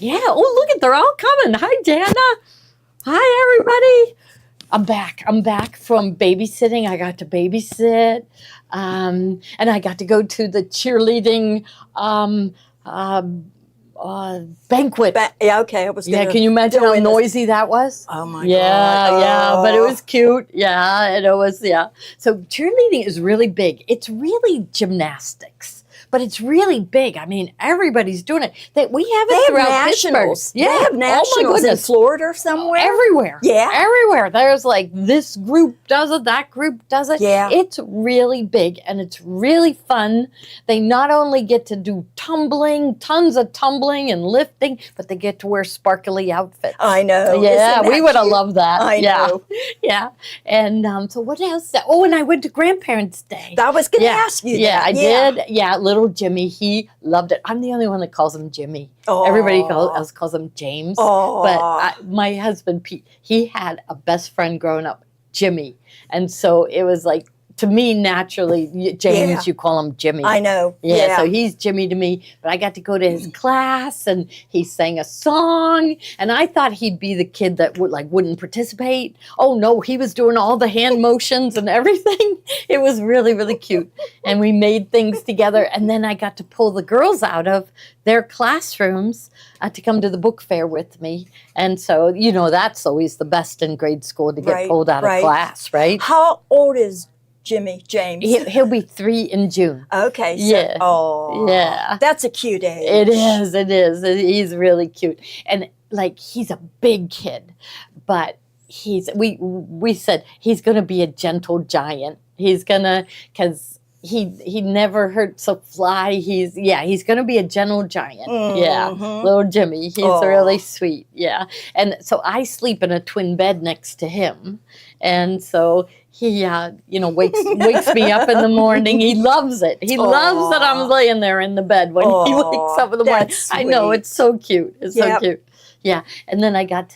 Yeah. Oh, look at they're all coming. Hi, Jana. Hi, everybody. I'm back. I'm back from babysitting. I got to babysit, and I got to go to the cheerleading uh, banquet. Yeah, okay. I was Yeah, gonna can you imagine go how in noisy that was? Oh my Yeah, God. yeah, but it Oh. was cute. Yeah, and it was, yeah. So cheerleading is really big. It's really gymnastics, but it's really big. I mean, everybody's doing it. We have They it have throughout nationals. Pittsburgh. Yeah. They have Oh my nationals in goodness. Florida or somewhere. Everywhere. Yeah. Everywhere. There's like this group does it, that group does it. Yeah. It's really big and it's really fun. They not only get to do tumbling, tons of tumbling and lifting, but they get to wear sparkly outfits. I know. Yeah, Isn't we that would have cute? loved that. I Yeah. know. Yeah. And so what else? Oh, and I went to Grandparents' Day. I was going to Yeah. ask you Yeah, that. I did. Yeah, little Jimmy, he loved it. I'm the only one that calls him Jimmy. Everybody else calls him James. Aw. But my husband, Pete, he had a best friend growing up, Jimmy. And so it was like, to me, naturally, James, Yeah. you call him Jimmy. I know. Yeah, so he's Jimmy to me, but I got to go to his class and he sang a song and I thought he'd be the kid that wouldn't participate. Oh no, he was doing all the hand motions and everything. It was really, really cute. And we made things together and then I got to pull the girls out of their classrooms to come to the book fair with me. And so, you know, that's always the best in grade school to get Right, pulled out of right. class, right? How old is Jimmy James? He'll be 3 in June. Okay. So, Yeah. Oh. Yeah. That's a cute age. It is. It is. He's really cute, and like he's a big kid, but we said he's going to be a gentle giant. He's gonna because he never hurts a fly. He's going to be a gentle giant. Yeah, Mhm. little Jimmy. He's Aw. really sweet. Yeah, and so I sleep in a twin bed next to him, and so. He, wakes me up in the morning. He loves it. He loves that I'm laying there in the bed when he Aw, wakes up in the morning. that's I know, sweet. it's so cute. It's so Yep. cute. Yeah, and then I got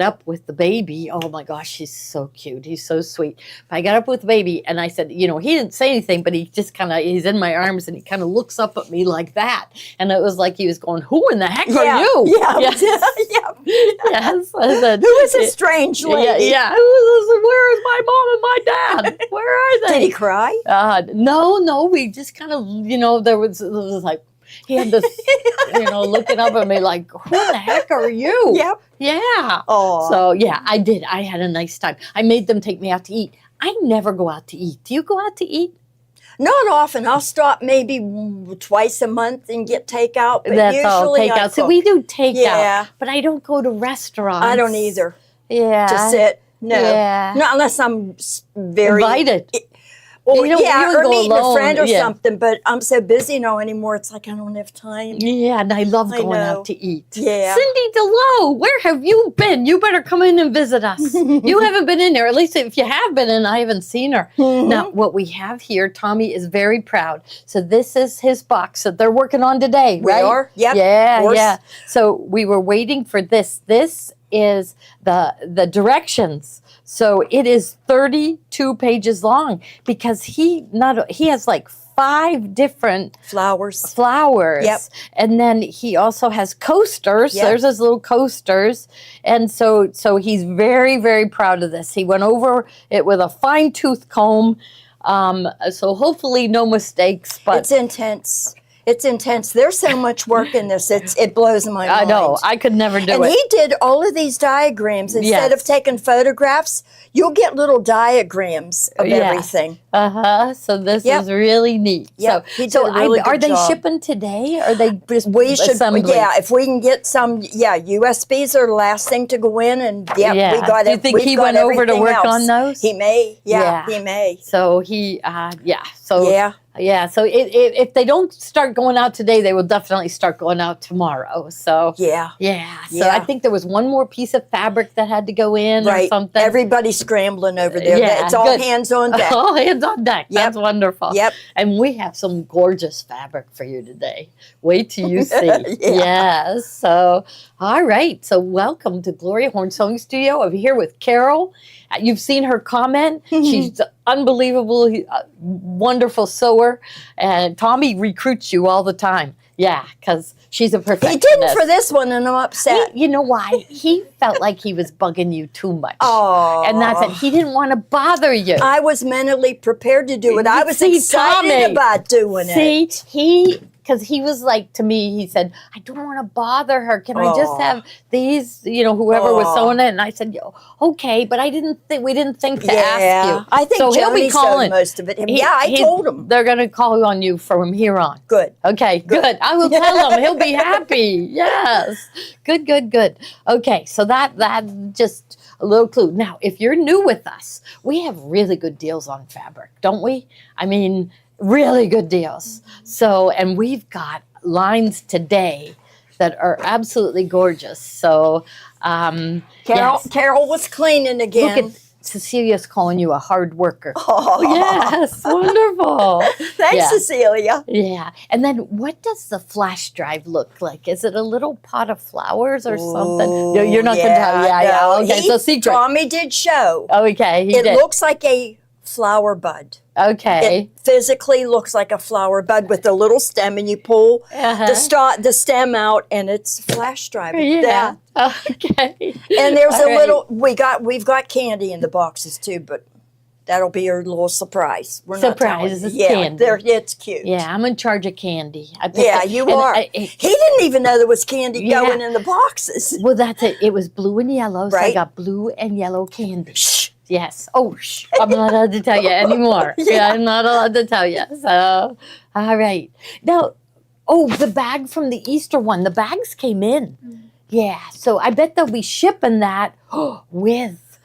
up with the baby. Oh my gosh, he's so cute. He's so sweet. I got up with the baby and I said, he didn't say anything, but he just he's in my arms and he kind of looks up at me like that. And it was like he was going, who in the heck are you? Yeah. Yes. Yeah. Yes. I said, Who is this strange lady? Yeah. Where is my mom and my dad? Where are they? Did he cry? No. We just kind of, there was like, he had this, looking up at me like, who the heck are you? Yep. Yeah. Oh. So, yeah, I did. I had a nice time. I made them take me out to eat. I never go out to eat. Do you go out to eat? Not often. I'll stop maybe twice a month and get takeout. But That's usually all takeout. I So cook. we do takeout. Yeah. But I don't go to restaurants. I don't either. Yeah. To sit. No. Yeah. Not unless I'm very Invited. Or, You don't- you would or go meeting alone, a friend or yeah. something. But I'm so busy now anymore. It's like I don't have time. Yeah, and I love I going know. out to eat. Yeah. Cindy DeLoe, where have you been? You better come in and visit us. You haven't been in there. At least if you have been in, I haven't seen her. Now, what we have here, Tommy is very proud. So this is his box that they're working on today, We right? are? Yep, of Yeah, course. yeah. So we were waiting for this. This is the directions. So it is 32 pages long because he has like 5 different Flowers. flowers. Yep. And then he also has coasters. Yep. There's his little coasters. And so he's very, very proud of this. He went over it with a fine tooth comb. So hopefully no mistakes, but It's intense. It's intense. There's so much work in this. It blows my mind. I know I could never do And it. he did all of these diagrams. Instead of Yes. taking photographs, you'll get little diagrams of Yeah. everything. So this Yep. is really neat. Yep, he did a really are good they job. shipping today? Are they We should, assembly? yeah. If we can get some, USBs are the last thing to go in, and we Yeah. got Do you it. think we've he got went over to everything work else. on those? He may, Yeah. he may. So he, So Yeah. yeah. So if they don't start going out today, they will definitely start going out tomorrow. So Yeah, yeah. So Yeah. I think there was one more piece of fabric that had to go in or right. something. Everybody's scrambling over there. Yeah, It's all good. hands on deck. All hands on deck. Yep. That's wonderful. Yep. And we have some gorgeous fabric for you today. Wait till you see. Yeah. Yes. So, all right. So, welcome to Gloria Horn Sewing Studio. I'm here with Carol. You've seen her comment. She's unbelievable, wonderful sewer. And Tommy recruits you all the time. Yeah, because She's a He perfectionist. didn't for this one, and I'm upset. You know why? He felt like he was bugging you too much. Oh, And that's it. He didn't want to bother you. I was mentally prepared to do it. I was See, excited Tommy. about doing it. See, because he was like to me, he said, I don't want to bother her. Can I just Oh. have these, whoever was Oh. sewing it? And I said, okay, but we didn't think to Yeah, ask you. I think So he'll be Joni sewed calling. most of it. He- I he- told him. They're going to call on you from here on. Good. Okay, good. I will tell him. He'll be happy. Yes. Good. Okay, so that just a little clue. Now, if you're new with us, we have really good deals on fabric, don't we? I mean, really good deals. So, and we've got lines today that are absolutely gorgeous. So, Carol, yes. Carol was cleaning Look again. at Cecilia's calling you a hard worker. Oh, Yes, wonderful. Thanks, Yeah. Cecilia. Yeah. And then what does the flash drive look like? Is it a little pot of flowers or something? No, you're not going to tell. Yeah. no, Okay, so secret. Tommy did show. Okay, he It did. looks like a flower bud. Okay. It physically looks like a flower bud with a little stem, and you pull Uh-huh. the stem out, and it's flash drive. Yeah. Okay. And there's All a right. little. We've got candy in the boxes too, but that'll be your little surprise. We're not telling Surprise, you. it's candy. It's cute. Yeah, I'm in charge of candy. I picked Yeah, it- you and are. He didn't even know there was candy Yeah. going in the boxes. well, that's it. It was blue and yellow, so I Right. got blue and yellow candy. Shh. Yes. Oh, shh. I'm not allowed to tell you anymore. Yeah, I'm not allowed to tell you. So, all right. Now, the bag from the Easter one, the bags came in. Yeah. So I bet they'll be shipping that with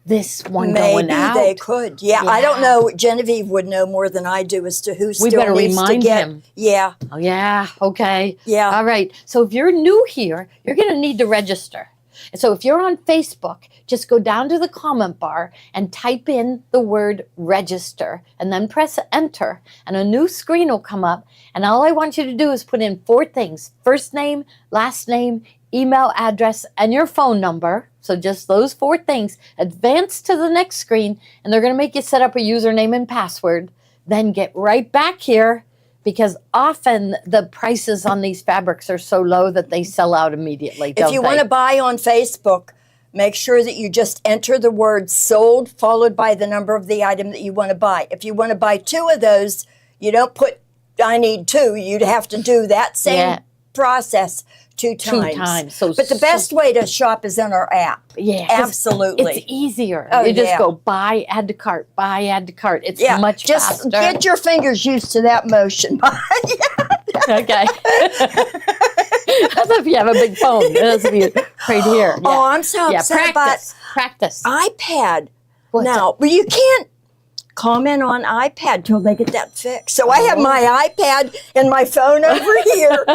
this one going Maybe out. they could. Yeah, I don't Yeah. know. Genevieve would know more than I do as to who We still better needs to remind get. him. Yeah, Oh, yeah. Okay. yeah. All right. So if you're new here, you're going to need to register. And so if you're on Facebook, just go down to the comment bar and type in the word register and then press enter and a new screen will come up. And all I want you to do is put in 4 things: first name, last name, email address, and your phone number. So just those 4 things. Advance to the next screen and they're going to make you set up a username and password. Then get right back here, because often the prices on these fabrics are so low that they sell out immediately. If you want to buy on Facebook, make sure that you just enter the word sold followed by the number of the item that you want to buy. If you want to buy 2 of those, you don't put I need 2. You'd have to do that same process 2 times. So, But the best way to shop is in our app. yeah, 'cause Absolutely. it's easier. Oh, you just yeah. go buy, add to cart, buy, add to cart. It's Yeah, much just faster. get your fingers used to that motion. Okay. That's if you have a big phone. That's if you right here. Yeah. Oh, I'm so yeah, upset practice. about iPad. What's Now, but you can't comment on iPad till they get that fixed. So I have my iPad and my phone over here.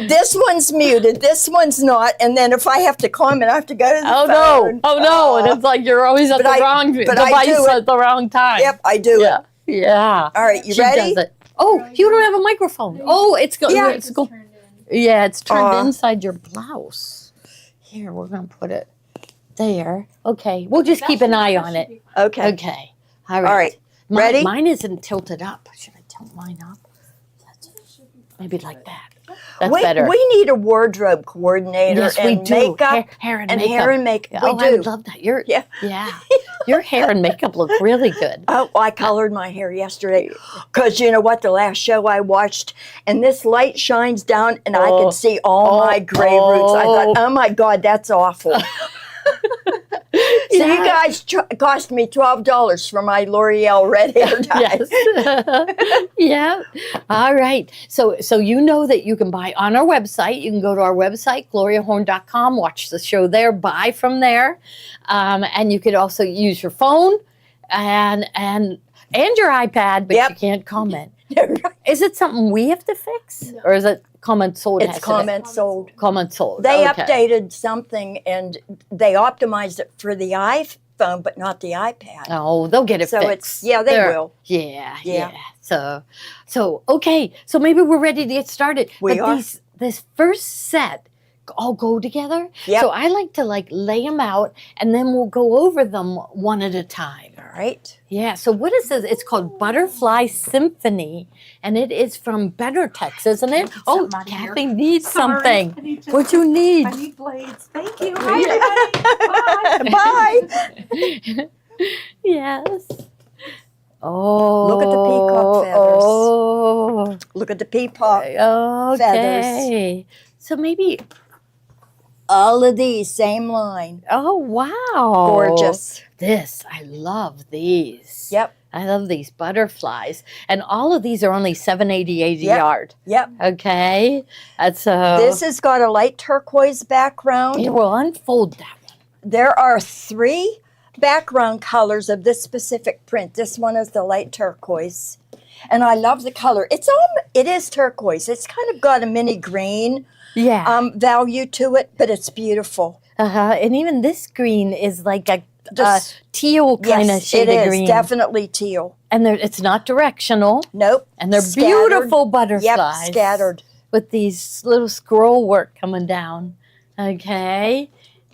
This one's muted. This one's not. And then if I have to comment, I have to go to the phone. Oh no! And it's like you're always at but the I- wrong but I device do it. at the wrong time. Yep, I do Yeah. it. Yeah. All right, you She ready? does it. Oh, you don't have a microphone. Oh, it's go. Yeah. It's go. Yeah, it's turned Aw. inside your blouse. Here, we're gonna put it there. Okay, we'll just keep an eye on it. Okay. Okay. All right. All right. Mine, Ready? Mine isn't tilted up. Should I tilt mine up? Maybe like that. That's better. We need a wardrobe coordinator Yes, and we do. makeup Hair and and makeup. hair and makeup. Oh, We I do. would love that. Your Yeah. Your hair and makeup look really good. Oh, I colored my hair yesterday because you know what? The last show I watched, and this light shines down, and I Oh. could see all my gray roots. I thought, oh my God, that's awful. So you guys cost me $12 for my L'Oreal red hair dye. Yes. Yeah. All right. So you know that you can buy on our website. You can go to our website, gloriahorn.com, watch the show there, buy from there. And you could also use your phone and your iPad, but Yep. you can't comment. Is it something we have to fix? Or is it comment sold? It's comment sold. Comment sold. They Okay. updated something and they optimized it for the iPhone, but not the iPad. Oh, they'll get it So fixed. they They're- will. Yeah, Yeah. yeah. So okay. So maybe we're ready to get started. We but are. This first set all go together. Yep. So I like to like lay them out and then we'll go over them one at a time. All right. Yeah. So what is this? It's called Butterfly Symphony, and it is from Better Tex, isn't it? Oh, something out of here. Kathy needs Sorry, something. I need to- What you need? I need blades. Thank you. Hi, everybody. Bye. Bye. Yes. Oh. Look at the peacock feathers. Oh. Look at the peacock. Okay. So maybe. All of these, same line. Oh wow. Gorgeous. This I love these. Yep. I love these butterflies, and all of these are only $7.88 a Yep. yard. Yep. Okay, that's This has got a light turquoise background. Yeah, we'll unfold that one. There are 3 background colors of this specific print. This one is the light turquoise. And I love the color. It is turquoise. It's kind of got a mini green Yeah. value to it, but it's beautiful. And even this green is like a This- teal kind of Yes, shade it of is green, definitely teal. and it's not directional, Nope. and they're Scattered. beautiful butterflies. Yep, scattered. With these little scroll work coming down. Okay.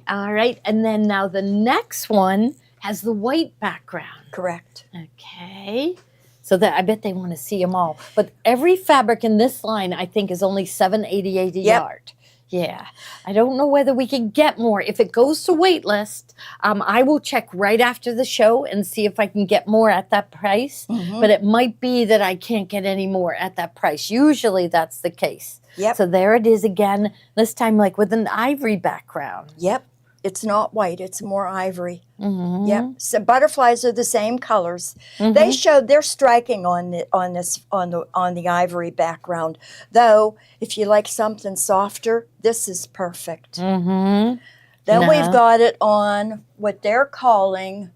All right. And then now the next one has the white background. Correct. Okay. So that I bet they want to see them all. But every fabric in this line, I think, is only $7.88 a Yep. yard. Yeah. I don't know whether we can get more. If it goes to wait list, I will check right after the show and see if I can get more at that price. Mhm. But it might be that I can't get any more at that price. Usually that's the case. Yep. So there it is again, this time like with an ivory background. Yep. It's not white, it's more ivory. Mm-hmm. Yep. So butterflies are the same colors. They showed they're striking on the ivory background. Though, if you like something softer, this is perfect. Mm-hmm. Then No. we've got it on what they're calling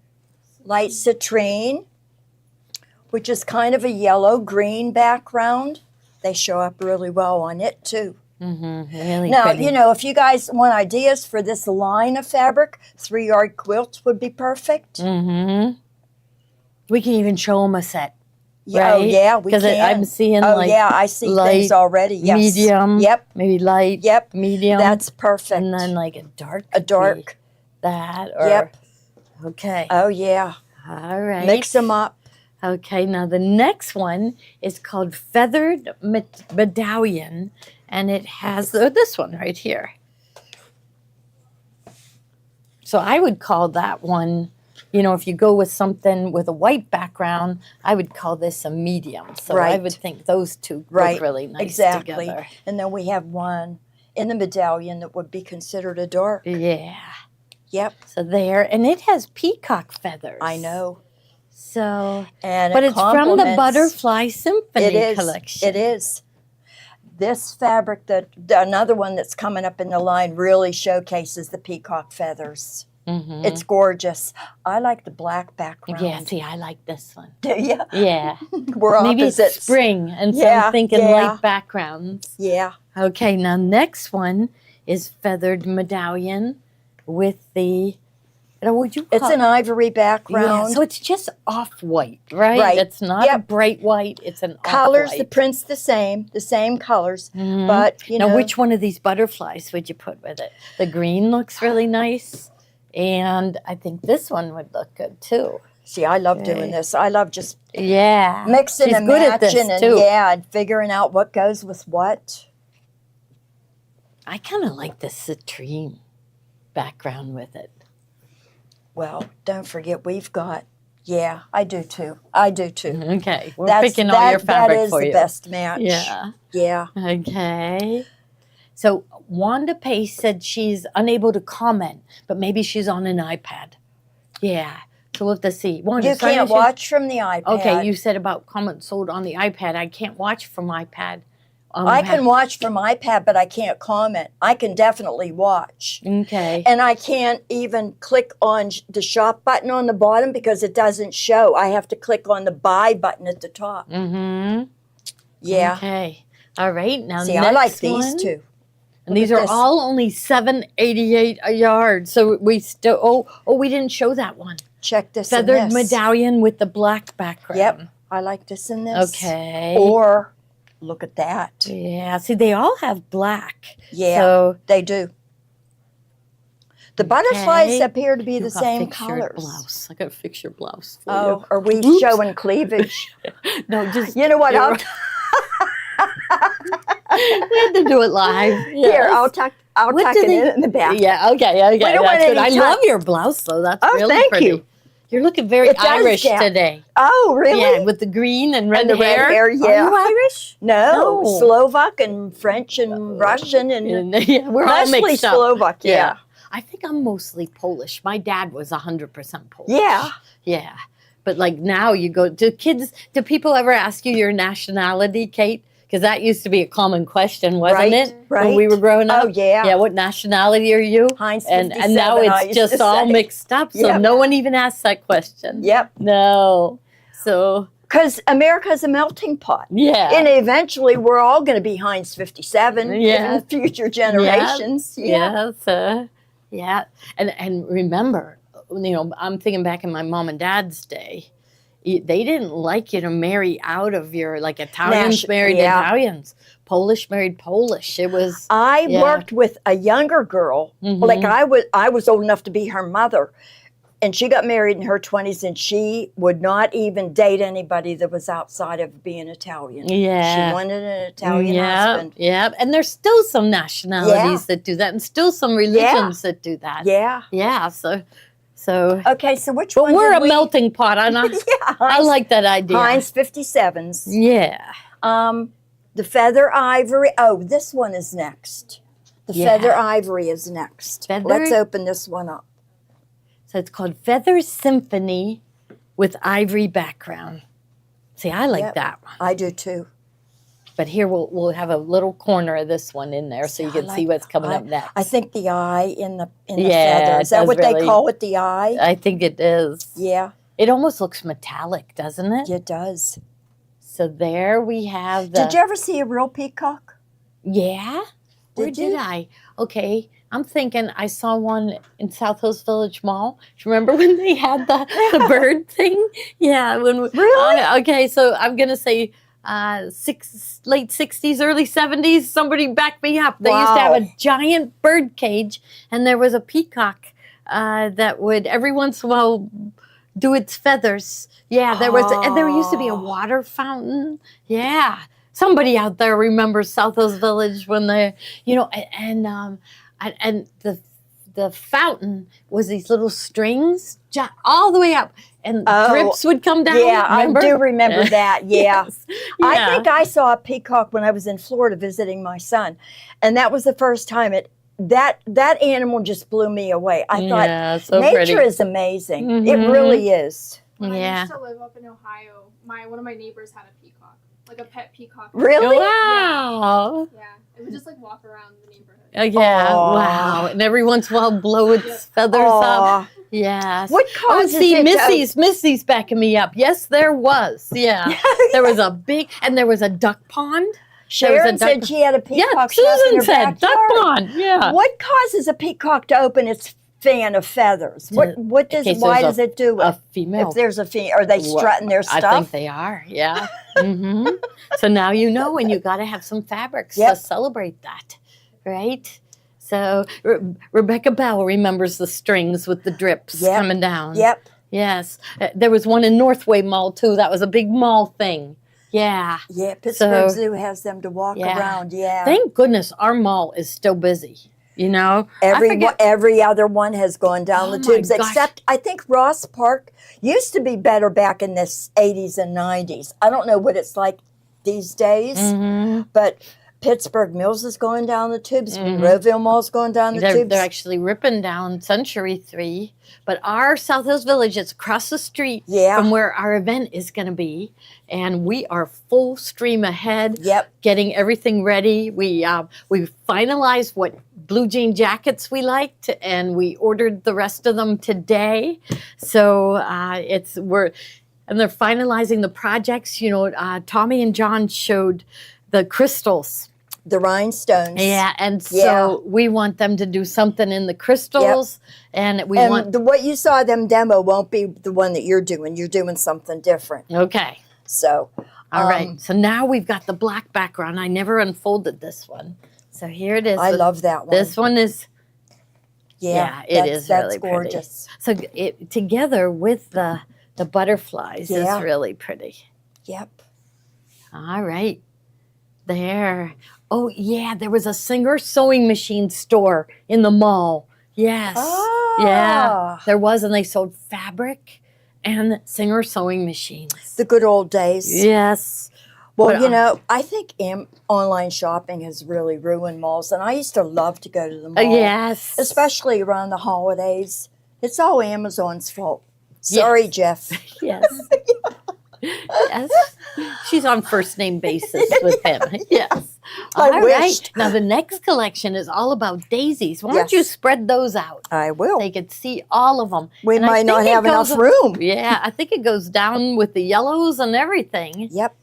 light citrine, which is kind of a yellow-green background. They show up really well on it too. Mm-hmm. Really Now, pretty. you know, if you guys want ideas for this line of fabric, 3-yard quilts would be perfect. Mm-hmm. We can even show them a set. Yeah, oh, right? yeah, we can. I'm seeing Oh, like yeah, I see light, things already. Yes. medium, Yep, maybe light, Yep. medium, that's perfect. and then like a dark. a could be dark. that. Or, Yep. Okay. Oh, yeah. All right. Mix them up. Okay, now the next one is called Feathered Medallion, and it has this one right here. So I would call that one, you know, if you go with something with a white background, I would call this a medium. So I Right. would think those two Right. look really nice Exactly. together. And then we have one in the medallion that would be considered a dark. Yeah. Yep, So there, and it has peacock feathers. I know. So, And but it it's from the complements- Butterfly Symphony It is. collection. It is. This fabric, another one that's coming up in the line, really showcases the peacock feathers. Mm-hmm. It's gorgeous. I like the black background. Yeah, see, I like this one. Do you? Yeah. We're Maybe opposites. it's spring, and so Yeah, I'm thinking yeah. light backgrounds. Yeah. Okay, now next one is Feathered Medallion with the, what would you call It's an ivory yeah, background. so it's just off-white, right? Right. It's not a Yep. bright white, it's an Colors, the off-white. print's the same colors. Mhm. But, you Now, know. which one of these butterflies would you put with it? The green looks really nice, and I think this one would look good too. See, I love Okay. doing this. I love just Yeah. mixing She's and good at this, matching and too. yeah, and figuring out what goes with what. I kind of like the citrine background with it. Well, don't forget we've got. Yeah, I do too. I do too. Okay, we're picking all your that fabric is for the you. best match. Yeah. Yeah. Okay. So Wanda Pace said she's unable to comment, but maybe she's on an iPad. Yeah. So we'll have to see. Wanda, You sorry, can't she- watch from the iPad. Okay, you said about comments sold on the iPad. I can't watch from iPad. I can watch from iPad, but I can't comment. I can definitely watch. Okay. And I can't even click on the shop button on the bottom because it doesn't show. I have to click on the buy button at the top. Mm-hmm. Yeah. Okay. All right. Now See, I like next these one. too. And Look these at are this. all only $7.88 a yard. So we still. Oh, we didn't show that one. Check this Feathered and this. medallion with the black background. Yep. I like this and this. Okay. Or Look at that. Yeah. See, they all have black. Yeah, So they do. The butterflies Okay. appear to be you the gotta same fix your colors. blouse. I gotta fix your blouse for Oh, are we Oops. showing cleavage? you. No, just You know what? you're I'll right. we had to do it live. Here, Yes. I'll What tuck do it they- in the back. Yeah, okay. We don't want That's good. any I love tuck- your blouse, though. That's Oh, really thank pretty. you. You're looking very It does Irish down. today. Oh, really? Yeah, with the green and red the red hair, Are yeah. you Irish? No, No. Slovak and French and Russian and Yeah, we're all mostly mixed up. Slovak. Yeah. I think I'm mostly Polish. My dad was 100% Polish. Yeah. Yeah. But like now you go, do people ever ask you your nationality, Kate? Because that used to be a common question, wasn't Right, it? right. When we were growing up? Oh, yeah. Yeah, what nationality are you? Heinz And 57, now I it's used just to all say. mixed up. So Yep. no one even asks that question. Yep. No. So, Because America's a melting pot. yeah. And eventually we're all going to be Heinz 57 Yeah. in future generations. Yeah. Yes. Yeah. And remember, I'm thinking back in my mom and dad's day. They didn't like you to marry out of your, like, Italians married yeah. Italians, Polish married Polish. It was I Yeah. worked with a younger girl. Mhm. Like I was old enough to be her mother. And she got married in her 20s, and she would not even date anybody that was outside of being Italian. Yeah. She wanted an Italian husband. Yeah. And there's still some nationalities that do that, and still some religions that do that. Yeah. Yeah. So Okay, so which but one we're did a we- melting pot. I Yeah, like that idea. Heinz 57s. Yeah. The feather ivory. Oh, this one is next. The Yeah. feather ivory is next. Feather- Let's open this one up. So it's called Feather Symphony with ivory background. See, I like Yep. that one. I do too. But here we'll have a little corner of this one in there so you I can see like- what's coming up next. I think the eye in the Yeah, feather. it Is that does what they really- call it? The eye? I think it is. Yeah, It almost looks metallic, doesn't it? it does. So there we have the. Did you ever see a real peacock? Yeah. Where Did did you? I? Okay. I'm thinking I saw one in South Hills Village Mall. Do you remember when they had the bird thing? Yeah. Really? Okay, so I'm gonna say late 60s, early 70s. Somebody back me up. They used to have Wow. a giant bird cage, and there was a peacock that would every once in a while do its feathers. Yeah, and there used to be a Oh. water fountain. Yeah. Somebody out there remembers South Hills Village when they, and the fountain was these little strings all the way up, and Oh, drips would come down. Yeah, remember? I do remember that. Yeah. Yes. I Yeah. think I saw a peacock when I was in Florida visiting my son, and that was the first time that animal just blew me away. I Yeah, thought so nature pretty. is amazing. It Mhm. really is. When I Yeah. used to live up in Ohio, one of my neighbors had a peacock, like a pet peacock. Really? Wow. Yeah, it would just like walk around the neighborhood. Yeah. Aw. Wow. And every once in a while blow its feathers Aw. up. Yes. What Oh, causes see, it to- Missy's backing me up. Yes, there was. Yeah. There was a there was a duck pond. Sharon duck- said she had a Yeah, peacock nest in Susan her said duck backyard. pond. Yeah. What causes a peacock to open its fan of feathers? Why case does there's it do A it? female. If there's a female, are they strutting their stuff? I think they are. Yeah. hmm So now you know, and you got to have some fabrics Yep. to celebrate that, right? So Rebecca Bell remembers the strings with the drips Yep. coming down. Yep. Yes. There was one in Northway Mall too. That was a big mall thing. Yeah. Yeah, Pittsburgh So- Zoo has them to walk Yeah. around. Yeah. Thank goodness our mall is still busy. I forget- Every other one has gone down Oh the my tubes, gosh. except I think Ross Park used to be better back in the 80s and 90s. I don't know what it's like these days, Mhm. but Pittsburgh Mills is going down the tubes. Mhm. Monroeville Mall's going down the tubes. They're actually ripping down Century 3. But our South Hills Village is across the street Yeah. from where our event is going to be. And we are full stream ahead, Yep. getting everything ready. We finalized what blue jean jackets we liked, and we ordered the rest of them today. So and they're finalizing the projects. Tommy and John showed the crystals. The rhinestones. Yeah, and so Yeah. we want them to do something in the crystals, and we And want. what you saw them demo won't be the one that you're doing. You're doing something different. Okay. So All right. So now we've got the black background. I never unfolded this one. So here it is. I love that one. This one is, yeah, it is that's really gorgeous. pretty. So it together with the butterflies Yeah. is really pretty. Yep. All right. There. Oh, yeah, there was a Singer sewing machine store in the mall. Yes. Yeah, Ah. there was, and they sold fabric and Singer sewing machines. The good old days. Yes. Well, But, you know, I think online shopping has really ruined malls, and I used to love to go to the mall. Yes. Especially around the holidays. It's all Amazon's fault. Sorry, Jeff. Yes. Yes. She's on first name basis with him. Yes. I All right. wished. Now the next collection is all about daisies. Why don't you Yes. spread those out? I will. They could see all of them. We And I might not think it have enough goes- room. Yeah, I think it goes down with the yellows and everything. Yep.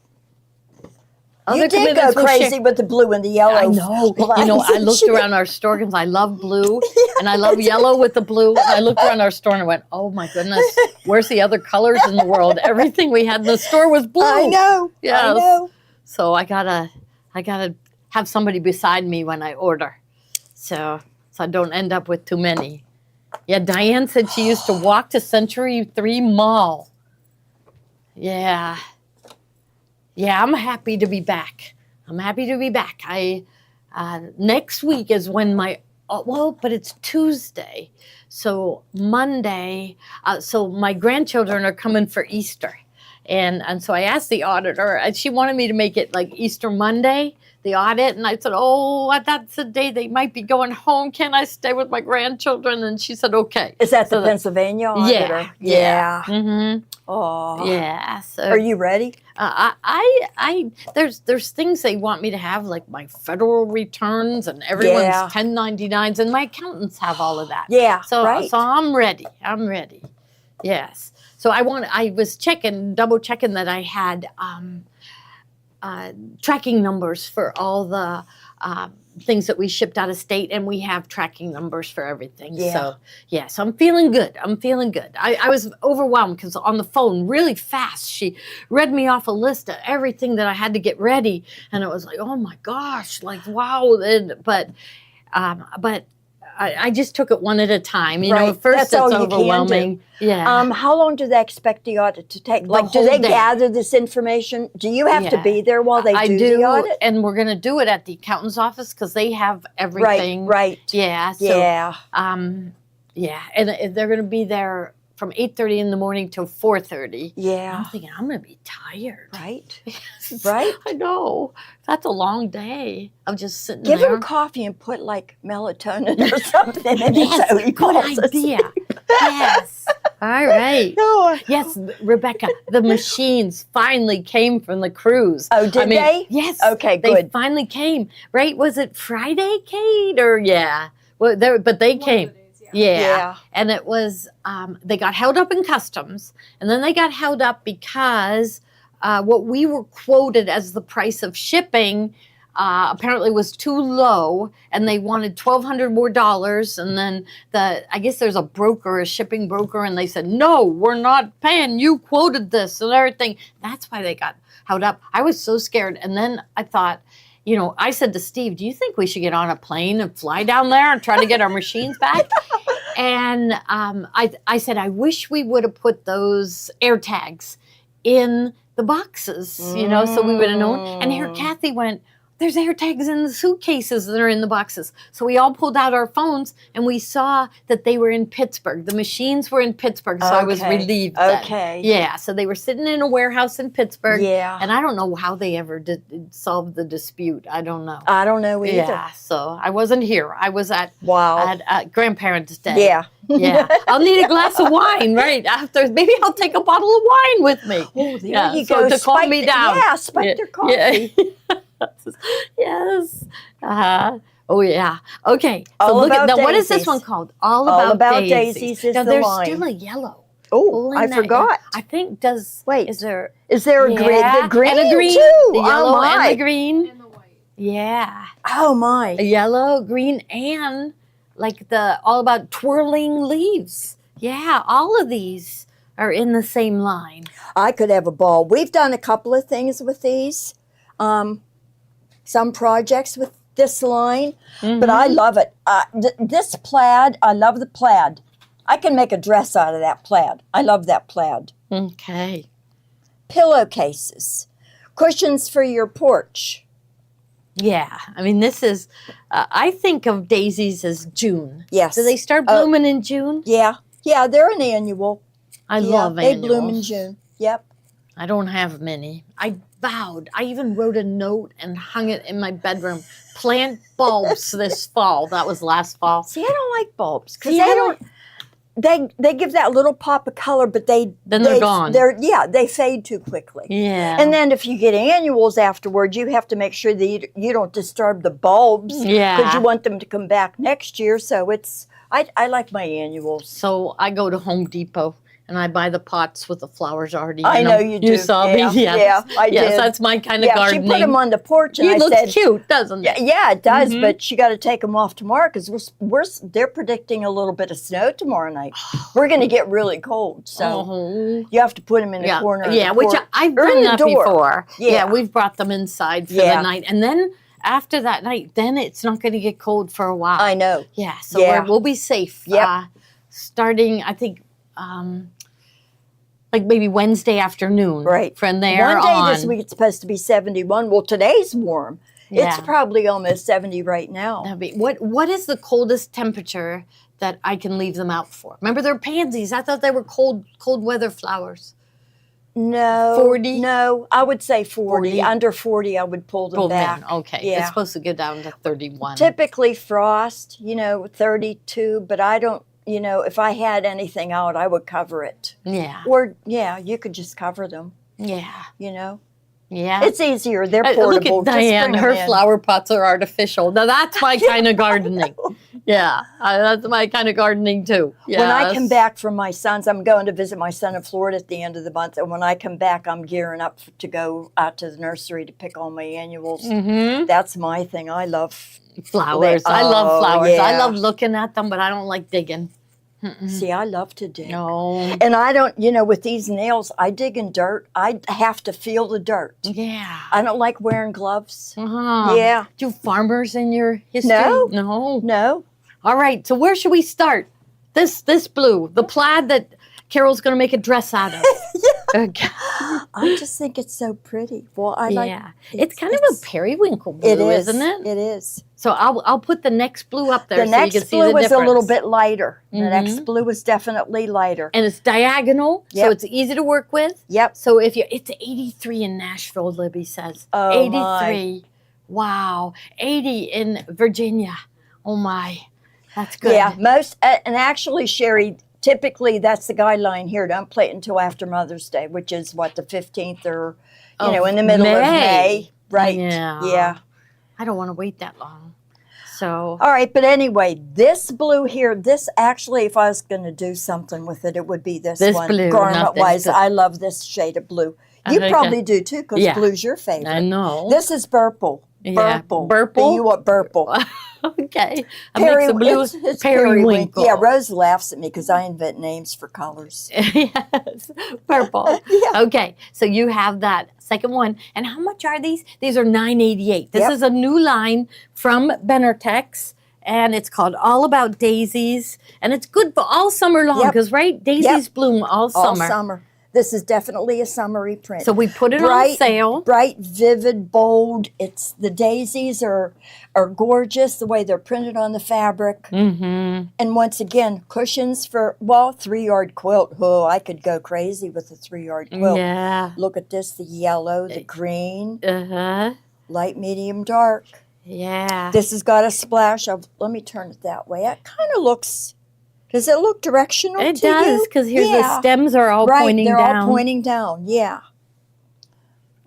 Other You did go commitments we'll share- crazy with the blue and the yellow. I know. You know, I looked around our store because I love blue and I love yellow with the blue. And I looked around our store and I went, oh my goodness, where's the other colors in the world? Everything we had in the store was blue. I know. I Yes. know. So I gotta have somebody beside me when I order. So I don't end up with too many. Yeah, Diane said she used to walk to Century 3 Mall. Yeah. Yeah, I'm happy to be back. I'm happy to be back. Next week is when but it's Tuesday. So Monday, so my grandchildren are coming for Easter. And so I asked the auditor, and she wanted me to make it like Easter Monday, the audit. And I said, oh, that's the day they might be going home. Can I stay with my grandchildren? And she said, okay. Is that the So Pennsylvania auditor? Yeah. Mm-hmm. Oh. Yeah. So Are you ready? there's things they want me to have, like my federal returns and everyone's Yeah. 1099s, and my accountants have all of that. Yeah. So right. so I'm ready. Yes. So I was double checking that I had tracking numbers for all the things that we shipped out of state, and we have tracking numbers for everything. Yeah. So I'm feeling good. I was overwhelmed because on the phone really fast, she read me off a list of everything that I had to get ready. And it was like, oh my gosh, like, wow. But I just took it one at a time. You know, Right. at first That's it's all you can do. overwhelming. Yeah. How long do they expect the audit to take? Like, do whole they day. gather this information? Do you have to Yeah. be there while they I do the audit? and we're going to do it at the accountant's office because they have everything. Right. Yeah. So, Yeah. yeah, and they're going to be there from 8:30 in the morning till 4:30. Yeah. I'm thinking I'm going to be tired. Right. Right. I know. That's a long day of just sitting Give there. him coffee and put like melatonin or something in it. Yes, So he good falls asleep. idea. Yes. All right. No. Yes, Rebecca, the machines finally came from the cruise. Oh, did they? Yes. Okay, They good. finally came. Right? Was it Friday, Kate? Or yeah. Well, but they came. Yeah. Yeah. And it was, they got held up in customs, and then they got held up because what we were quoted as the price of shipping apparently was too low, and they wanted $1,200 more. And then I guess there's a shipping broker, and they said, no, we're not paying. You quoted this and everything. That's why they got held up. I was so scared. And then I thought, you know, I said to Steve, do you think we should get on a plane and fly down there and try to get our machines back? And I said, I wish we would have put those air tags in the boxes, you know, so we would have known. And here Kathy went, there's air tags in the suitcases that are in the boxes. So we all pulled out our phones and we saw that they were in Pittsburgh. The machines were in Pittsburgh, so I was Okay. relieved then. Okay. Yeah, so they were sitting in a warehouse in Pittsburgh. Yeah. And I don't know how they ever did solve the dispute. I don't know. I don't know either. Yeah, so I wasn't here. I was at Wow. Grandparents' Day. Yeah. Yeah, I'll need a glass of wine right after. Maybe I'll take a bottle of wine with me. Oh, there Yeah, you so go. to calm Spike me the- down. Yeah, spike their coffee. Yeah. Yes. Oh yeah. Okay. So All look at About now. What is this Daisies. one called? All about Daisies is now the there's line. still a yellow. Oh, in I that forgot. I think does. Wait. Is there? Is there a green? Yeah, The green, and a green too. The yellow oh my. and the green. And the white. Yeah. Oh my. A yellow, green, and like all about twirling leaves. Yeah, all of these are in the same line. I could have a ball. We've done a couple of things with these, some projects with this line, but I love it. This plaid, I love the plaid. I can make a dress out of that plaid. I love that plaid. Okay. Pillowcases, cushions for your porch. Yeah, I mean, this is, I think of daisies as June. Yes. Do they start blooming in June? Yeah, they're an annual. I Yeah, love they annuals. bloom in June. Yep. I don't have many. I vowed. I even wrote a note and hung it in my bedroom. Plant bulbs this fall. That was last fall. See, I don't like bulbs because See, they I don't. They give that little pop of color, but Then they're gone. They fade too quickly. Yeah. And then if you get annuals afterwards, you have to make sure that you don't disturb the bulbs. Yeah. Because you want them to come back next year. So I like my annuals. So I go to Home Depot and I buy the pots with the flowers already. I know you do. You saw Yeah, me? Yes. yeah, I Yes, did. that's my kind of Yeah, gardening. she put them on the porch, and It I looks said, cute, doesn't it? Yeah, it does, but you got to take them off tomorrow because they're predicting a little bit of snow tomorrow night. We're going to get really cold, so Oh. you have to put them in the Yeah, corner. of yeah, the which porch. I've Or in done the that door. before. Yeah. Yeah. We've brought them inside for Yeah. the night, and then after that night, then it's not going to get cold for a while. I know. Yeah, so Yeah. we'll be safe. Yep. Starting, I think, like maybe Wednesday afternoon. Right. From there One day on. this week it's supposed to be 71. Well, today's warm. It's Yeah. probably almost 70 right now. That'd be, what is the coldest temperature that I can leave them out for? Remember, they're pansies. I thought they were cold weather flowers. No. 40? No, I would say 40. 40? Under 40, I would pull them Pulled back. in. Okay. Yeah. It's supposed to go down to 31. Typically frost, 32, but I don't, if I had anything out, I would cover it. Yeah. Or, you could just cover them, Yeah. Yeah. It's easier. They're Look portable. at Just Diane. bring Her 'em in. flower pots are artificial. Now that's my kind of gardening. Yeah, that's my kind of gardening too. When I come Yes. back from my son's, I'm going to visit my son in Florida at the end of the month. And when I come back, I'm gearing up to go out to the nursery to pick all my annuals. Mhm. That's my thing. I love, Flowers. I love Oh, flowers. I yeah. love looking at them, but I don't like digging. see, I love to dig. No. And I don't, with these nails, I dig in dirt. I have to feel the dirt. Yeah. I don't like wearing gloves. Uh-huh. Yeah. Do you have farmers in your history? No. No. No. All right. So where should we start? This blue, the plaid that Carol's going to make a dress out of. Okay. I just think it's so pretty. Well, I like Yeah. It's kind of a periwinkle blue, It is, isn't it? It is. So I'll put the next blue up there The so you next can see blue the was difference. a little bit lighter. The Mhm. next blue was definitely lighter. And it's diagonal, so Yep. it's easy to work with. Yep. So it's 83 in Nashville, Libby says. Oh, 83. Wow. 80 in Virginia. Oh my. That's good. Yeah, and actually, Sherry, typically that's the guideline here. Don't play it until after Mother's Day, which is what, the 15th or, Of in the middle of May. May. Right. Yeah. Yeah. I don't want to wait that long. So All right, but anyway, this blue here, this actually, if I was going to do something with it, it would be this This one. blue, not Garment-wise, this. I love this shade of blue. You Okay. probably do too, because Yeah. blue's your favorite. I know. This is purple. Yeah. Purple. Purple? You want purple. Okay. I mix the blue it's periwinkle. Yeah, Rose laughs at me because I invent names for colors. Yes, purple. Yeah. Okay, so you have that second one. And how much are these? These are $9.88. This Yep. is a new line from Benertex, and it's called All About Daisies. And it's good for all summer long Yep. because, right, daisies bloom all All summer. summer. This is definitely a summery print. So we put it on sale. Bright, vivid, bold. It's the daisies are gorgeous the way they're printed on the fabric. Mm-hmm. And once again, cushions for 3-yard quilt. Oh, I could go crazy with a 3-yard quilt. Yeah. Look at this, the yellow, the green, Uh-huh. light, medium, dark. Yeah. This has got a splash of, let me turn it that way. It kind of looks, does it look directional It to does, you? because here the Yeah. stems are all Right, pointing they're down. all pointing down, yeah.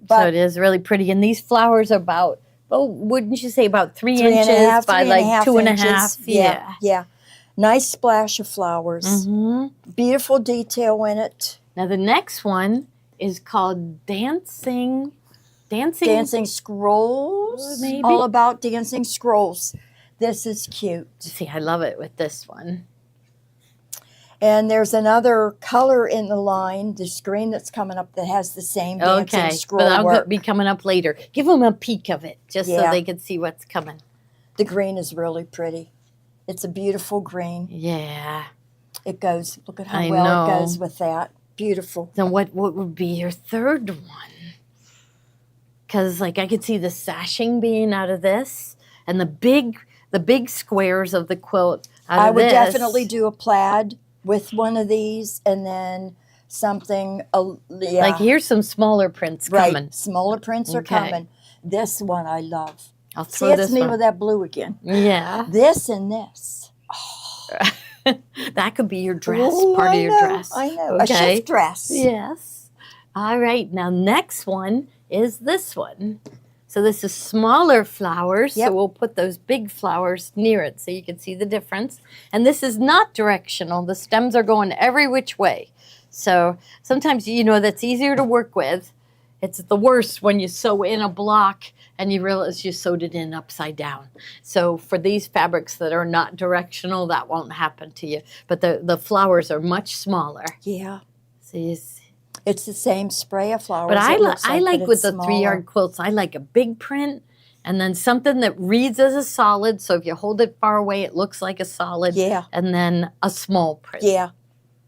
So But it is really pretty. And these flowers are about, wouldn't you say about 3 3 inches and a half, by 3 and a like half 2.5? inches. Yeah, yeah. Nice splash of flowers. Hmm. Beautiful detail in it. Now the next one is called Dancing. Dancing scrolls. Maybe. All about dancing scrolls. This is cute. See, I love it with this one. And there's another color in the line, the screen that's coming up that has the same dancing Okay, scroll but I'll work. be coming up later. Give them a peek of it, just so Yeah. they can see what's coming. The green is really pretty. It's a beautiful green. Yeah. It goes, look at how I well know. it goes with that. Beautiful. Then what would be your third one? Because like I could see the sashing being out of this, and the big squares of the quilt out of I would this. definitely do a plaid with one of these, and then something, yeah. Like here's some smaller prints right. coming. Smaller prints are Okay. coming. This one I love. I'll See, throw it's this me one. with that blue again. Yeah. This and this. That could be your dress, Ooh, part I of your know, dress. I know. Okay. A shift dress. Yes. All right. Now, next one is this one. So this is smaller flowers. Yep. So we'll put those big flowers near it so you can see the difference. And this is not directional. The stems are going every which way. So sometimes, that's easier to work with. It's the worst when you sew in a block and you realize you sewed it in upside down. So for these fabrics that are not directional, that won't happen to you. But the flowers are much smaller. Yeah. So you see. It's the same spray of flowers. But I it looks like but with it's the smaller. 3-yard quilts, I like a big print and then something that reads as a solid. So if you hold it far away, it looks like a solid. Yeah. And then a small print. Yeah.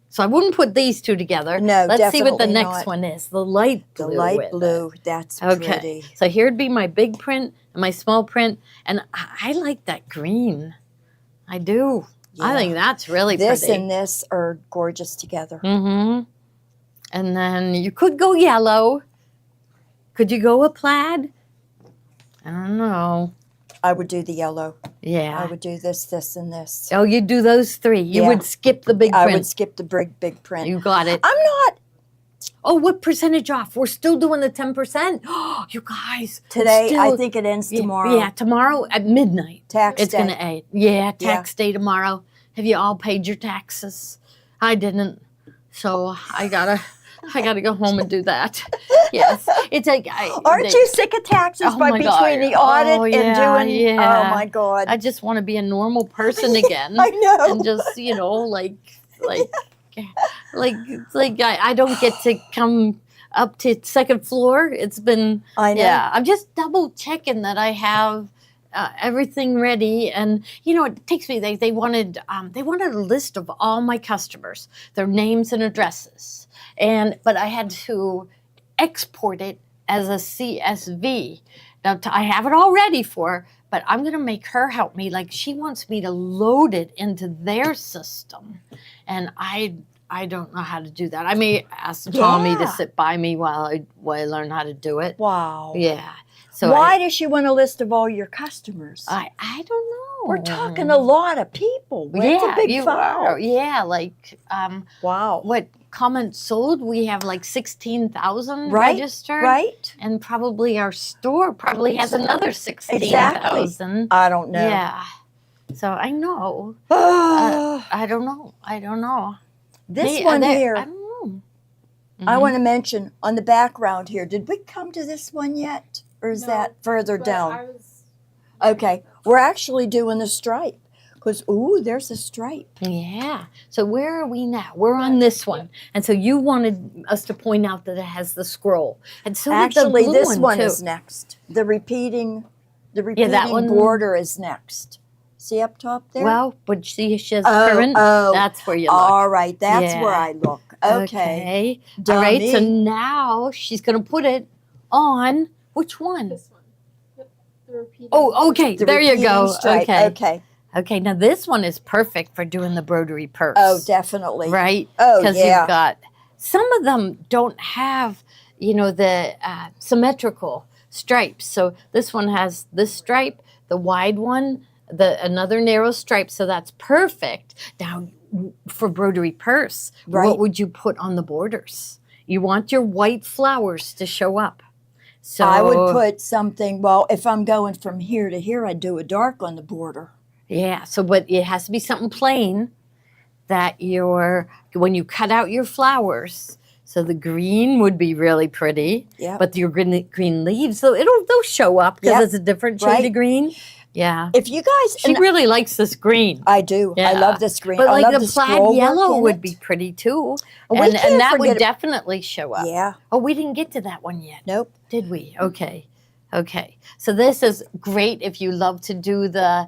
So I wouldn't put these two together. No, Let's see what the definitely next not. one is. The light The blue. light with it. blue. That's Okay. pretty. So here'd be my big print and my small print. And I like that green. I do. I Yeah. think that's really This pretty. and this are gorgeous together. Mm-hmm. And then you could go yellow. Could you go a plaid? I don't know. I would do the yellow. Yeah. I would do this, this, and this. Oh, you do those three. You Yeah. would skip the big I would print. skip the big print. You got it. I'm not Oh, what percentage off? We're still doing the 10%. Oh, you guys. it's today. I still- think it ends Yeah, tomorrow. Yeah, tomorrow at midnight. Tax It's day. going to end. Yeah, tax day tomorrow. Have you all paid your taxes? I didn't. So I gotta go home and do that. Yes. It's like Aren't you sick of taxes Oh by my between God. the audit Oh, and yeah, doing? yeah. Oh my God! I just want to be a normal person again. I know. And just, it's like I don't get to come up to second floor. It's been, I know. yeah, I'm just double checking that I have everything ready. And, it takes me, they wanted a list of all my customers, their names and addresses. But I had to export it as a CSV. Now, I have it all ready for her, but I'm going to make her help me. Like, she wants me to load it into their system. And I don't know how to do that. I may ask Tommy to Yeah. sit by me while I learn how to do it. Wow. Yeah. So Why does she want a list of all your customers? I don't know. We're talking a lot of people. It's Yeah, a big you file. are. Yeah, like Wow. what comments sold? We have like 16,000 Right, registered. right? And probably our store probably has another 16,000. I don't know. Yeah. So I know. I don't know. This They- one they- here, I don't know. I want to mention on the background here. Did we come to this one yet? Or is No, that further But down? I was Okay. We're actually doing the stripe. Because, ooh, there's a stripe. Yeah. So where are we now? We're on this one. And so you wanted us to point out that it has the scroll. And so Actually, did the blue this one too. is next. The repeating that one- border is next. See up top there? Well, but she says Oh, current. oh. That's where you look. All right, that's Yeah. where I look. Okay. All right. So Dummy. now she's going to put it on which one? this one. Yep, the repeating. Oh, okay. The There you go. repeating stripe. Okay. Okay. Okay. Now this one is perfect for doing the broderie purse. Oh, definitely. Right? Oh, Because yeah. you've got some of them don't have, the symmetrical stripes. So this one has this stripe, the wide one, another narrow stripe. So that's perfect. Now, for broderie purse, Right. what would you put on the borders? You want your white flowers to show up. So I would put something, well, if I'm going from here to here, I'd do a dark on the border. yeah. So, but it has to be something plain that when you cut out your flowers. So the green would be really pretty, Yep. but your green leaves, they'll show up because Yep. it's a different shade Right. of green. Yeah. If you guys, She really likes this green. I do. I Yeah. love this green. But I like love the plaid scroll work yellow in would it. be pretty too. We And can't that would forget- definitely show up. Yeah. Oh, we didn't get to that one yet. Nope. Did we? Okay. Okay. So this is great if you love to do the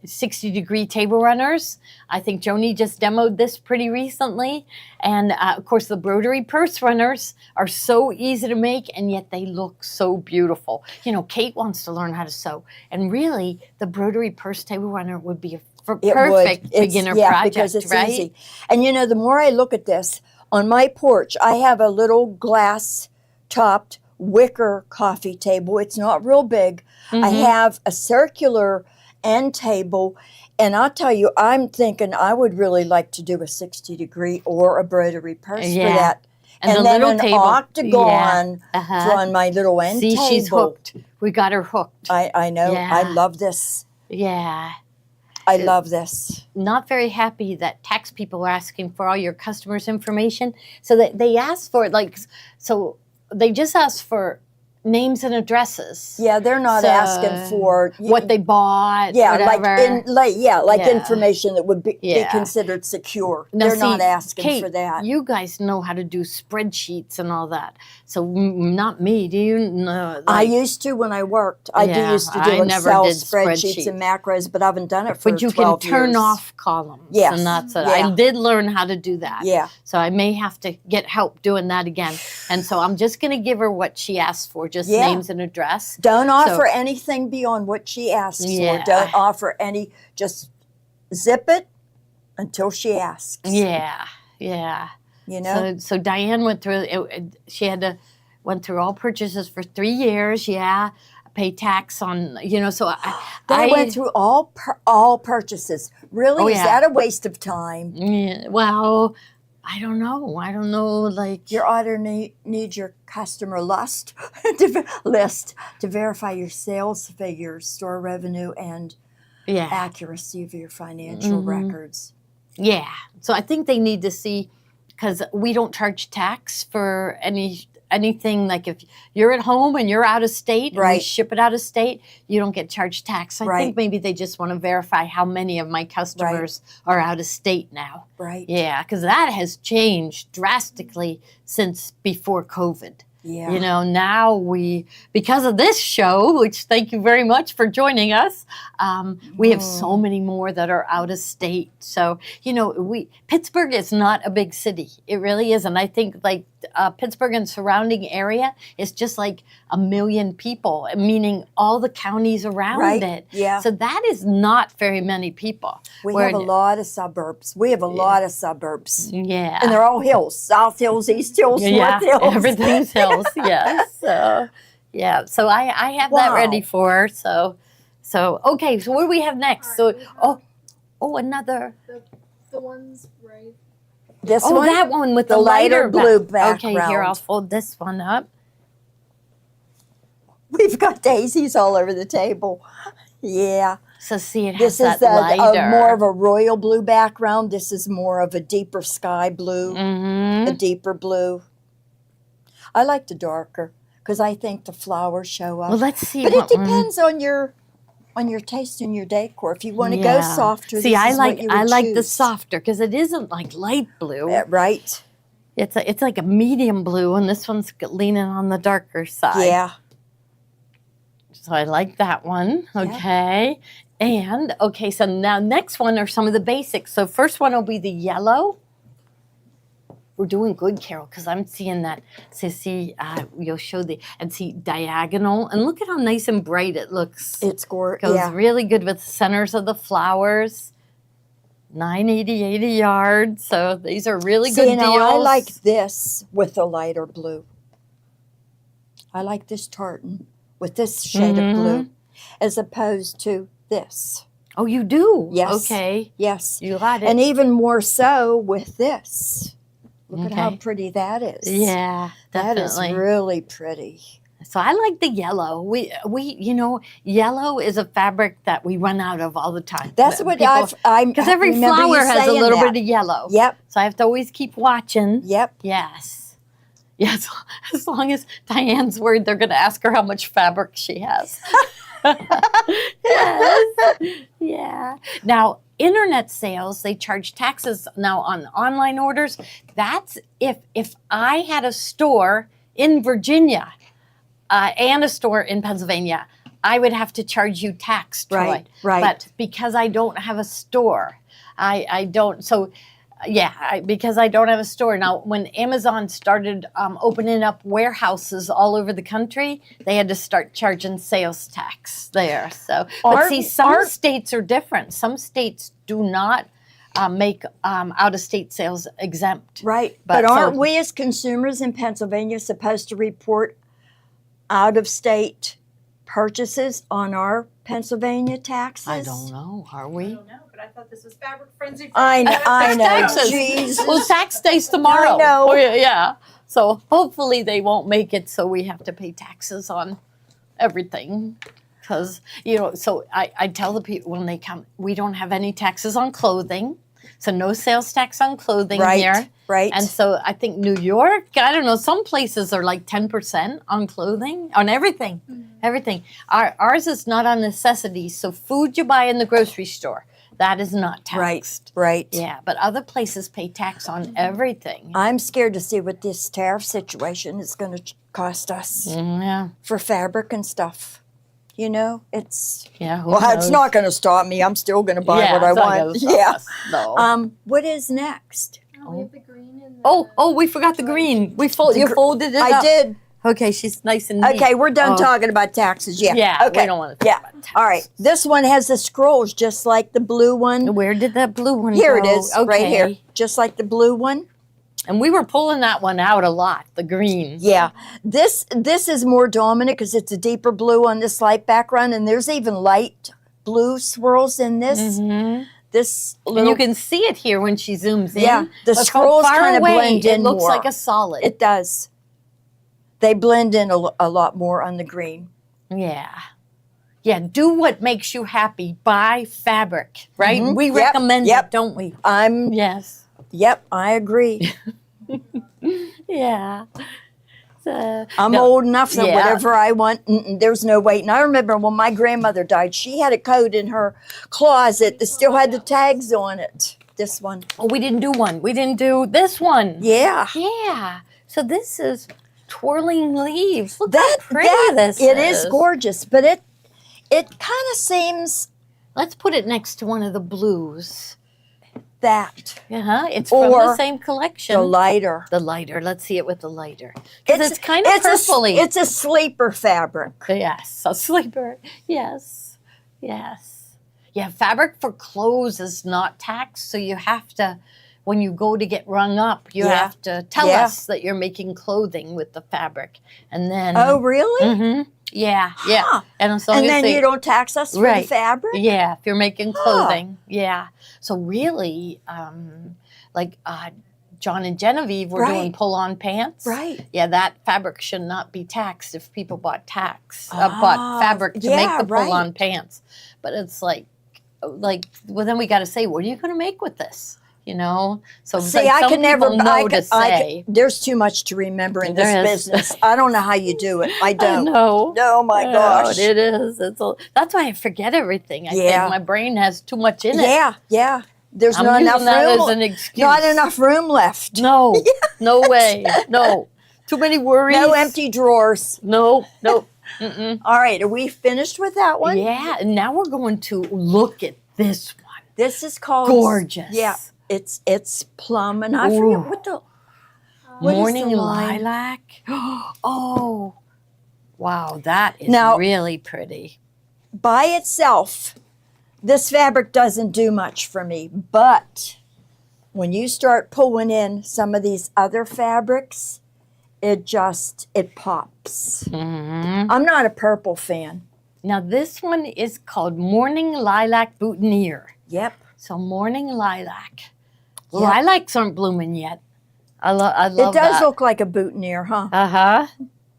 60-degree table runners. I think Joni just demoed this pretty recently. And of course, the broderie purse runners are so easy to make, and yet they look so beautiful. You know, Kate wants to learn how to sew. And really, the broderie purse table runner would be a perfect beginner project, because it's right? easy. And you know, the more I look at this, on my porch, I have a little glass topped wicker coffee table. It's not real big. I have a circular end table, and I'll tell you, I'm thinking I would really like to do a 60-degree or a broderie purse for that. And the then little an table. octagon Uh-huh. for on my little end See, table. she's hooked. We got her hooked. I know. Yeah. I love this. Yeah. I love this. Not very happy that tax people are asking for all your customers' information. So that they ask for it, like, so they just ask for names and addresses. Yeah, they're not So, asking for what they bought. Yeah, whatever. like Yeah. information that would be Yeah. considered secure. Now, They're not see, asking Kate, for that. You guys know how to do spreadsheets and all that. So not me. Do you know? I like- used to when I worked. I Yeah, used to do I never Excel did spreadsheets and macros, but I haven't done it for But you 12 can turn years. off columns. Yes, And that's it. yeah. I did learn how to do that. Yeah. So I may have to get help doing that again. And so I'm just going to give her what she asked for, just Yeah. names and address. Don't offer anything beyond what she asks Yeah. for. Don't offer any. Just zip it until she asks. Yeah. Yeah. You know. So Diane went through she had to went through all purchases for 3 years. Yeah. Pay tax on, so They went through all purchases. Really, Oh, is yeah. that a waste of time? Yeah, well, I don't know. Like Your auditor needs your customer list to verify your sales figures, store revenue, and yeah. accuracy of your financial records. Yeah. So I think they need to see, because we don't charge tax for anything. Like if you're at home and you're out of state and we Right. ship it out of state, you don't get charged tax. I Right. think maybe they just want to verify how many of my customers are out of state now. Right. Yeah, because that has changed drastically since before COVID. Yeah. Now because of this show, which thank you very much for joining us, we have so many more that are out of state. So, Pittsburgh is not a big city. It really isn't. I think like Pittsburgh and surrounding area is just like 1 million people, meaning all the counties around Right. it. Yeah. So that is not very many people. We Where- have a lot of suburbs. Yeah. And they're all hills. South hills, east hills, Yeah, north hills. everything's hills. Yes. So, yeah. So I have that Wow. ready for her. So okay. So what do we have next? So another. The ones right. This Oh, one, that one with the the lighter blue Okay, here background. I'll fold this one up. we've got daisies all over the table. Yeah. So see, it has This is that lighter. more of a royal blue background. This is more of a deeper sky blue, Mhm. a deeper blue. I like the darker because I think the flowers show up. Well, let's see. but it what one- depends on your taste and your decor. If you want to go Yeah. softer, See, this I is like what you would I like the choose. softer because it isn't like light blue. Right? It's like a medium blue, and this one's leaning on the darker side. Yeah. So I like that one. Okay. And okay, so now next one are some of the basics. So first one will be the yellow. We're doing good, Carol, because I'm seeing that. So see, you'll show see diagonal, and look at how nice and bright it looks. It's gorgeous. Goes Yeah. really good with the centers of the flowers. 80 yards. So these are really good See, now deals. I like this with the lighter blue. I like this tartan with this shade of blue, as opposed to this. Oh, you do? Yes. Okay. Yes. You got it. And even more so with this. Look at how Okay. pretty that is. Yeah, That is definitely. really pretty. So I like the yellow. We yellow is a fabric that we run out of all the time. That's what because every remember flower you has a saying little that. bit of yellow. Yep. So I have to always keep watching. Yep. Yes. Yes. As long as Diane's worried they're going to ask her how much fabric she has. Yes. Yeah. Now, internet sales, they charge taxes now on online orders. That's if I had a store in Virginia and a store in Pennsylvania, I would have to charge you tax, Troy. Right, right. But because I don't have a store, I don't. So, yeah, because I don't have a store. Now, when Amazon started opening up warehouses all over the country, they had to start charging sales tax there. So, but see, some states are different. Some states do not make out-of-state sales exempt. Right. But But aren't so- we as consumers in Pennsylvania supposed to report out-of-state purchases on our Pennsylvania taxes? I don't know. Are we? I don't know, but I thought this was fabric frenzy. I know. Taxes. Jesus. Well, tax day's tomorrow. I know. Oh, yeah. So hopefully they won't make it so we have to pay taxes on everything. Because, so I tell the people when they come, we don't have any taxes on clothing. So no sales tax on clothing Right, here. right. And so I think New York, I don't know, some places are like 10% on clothing, on everything. Everything. Ours is not on necessities. So food you buy in the grocery store, that is not taxed. Right. Yeah, but other places pay tax on everything. I'm scared to see what this tariff situation is going to cost us Yeah, for fabric and stuff. It's yeah. Who well, it's knows? not going to stop me. I'm still going to buy Yeah, what I it's not want. gonna stop Yeah. us, no. What is next? Oh, we have the green and the Oh, we forgot the green. You folded it I up. did. Okay, she's nice and neat. Okay, we're done Oh. talking about taxes. Yeah. Yeah, Okay. we don't want to Yeah. talk about taxes. All right. This one has the scrolls just like the blue one. Where did that blue one Here go? it is, right here. Okay. Just like the blue one. And we were pulling that one out a lot, the green. Yeah. This is more dominant because it's a deeper blue on this light background, and there's even light blue swirls in this. Mhm. This And little you can see it here when she zooms in. Yeah, the But from scrolls far kinda away, blend in It looks more. like a solid. it does. They blend in a lot more on the green. Yeah. Yeah, do what makes you happy. Buy fabric, right? Mhm. We Yep, recommend yep. it, don't we? Yep, Yes. I agree. Yeah. So, I'm no, old enough that yeah. whatever I want, there's no waiting. I remember when my grandmother died, she had a coat in her closet that still had the tags on it. This one. Oh, we didn't do one. We didn't do this one. Yeah. Yeah. So this is twirling leaves. Look That how pretty this it is gorgeous, but it kind of seems Let's put it next to one of the blues. that Yeah, it's from the Or same collection. the lighter. The lighter. Let's see it with the lighter. Because it's kind of purpley. It's a sleeper fabric. Yes, a sleeper. Yes, yes. Yeah, fabric for clothes is not taxed, so you have to, when you go to get rung up, you Yeah. have to tell Yeah. us that you're making clothing with the fabric, and then. Oh, really? Mm-hmm. Yeah, yeah. Huh. And as long And as then they, you don't tax us for the Right. fabric? Yeah, if you're making Huh. clothing. Yeah. So really, John and Genevieve were doing Right. pull-on pants. Right. Yeah, that fabric should not be taxed if people bought Ah, bought fabric to yeah, make the right. pull-on pants. But it's like, well, then we got to say, what are you going to make with this? So See, like, I some can never. people know to say. There's too much to remember in this There is. business. I don't know how you do it. I I don't. know. Oh my Oh, gosh. it is. That's why I forget everything. I Yeah. think my brain has too much in it. Yeah, yeah. There's I'm not enough using that room. as an excuse. Not enough room left. No, no way. No. Too many worries. No empty drawers. No, no. Mm-mm. All right, are we finished with that one? Yeah, and now we're going to look at this one. This is called Gorgeous. Yeah, it's plum, and I Ooh. forget what the what is Morning the line? lilac. Oh, wow, that is Now- really pretty. By itself. This fabric doesn't do much for me, but when you start pulling in some of these other fabrics, it pops. Mhm. I'm not a purple fan. Now this one is called Morning Lilac Boutonniere. Yep. So Morning Lilac. Yep. Lilacs aren't blooming yet. I love It does that. look like a boutonniere, huh? Uh-huh.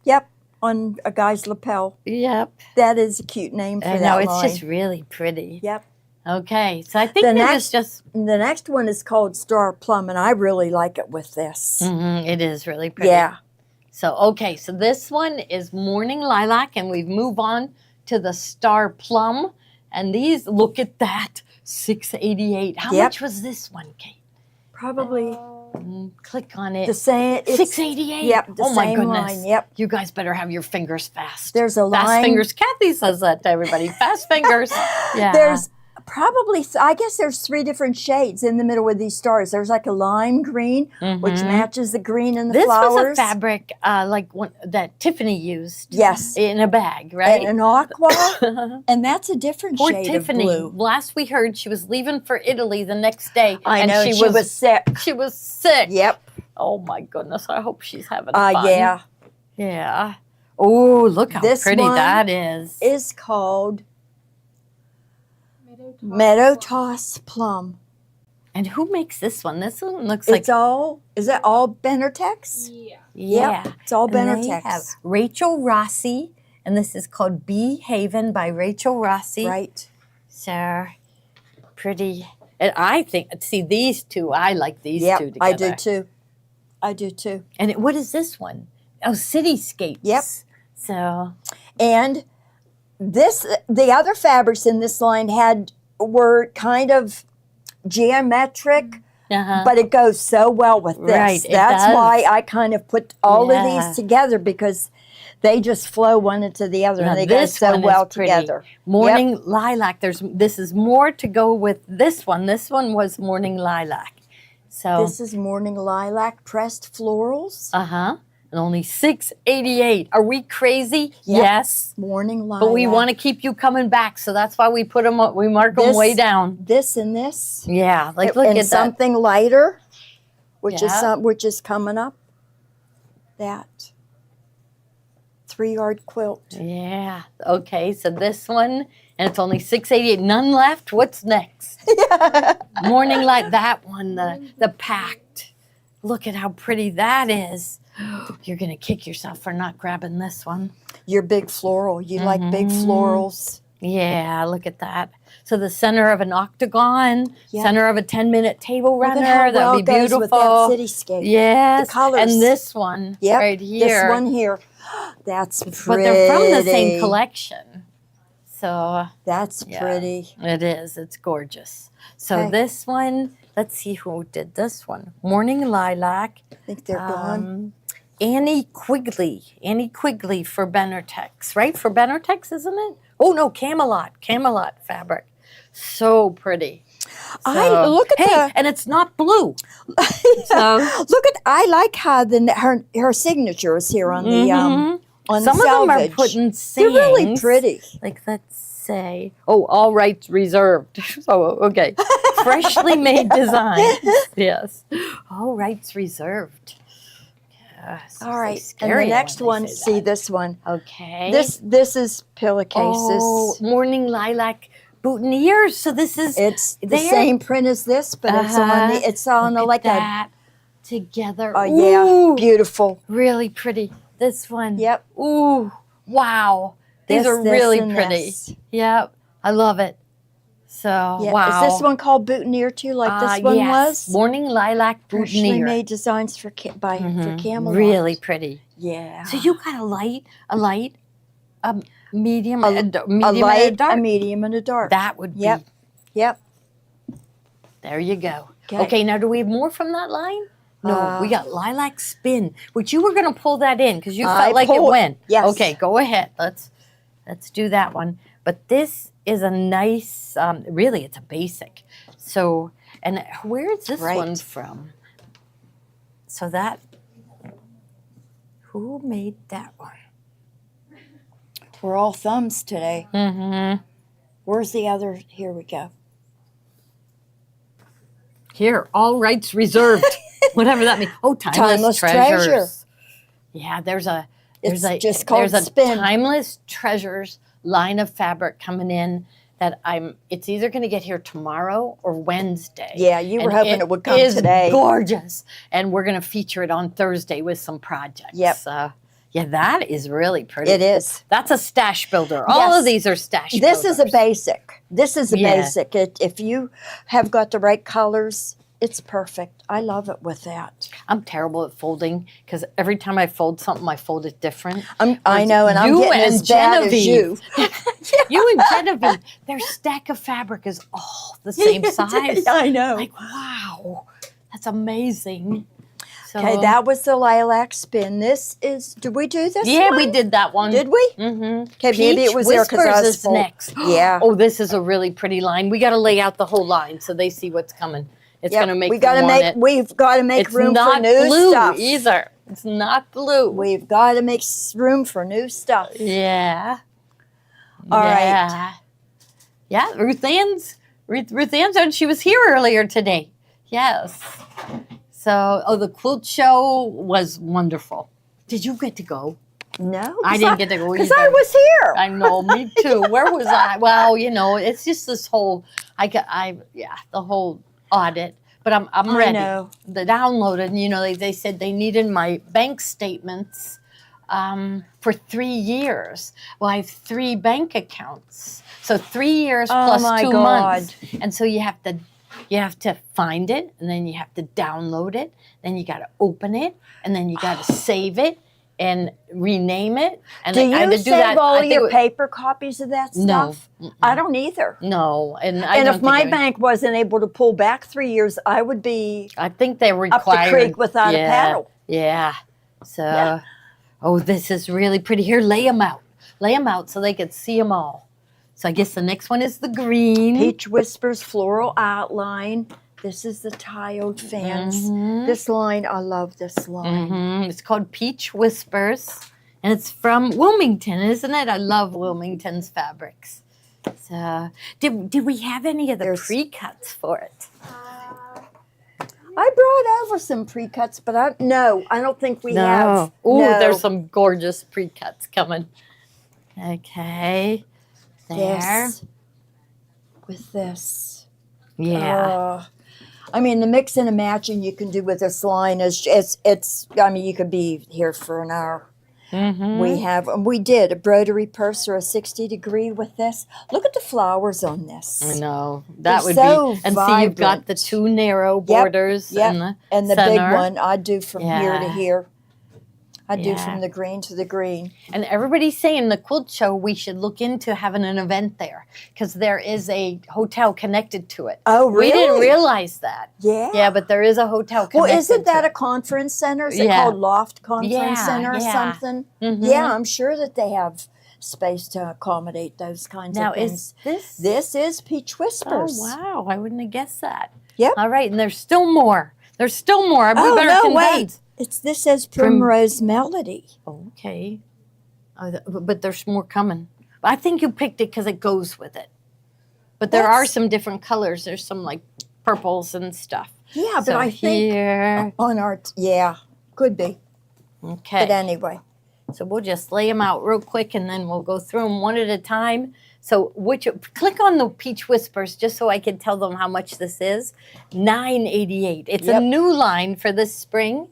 Yep. On a guy's lapel. Yep. That is a cute name for I that know, it's line. just really pretty. Yep. Okay, so I think The it next- was just, And the next one is called Star Plum, and I really like it with this. it is really pretty. Yeah. So, okay, so this one is Morning Lilac, and we move on to the Star Plum. And these, look at that, $6.88. How Yep. much was this one, Kate? Probably Click on it. the same. It's, $6.88. Yep, the Oh my same goodness. line. Yep. You guys better have your fingers fast. There's a Fast line. fingers. Kathy says that to everybody. Fast fingers. Yeah. There's probably, I guess there's 3 different shades in the middle with these stars. There's like a lime green, which matches the green in the this flowers. was a fabric like one that Tiffany used. Yes. In a bag, right? And an aqua, and that's a different Poor shade Tiffany. of blue. Last we heard, she was leaving for Italy the next day. I and know, she was sick. She was sick. Yep. Oh my goodness. I hope she's having fun. Yeah. Yeah. Oh, look how This pretty one that is. Is called Meadow Toss Plum. And who makes this one? This one looks It's all, is it all Benertex? Yeah. yeah. Yep, it's all And they Benertex. have Rachel Rossi, and this is called Bee Haven by Rachel Rossi. Right. So pretty. And I think, see, these two, I like these two Yep, together. I do too. I do too. And what is this one? Oh, Cityscapes. Yep. So, And this, the other fabrics in this line were kind of geometric, but it goes so well with this. Right, it That's does. why I kind of put all Yeah. of these together, because they just flow one into the other, Now and they go this so one is well pretty. together. Morning Lilac. This is more to go with this one. This one was Morning Lilac. So, This is Morning Lilac pressed florals. and only $6.88. Are we crazy? Yep. Yes. Morning Lilac. But we want to keep you coming back, so that's why we put them. We mark them This- way down. this and this. Yeah, like look and at that. something lighter, which Yeah. which is coming up. That 3-yard quilt. Yeah. Okay. So this one, and it's only $6.88. None left. What's next? Morning Light. That one. The packed. Look at how pretty that is. You're gonna kick yourself for not grabbing this one. Your big floral. You like big florals. Yeah. Look at that. So the center of an octagon, Yeah. center of a 10-minute table Look runner. at how well That'd it be goes beautiful. with that cityscape. Yes. The colors. And this one Yep. right here. This one here. That's pretty. But they're from the same collection. So That's yeah, pretty. it is. It's gorgeous. So Okay. this one, let's see who did this one. Morning Lilac. I think they're gone. Annie Quigley. Annie Quigley for Benertex, right? For Benertex, isn't it? Oh, no, Camelot. Camelot fabric. So pretty. Look at hey, and it's not blue. So Look at. I like how her signature is here on the on some the of them are selvage. putting They're sayings. really pretty. Like, let's say, all rights reserved. So, okay. Freshly made designs. Yes. All rights reserved. Yes. All right, and scary the next when they one. say See that. this one. Okay. This is pillowcases. Oh, Morning Lilac boutonnieres. So this is It's the there. same print as this, but it's on Look a, at like a. that together. Oh yeah, Ooh, beautiful. really pretty. This one. Yep. Ooh, wow. These This, are this, really and pretty. this. Yep, I love it. So Yeah. wow. Is this one called boutonniere too, like this one yes. was? Morning Lilac Freshly boutonniere. made designs for Camelot. Really pretty. Yeah. So you got a light, medium, A- medium, a and a light, dark. a medium, and a dark. That would be. Yep. Yep. There you go. Okay. Okay, now do we have more from that line? No, we Uh, got Lilac Spin, which you were going to pull that in because you I felt like it pulled- went. yes. Okay, go ahead. Let's do that one. But this is a nice. Really, it's a basic. So, and where is this Right. one from? So that. Who made that one? We're all thumbs today. Mm-hmm. Where's the other? Here we go. Here, all rights reserved. Whatever that means. Oh, timeless, Timeless treasure. treasures. Yeah, there's a just called there's a Spin. timeless treasures line of fabric coming in that it's either going to get here tomorrow or Wednesday. Yeah, you were And hoping it would come is today. Gorgeous, and we're going to feature it on Thursday with some projects. Yep. Yeah, that is really pretty. It is. That's a stash builder. All Yes. of these are stash This builders. is a basic. This is a Yeah. basic. If you have got the right colors it's perfect. I love it with that. I'm terrible at folding because every time I fold something, I fold it different. I know, and I'm You getting and as bad as you. You and Genevieve, their stack of fabric is all the same size. I know. Like, wow, that's amazing. So, Okay, that was the lilac spin. This is, did we do this yeah, one? we did that one. Did we? Mm-hmm. Okay, maybe it was there because I was is full. next. Yeah. Oh, this is a really pretty line. We got to lay out the whole line so they see what's coming. It's Yep, going to make we them gotta want make. it. We've got to make It's room not for new blue stuff. either. It's not blue. We've got to make room for new stuff. Yeah. All right. Yeah. Yeah, Ruth Ann's on. She was here earlier today. Yes. So, the quilt show was wonderful. Did you get to go? No, I didn't get to go because either. I was here. I know, me too. Where was I? Well, it's just this whole, the whole audit. But I'm ready. know. The downloaded, they said they needed my bank statements for 3 years. Well, I have 3 bank accounts. So 3 years Oh, plus my 2 God. months. And so you have to find it, and then you have to download it, then you got to open it, and then you got to save it and rename it. And Do I had you to do save that. all I think your it- paper copies of that No. stuff? I don't either. No, and I And don't if my think bank wasn't able to pull back 3 years, I would be I think they up require the creek without a paddle. Yeah. So, Yeah. oh, this is really pretty. Here, lay them out. Lay them out so they could see them all. So I guess the next one is the green. Peach Whispers floral outline. This is the tiled fans. Mhm. This line, I love this line. It's called Peach Whispers, and it's from Wilmington, isn't it? I love Wilmington's fabrics. So, did we have any of the There's- pre-cuts for it? I brought over some pre-cuts, but I don't think we have. Oh, No. there's some gorgeous pre-cuts coming. Okay. There. This with this. Yeah. I mean, the mix and the matching you can do with this line is it's. I mean, you could be here for an hour. Mm-hmm. We did a broderie purse or a 60-degree with this. Look at the flowers on this. I know. That They're would so be. And see, you've got the vibrant. 2 narrow borders Yep. in the And the center. big one, I do from here to Yeah. here. I do Yeah. from the green to the green. And everybody's saying the quilt show, we should look into having an event there because there is a hotel connected to it. Oh, We didn't really? realize that. Yeah. Yeah, but there is a hotel connected Well, isn't that to a conference center? Is it Yeah. called Loft Conference Yeah, Center or yeah. something? Mhm. Yeah, I'm sure that they have space to accommodate those kinds Now, of things. is this? This is Peach Whispers. Oh, wow. I wouldn't have guessed that. Yep. All right. And there's still more. There's still more. We Oh, better no, condense. This says Primrose Melody. Okay. But there's more coming. I think you picked it because it goes with it. But there are That's- some different colors. There's some like purples and stuff. Yeah, but So I think here. on our, could be. Okay. But anyway. So we'll just lay them out real quick and then we'll go through them one at a time. So click on the Peach Whispers just so I can tell them how much this is. $9.88. It's a Yep. new line for this spring,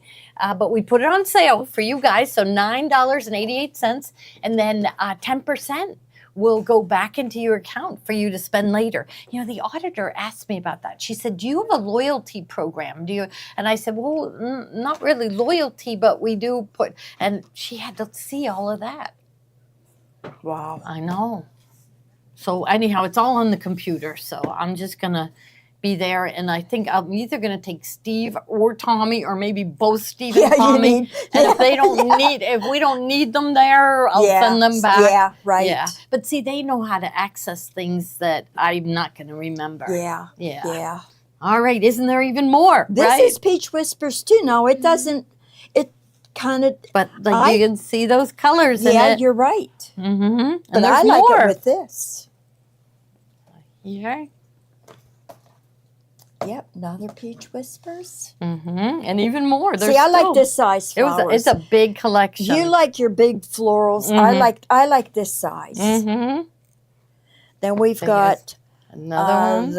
but we put it on sale for you guys. So $9.88, and then 10% will go back into your account for you to spend later. The auditor asked me about that. She said, "Do you have a loyalty program? Do you?" And I said, "Well, not really loyalty, but we do put." And she had to see all of that. Wow. I know. So anyhow, it's all on the computer. So I'm just gonna be there, and I think I'm either gonna take Steve or Tommy, or maybe both Steve and Yeah, you Tommy. need- And if they don't if we don't need them there, I'll send them back. Yeah, right. Yeah. But see, they know how to access things that I'm not gonna remember. Yeah. Yeah. Yeah. All right. Isn't there even more? This right? is Peach Whispers too. No, it doesn't. It kind of. But like you can see those colors in Yeah, it. you're right. Mm-hmm. And But there's I like more. it with this. Yeah. Yep, another Peach Whispers. Mm-hmm. And even more. There's See, I like still- this size flowers. It's a big collection. You like your big florals. I like this size. Mm-hmm. Then we've So got Another one.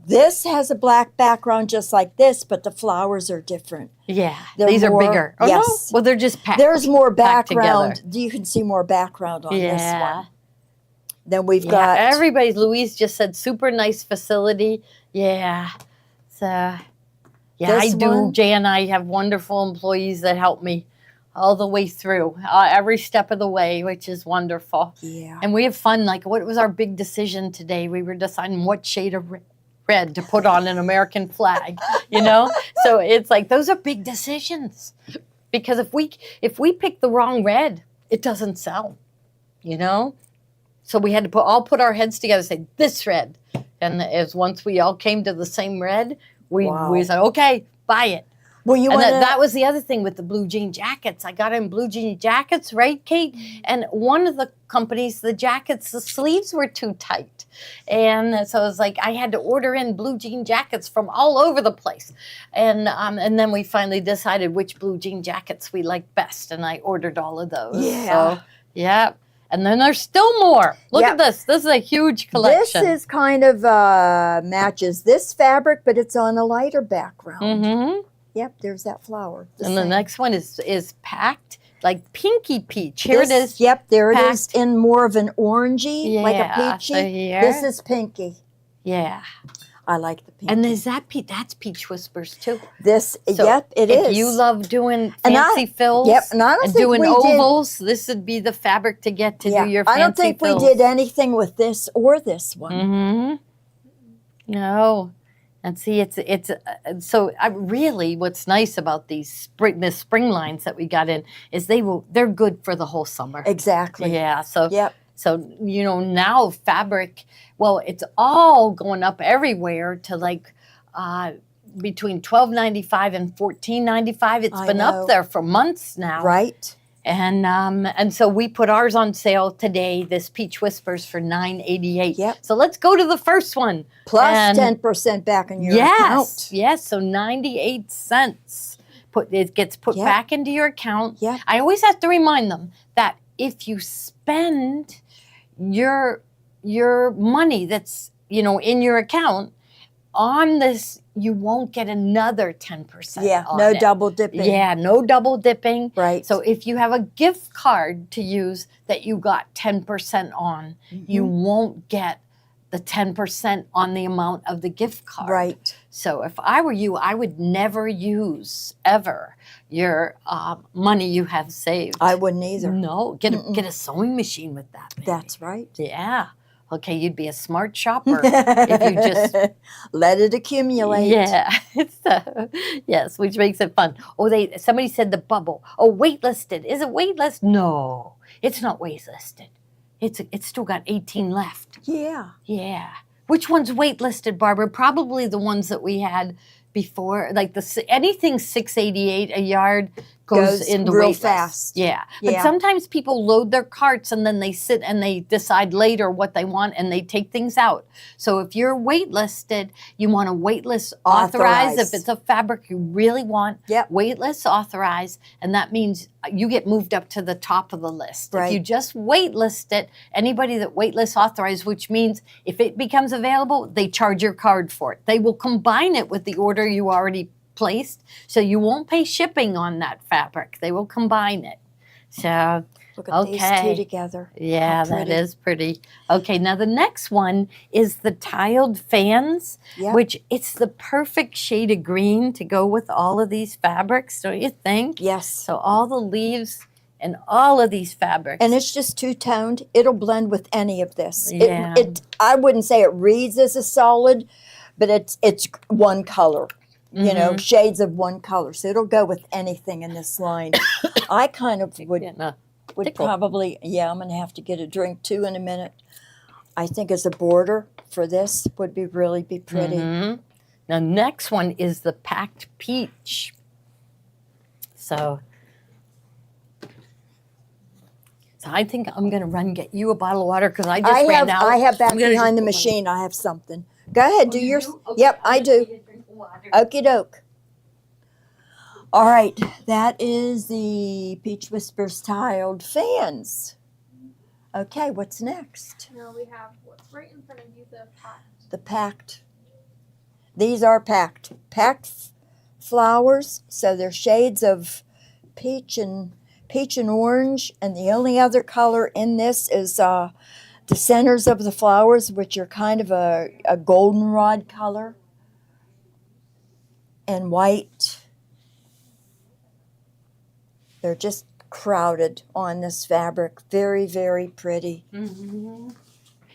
this has a black background just like this, but the flowers are different. Yeah. they're These more- are bigger. Oh, yes. no? Well, they're just packed. There's more packed background. You can see more background on this Yeah. one. Then we've Yeah. got Everybody, Louise just said super nice facility. Yeah. yeah, This I do. one? Jay and I have wonderful employees that help me all the way through, every step of the way, which is wonderful. Yeah. And we have fun. Like, what was our big decision today? We were deciding what shade of red to put on an American flag, So it's like, those are big decisions. Because if we pick the wrong red, it doesn't sell, So we had to put our heads together and say, this red. And as once we all came to the same red, we said, okay, buy it. Well, you And want that was the other thing with the blue jean jackets. I got in blue jean jackets, right, Kate? And one of the companies, the jackets, the sleeves were too tight. And so it was like I had to order in blue jean jackets from all over the place. And then we finally decided which blue jean jackets we liked best. And I ordered all of those. Yeah. So, yeah. And then there's still more. Look Yep. at this. This is a huge collection. This is kind of matches this fabric, but it's on a lighter background. Mm-hmm. Yep, there's that flower. And the next one is packed like pinky peach. Here it is. Yep, there it packed. is in more of an orangey, like a Yeah, peachy. so here. This is pinky. Yeah. I like the pinky. And is that's Peach Whispers too. This, So yep, it is. If you love doing And fancy fills Yep, and I don't and think doing we did- ovals, this would be the fabric to get to Yeah, do your fancy I don't think fills. we did anything with this or this one. Mm-hmm. No. And see, it's so really what's nice about the spring lines that we got in is they're good for the whole summer. Exactly. Yeah. So Yep. So, now fabric, well, it's all going up everywhere to like between $12.95 and $14.95. It's I been know. up there for months now. Right. And so we put ours on sale today, this Peach Whispers for $9.88. Yep. So let's go to the first one. Plus And 10% back in your yes, account. yes, so 98 cents. It gets put Yep. back into your account. Yep. I always have to remind them that if you spend your money that's in your account on this, you won't get another 10%. Yeah, on no it. double dipping. Yeah, no double dipping. Right. So if you have a gift card to use that you got 10% on, you won't get the 10% on the amount of the gift card. Right. So if I were you, I would never use ever your money you have saved. I wouldn't either. No, get a sewing machine with that. Maybe. That's right. Yeah. Okay, you'd be a smart shopper if you just let it accumulate. yeah. Yes, which makes it fun. Oh, somebody said the bubble. Oh, waitlisted. Is it waitlisted? No, it's not waitlisted. It's still got 18 left. Yeah. Yeah. Which one's waitlisted, Barbara? Probably the ones that we had before, like anything $6.88 a yard goes into real waitlist. fast. Yeah. But Yeah. sometimes people load their carts and then they sit and they decide later what they want and they take things out. So if you're waitlisted, you want to waitlist authorize. If it's a fabric you really want, Yep. waitlist authorize, and that means you get moved up to the top of the list. Right. If you just waitlist it, anybody that waitlist authorize, which means if it becomes available, they charge your card for it. They will combine it with the order you already placed, so you won't pay shipping on that fabric. They will combine it. So, Look at these two together. yeah, How that pretty. is pretty. Okay, now the next one is the tiled fans, Yep. which it's the perfect shade of green to go with all of these fabrics, don't you think? Yes. So all the leaves and all of these fabrics. And it's just two-toned. It'll blend with any of this. Yeah. I wouldn't say it reads as a solid, but it's one color. You know, shades of one color. So it'll go with anything in this line. I kind of would tickle. probably, I'm going to have to get a drink too in a minute. I think as a border for this would be pretty. Now, next one is the packed peach. So I think I'm going to run get you a bottle of water because I just ran out. I have back I'm gonna behind the just- machine. I have something. Go ahead, do yours. Okay, Yep, I I'm do. gonna get a drink of water. Okie doke. All right, that is the Peach Whispers tiled fans. Okay, what's next? Now we have what's right in front of you, the pot. The packed. These are packed. Flowers, so they're shades of peach and orange, and the only other color in this is the centers of the flowers, which are kind of a goldenrod color. and white. They're just crowded on this fabric. Very, very pretty. Mm-hmm.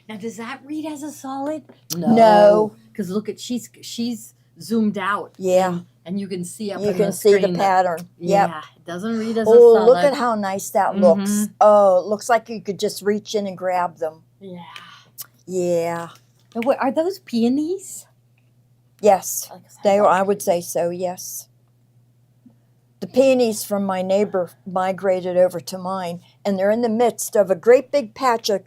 Now, does that read as a solid? No. Because look at she's zoomed out. Yeah. And you can see up You in can the see the screen that- pattern. Yep. Yeah, it doesn't read as a Oh, solid. look at how nice that looks. Oh, it looks like you could just reach in and grab them. Yeah. Yeah. Now, what, are those peonies? Yes. They are, I would say so, yes. The peonies from my neighbor migrated over to mine, and they're in the midst of a great big patch of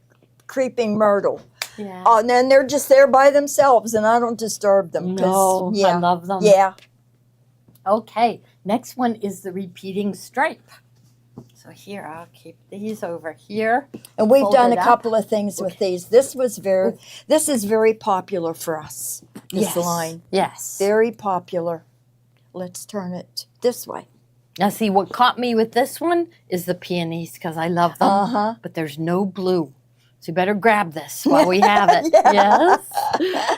creeping myrtle. Yeah. Oh, and then they're just there by themselves, and I don't disturb them. 'Cause, No, yeah, I love them. yeah. Okay, next one is the repeating stripe. So here, I'll keep these over here. And we've Fold done it a up. couple of things with these. This is very popular for us. This line, Yes. very popular. Let's turn it this way. Now, see, what caught me with this one is the peonies because I love them. Uh-huh. But there's no blue. So you better grab this while we have it. Yeah.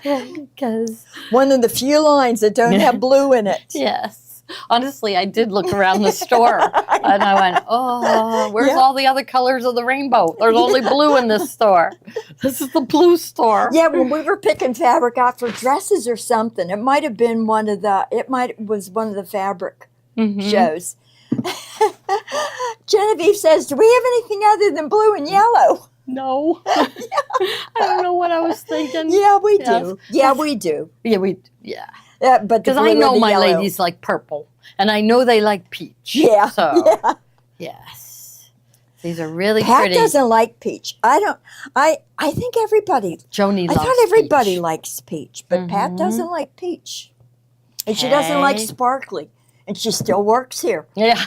Yes. Because, One of the few lines that don't have blue in it. yes. Honestly, I did look around the store and I went, oh, where's Yeah. all the other colors of the rainbow? There's only blue in this store. This is the blue store. Yeah, when we were picking fabric out for dresses or something, it might have been one of the fabric Mhm. shows. Genevieve says, "Do we have anything other than blue and yellow?" No. I don't know what I was thinking. Yeah, we Yes. do. Yeah, we do. Yeah, But the because blue I and know the my yellow. ladies like purple, and I know they like peach. Yeah, So, yeah. yes, these are really Pat pretty. doesn't like peach. I don't. I think everybody. Joni I loves thought everybody peach. likes peach, but Pat Mhm. doesn't like peach, and she doesn't like Okay. sparkly, and she still works here. Yeah,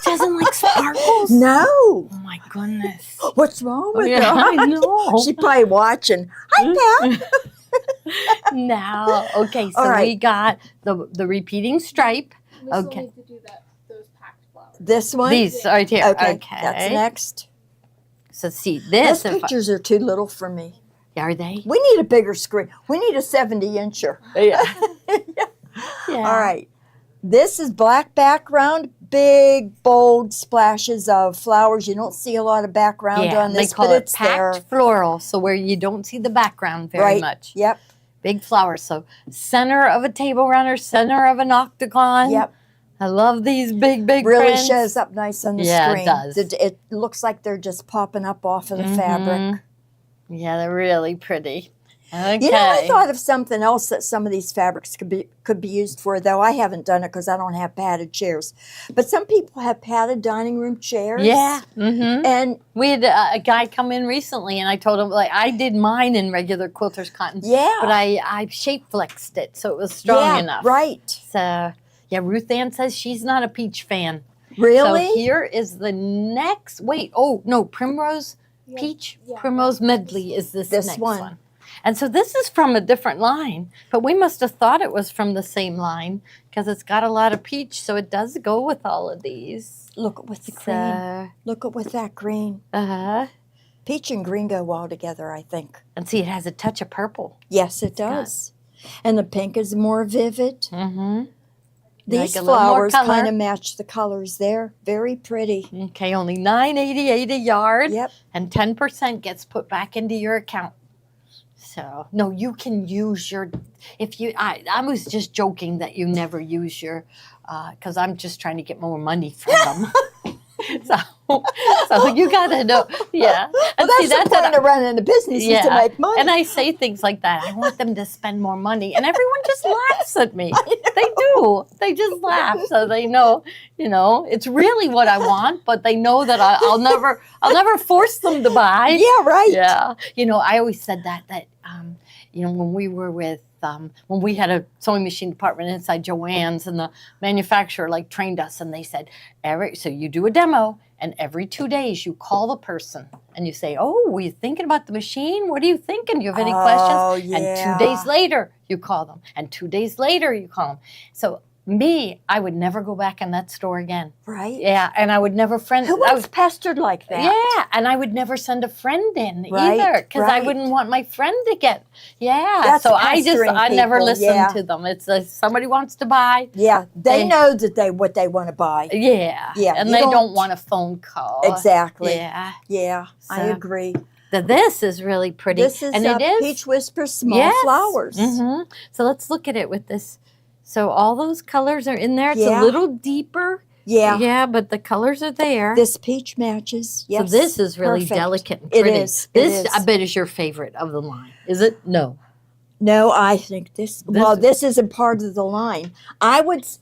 doesn't like sparkles. No, Oh my goodness. what's wrong with Yeah, her? I know. She's probably watching. Hi, Pat. Now, okay, so All right. we got the repeating stripe. We still Okay. need to do those packed flowers. This one. These right here. Okay, Okay. that's next. So see Those this. If I, pictures are too little for me. are they? We need a bigger screen. We need a 70-incher. Yeah. Yeah. All right. This is black background, big, bold splashes of flowers. You don't see a lot of background Yeah, on they this, call but it it's packed there. floral, so where you don't see the background very Right. much. Yep. Big flowers. So center of a table runner, center of an octagon. Yep. I love these big Really prints. shows up nice on the Yeah, it screen. does. It looks like they're just popping up off of the fabric. Mhm. Yeah, they're really pretty. Okay. You know, I thought of something else that some of these fabrics could be used for, though I haven't done it because I don't have padded chairs. But some people have padded dining room chairs. Yeah. Mm-hmm. And We had a guy come in recently, and I told him, like, I did mine in regular quilter's cotton, yeah. but I shape flexed it so it was strong yeah, enough. Right. So, yeah, Ruth Ann says she's not a peach fan. Really? So here is the next. Wait, oh no, Primrose Yeah, Peach, yeah, Primrose that's Medley is this This next one. one. And so this is from a different line, but we must have thought it was from the same line because it's got a lot of peach, so it does go with all of these. Look at with the green. So, Look at with that green. uh-huh. Peach and green go well together, I think. And see, it has a touch of purple. Yes, it does. And the pink is more vivid. Mm-hmm. These Like a little more flowers color. kind of match the colors there. Very pretty. Okay, only $9.88 a yard, Yep. and 10% gets put back into your account. So no, you can use your. If you, I was just joking that you never use your, because I'm just trying to get more money from them. so you gotta know, yeah. Well, that's the point of running a business is to make money. And I say things like that. I want them to spend more money, and everyone just laughs at me. They do. They just laugh, so they know. It's really what I want, but they know that I'll never force them to buy. yeah, right. Yeah. I always said that when we were with when we had a sewing machine department inside Joann's, and the manufacturer trained us, and they said so you do a demo, and every 2 days you call the person and you say, oh, were you thinking about the machine? What are you thinking? Do you have any questions? Yeah. And 2 days later you call them, and 2 days later you call them. So Me, I would never go back in that store again. Right? Yeah, and I would never friend. Who I was pestered like that? Yeah, and I would never send a friend in Right, either because I right. wouldn't want my friend to get. Yeah, That's so pestering I never people, listen yeah. to them. It's somebody wants to buy. Yeah, they They- know that what they want to buy. Yeah, Yeah, and you they don't don't- want a phone call. Exactly. Yeah, Yeah, I So- agree. this is really pretty. This is and it is Peach Whisper Small Yes. Flowers. Mhm. So let's look at it with this. So all those colors are in there. It's Yeah. a little deeper. Yeah. Yeah, but the colors are there. This peach matches. Yes. So this is really perfect. delicate and It pretty. is, it This, is. I bet, is your favorite of the line. Is it? No. No, I think this isn't part of the line.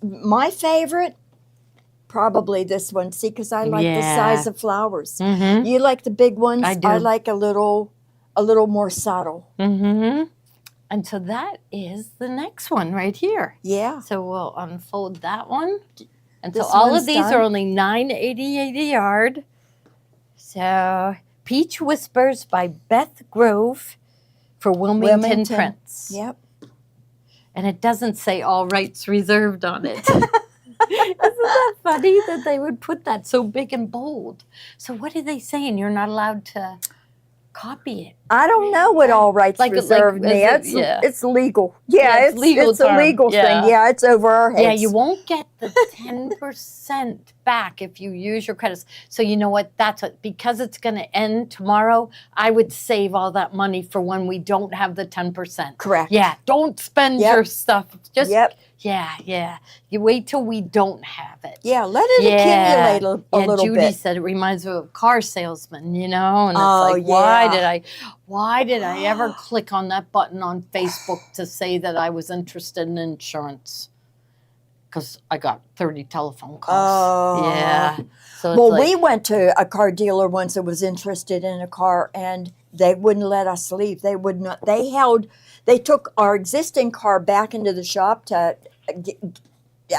My favorite, probably this one. See, because I like the Yeah. size of flowers. Mm-hmm. You like the big ones. I do. I like a little more subtle. Mm-hmm. And so that is the next one right here. Yeah. So we'll unfold that one. And so This all one's of these done. are only $9.88 a yard. So Peach Whispers by Beth Grove for Wilmington Prints. Yep. And it doesn't say all rights reserved on it. Isn't that funny that they would put that so big and bold? So what are they saying? You're not allowed to copy it. I don't know what all rights reserved is mean. it- yeah. It's legal. Yeah, Yeah, it's legal It's a term. legal Yeah. thing. Yeah, it's over our heads. Yeah, you won't get the 10% back if you use your credits. So you know what? That's what, because it's going to end tomorrow, I would save all that money for when we don't have the 10%. Correct. Yeah, don't spend Yep. your stuff. Just, Yep. yeah. You wait till we don't have it. Yeah, let it accumulate a little Judy bit. said it reminds me of a car salesman, you know? And it's Oh, like, why did I ever click on that button on Facebook to say that I was interested in insurance? Because I got 30 telephone calls. Oh. Yeah. So it's Well, like, we went to a car dealer once that was interested in a car, and they wouldn't let us leave. They would not. They took our existing car back into the shop to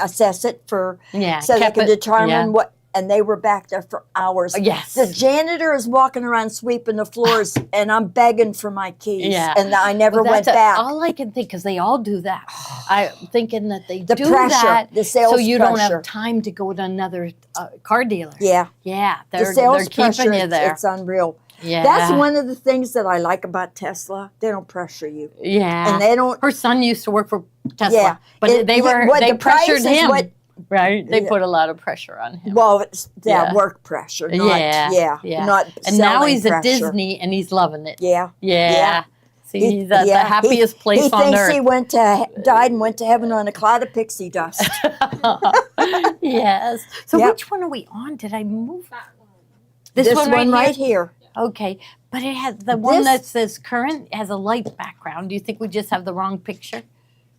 assess it so they kept could it- determine yeah. what. And they were back there for hours. Yes. The janitor is walking around sweeping the floors, and I'm begging for my keys. Yeah. And I never Well, went that's back. all I can think, because they all do that. I'm thinking that they The do pressure, that the sales so you don't pressure. have time to go to another car dealer. Yeah. Yeah, The they're sales keeping pressure, you there. it's unreal. Yeah. That's one of the things that I like about Tesla. They don't pressure you. Yeah. And they don't. Her son used to work for Tesla, Yeah. but It- they the price pressured is him. what- Right? They Yeah. put a lot of pressure on him. Well, it's that Yeah. work pressure. Not, Yeah. Not And now selling he's at pressure. Disney and he's loving it. Yeah. Yeah. Yeah. See, he's at the happiest place he on thinks earth. he died and went to heaven on a cloud of pixie dust. Yes. So Yep. which one are we on? Did I move? That one. This one one right right here. Okay. But it has the one This- that says current has a light background. Do you think we just have the wrong picture?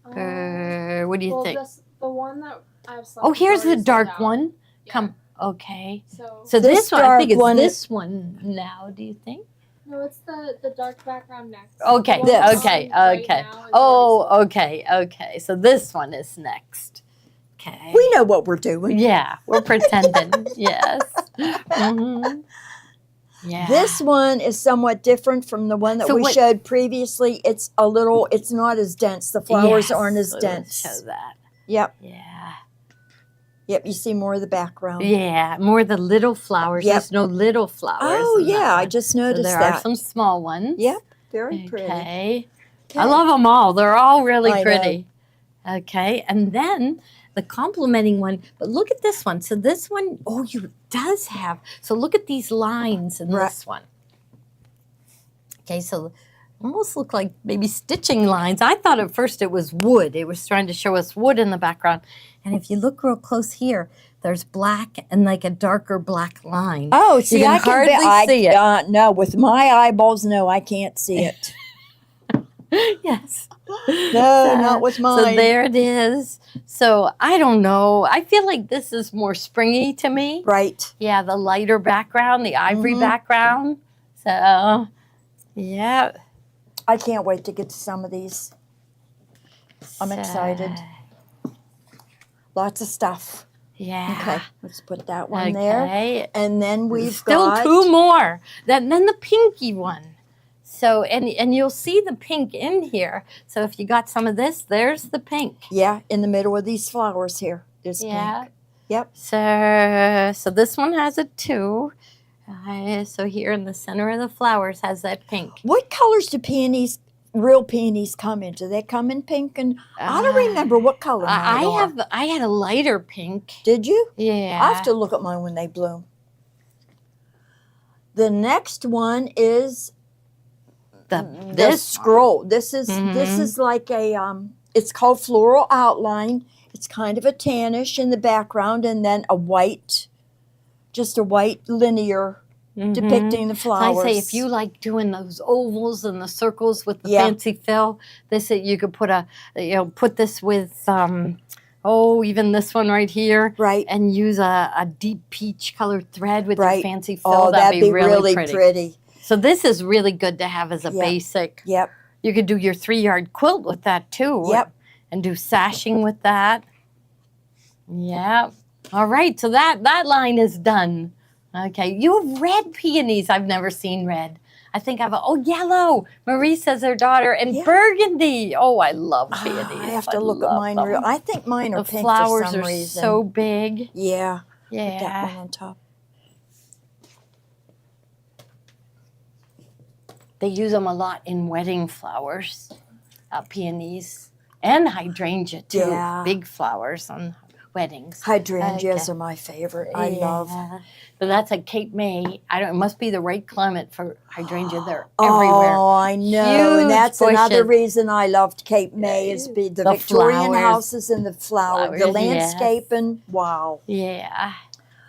What do you think? The one that I've Oh, here's the sold dark out. one. Yeah. Come. Okay. So So This this one, I think dark it's one- this one now. Do you think? no, it's the dark background next. Okay. The one This. Okay. on right Okay. now is already Oh, okay. So this one is next. Okay. We know what we're doing. Yeah, we're pretending. Yes. Mhm. Yeah. This one is somewhat different from the one that So we what- showed previously. It's not as dense. The flowers Yes, aren't as let's dense. Show that. Yep. Yeah. Yep. You see more of the background. Yeah. More the little flowers. Yep. There's no little flowers. Oh, in that yeah. I one. just So noticed there that. are some small ones. Yep. Very pretty. Okay. Okay. I love them all. They're all really I know. pretty. Okay. And then the complementing one, but look at this one. So this one, you does have. So look at these lines in Right. this one. Okay, so almost look like maybe stitching lines. I thought at first it was wood. It was trying to show us wood in the background. And if you look real close here, there's black and like a darker black line. Oh, see, can I can hardly see it. No, with my eyeballs, no, I can't see it. Yes. No, not with mine. So there it is. So I don't know. I feel like this is more springy to me. Right. Yeah, the lighter background, the ivory Mhm. background. So, yeah. I can't wait to get to some of these. I'm So, excited. Lots of stuff. Yeah. Okay, let's put that one there. Okay. And then we've Still got two more. Then the pinky one. So and you'll see the pink in here. So if you got some of this, there's the pink. Yeah, in the middle of these flowers here is Yeah. pink. Yep. So this one has it too. So here in the center of the flowers has that pink. What colors do peonies, real peonies, come in? Do they come in pink? And I don't remember what color mine are. I had a lighter pink. Did you? Yeah. I have to look at mine when they bloom. The next one is the this scroll. This is like a it's called floral outline. It's kind of a tannish in the background, and then a white, just a white linear depicting the flowers. So I say if you like doing those ovals and the circles with the Yeah. fancy fill, you could put put this with even this one right here, Right. and use a deep peach colored thread with Right. your fancy fill. Oh, that'd be really pretty. pretty. So this is really good to have as a Yeah. basic. Yep. You could do your 3-yard quilt with that too. Yep. And do sashing with that. Yeah. All right. So that line is done. Okay. You have red peonies. I've never seen red. I think yellow. Marie says her daughter, and Yeah. burgundy. Oh, I love peonies. I have to look at love mine. them. I think mine are The pink flowers for some are reason. so big. Yeah. Put that Yeah. one on top. They use them a lot in wedding flowers, peonies, and hydrangea too. Yeah. Big flowers on weddings. Hydrangeas Okay. are my favorite. I love. Yeah. But that's a Cape May. It must be the right climate for hydrangea. They're everywhere. Oh, I know. Huge And that's another bushes. reason I loved Cape May is the Victorian flowers. houses and the the Flowers, yes. landscaping. Wow. Yeah.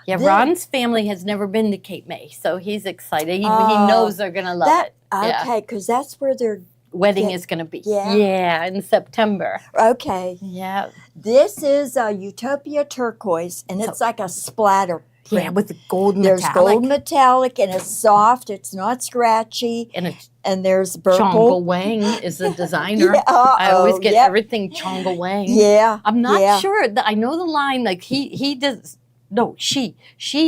Yeah, Then- Ron's family has never been to Cape May, so he's excited. He Oh, knows they're going to love it. Yeah. Okay, because that's where they're Wedding Yeah. is going to be. Yeah. Yeah, in September. okay. Yeah. This is a Utopia turquoise, and it's like a splatter print. Yeah, with the gold There's metallic. gold metallic, and it's soft. It's not scratchy. And it's And there's Chonga purple. Wang is the designer. Yeah, I always get yep. everything Chonga Wang. Yeah. I'm not yeah. sure. I know the line. Like he does. No, she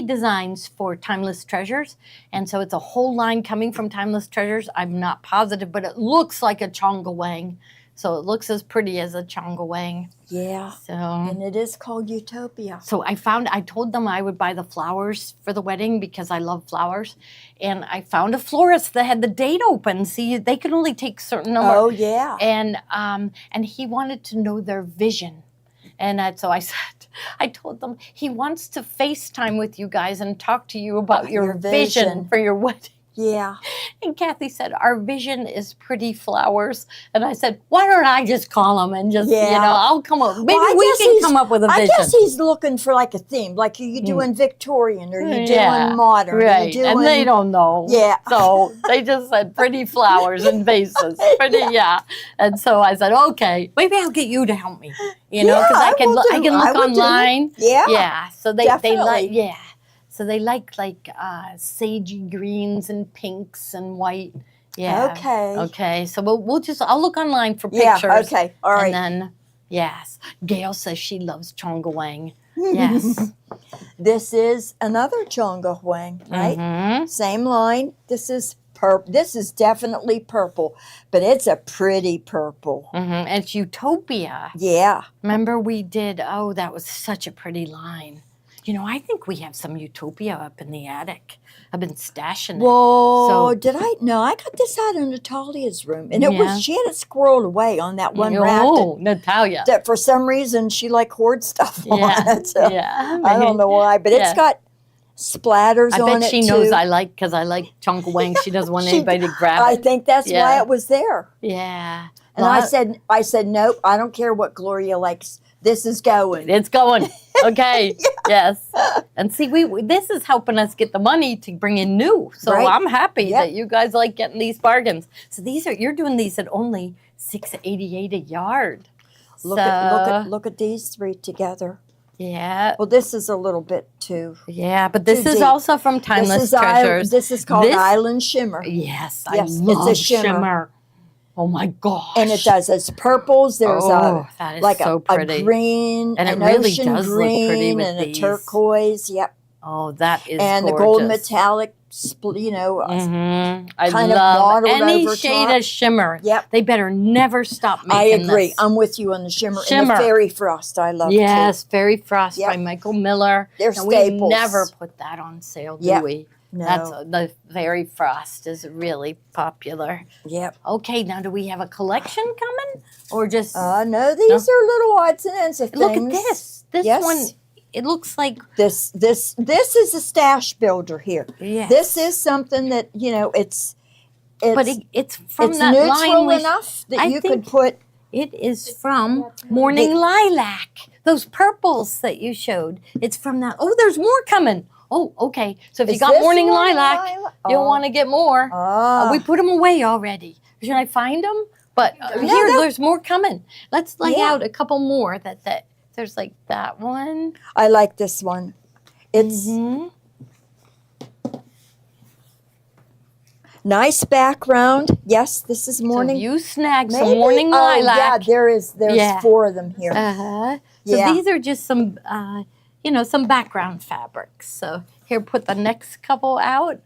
designs for Timeless Treasures, and so it's a whole line coming from Timeless Treasures. I'm not positive, but it looks like a Chonga Wang, so it looks as pretty as a Chonga Wang. Yeah. So. And it is called Utopia. So I told them I would buy the flowers for the wedding because I love flowers. And I found a florist that had the date open. See, they could only take certain number. Oh, yeah. And he wanted to know their vision. And so I told them he wants to FaceTime with you guys and talk to you about your vision vision. for your wedding. Yeah. And Kathy said, our vision is pretty flowers. And I said, why don't I just call him and just, Yeah. I'll come up. Maybe Well, I we guess can he's- come up with a I vision. guess he's looking for like a theme. Like, are you doing Victorian? Or are you Yeah, doing modern? Are you Right, doing... and they don't know. Yeah. So they just said pretty flowers and vases. Pretty, yeah. And so I said, okay, maybe I'll get you to help me. Because Yeah, I can will look, I do. can I look would do. online. Yeah. Yeah. So they like Definitely. So they like sagey greens and pinks and white. Yeah. Okay. Okay. So I'll look online for Yeah, pictures. okay. All right. And then yes, Gail says she loves Chonga Wang. Yes. This is another Chonga Huang, right? Mhm. Same line. This is purple. This is definitely purple, but it's a pretty purple. And it's Utopia. Yeah. Remember we did, that was such a pretty line. I think we have some Utopia up in the attic. I've been stashing it. Whoa, So- did I? No, I got this out in Natalia's room. And Yeah. she had it squirreled away on that one rack Oh, Natalia. that for some reason she hoards stuff on it. So yeah. I don't know why, but Yeah. it's got splatters I on bet it she too. knows because I like Chonka Wang. She doesn't want She- anybody to grab I it. think that's why Yeah. it was there. Yeah. And I said, nope, I don't care what Gloria likes. This is going. It's going. Okay. Yes. And see, this is helping us get the money to bring in new. So Right. I'm happy Yep. that you guys like getting these bargains. So you're doing these at only $6.88 a yard. Look at these three together. Yeah. Well, this is a little bit too. Yeah, but this Too is deep. also from Timeless Treasures. This is called This- Island Shimmer. Yes, Yes, I it's love a shimmer. Oh my gosh. And it does. It's purples. There's that is like so a pretty. green, And it an really ocean does look pretty green, with and a these. turquoise. Yep. Oh, that is and gorgeous. the gold metallic, I kind of love mottled any over shade top. of shimmer. Yep. They better never stop I making agree. this. I'm with you on the shimmer. And Shimmer. the Fairy Frost I love Yes, too. Fairy Frost by Yep. Michael Miller. They're And we staples. never put that on sale, do Yep. we? No. That's the Fairy Frost is really popular. Yep. Okay, now do we have a collection coming, or just No, these are little odds and ends of things. look at this? This Yes. one, it looks like This is a stash builder here. yes. This is something that it's but it's from it's that line. neutral we- enough that I you think- could put. It is from Morning Lilac. Those purples that you showed. It's from that. Oh, there's more coming. Oh, okay. So if you Is got this Morning Lilac, you'll Oh. want to get more. We put them away already. Should I find them? But here, there's more coming. Let's lay Yeah. out a couple more. That there's like that one. I like this one. It's Mhm. nice background. Yes, this is morning. So you snag some Maybe- Morning oh, Lilac. yeah, there's Yeah. 4 of them here. Uh-huh. So Yeah. these are just some, some background fabrics. So here, put the next couple out,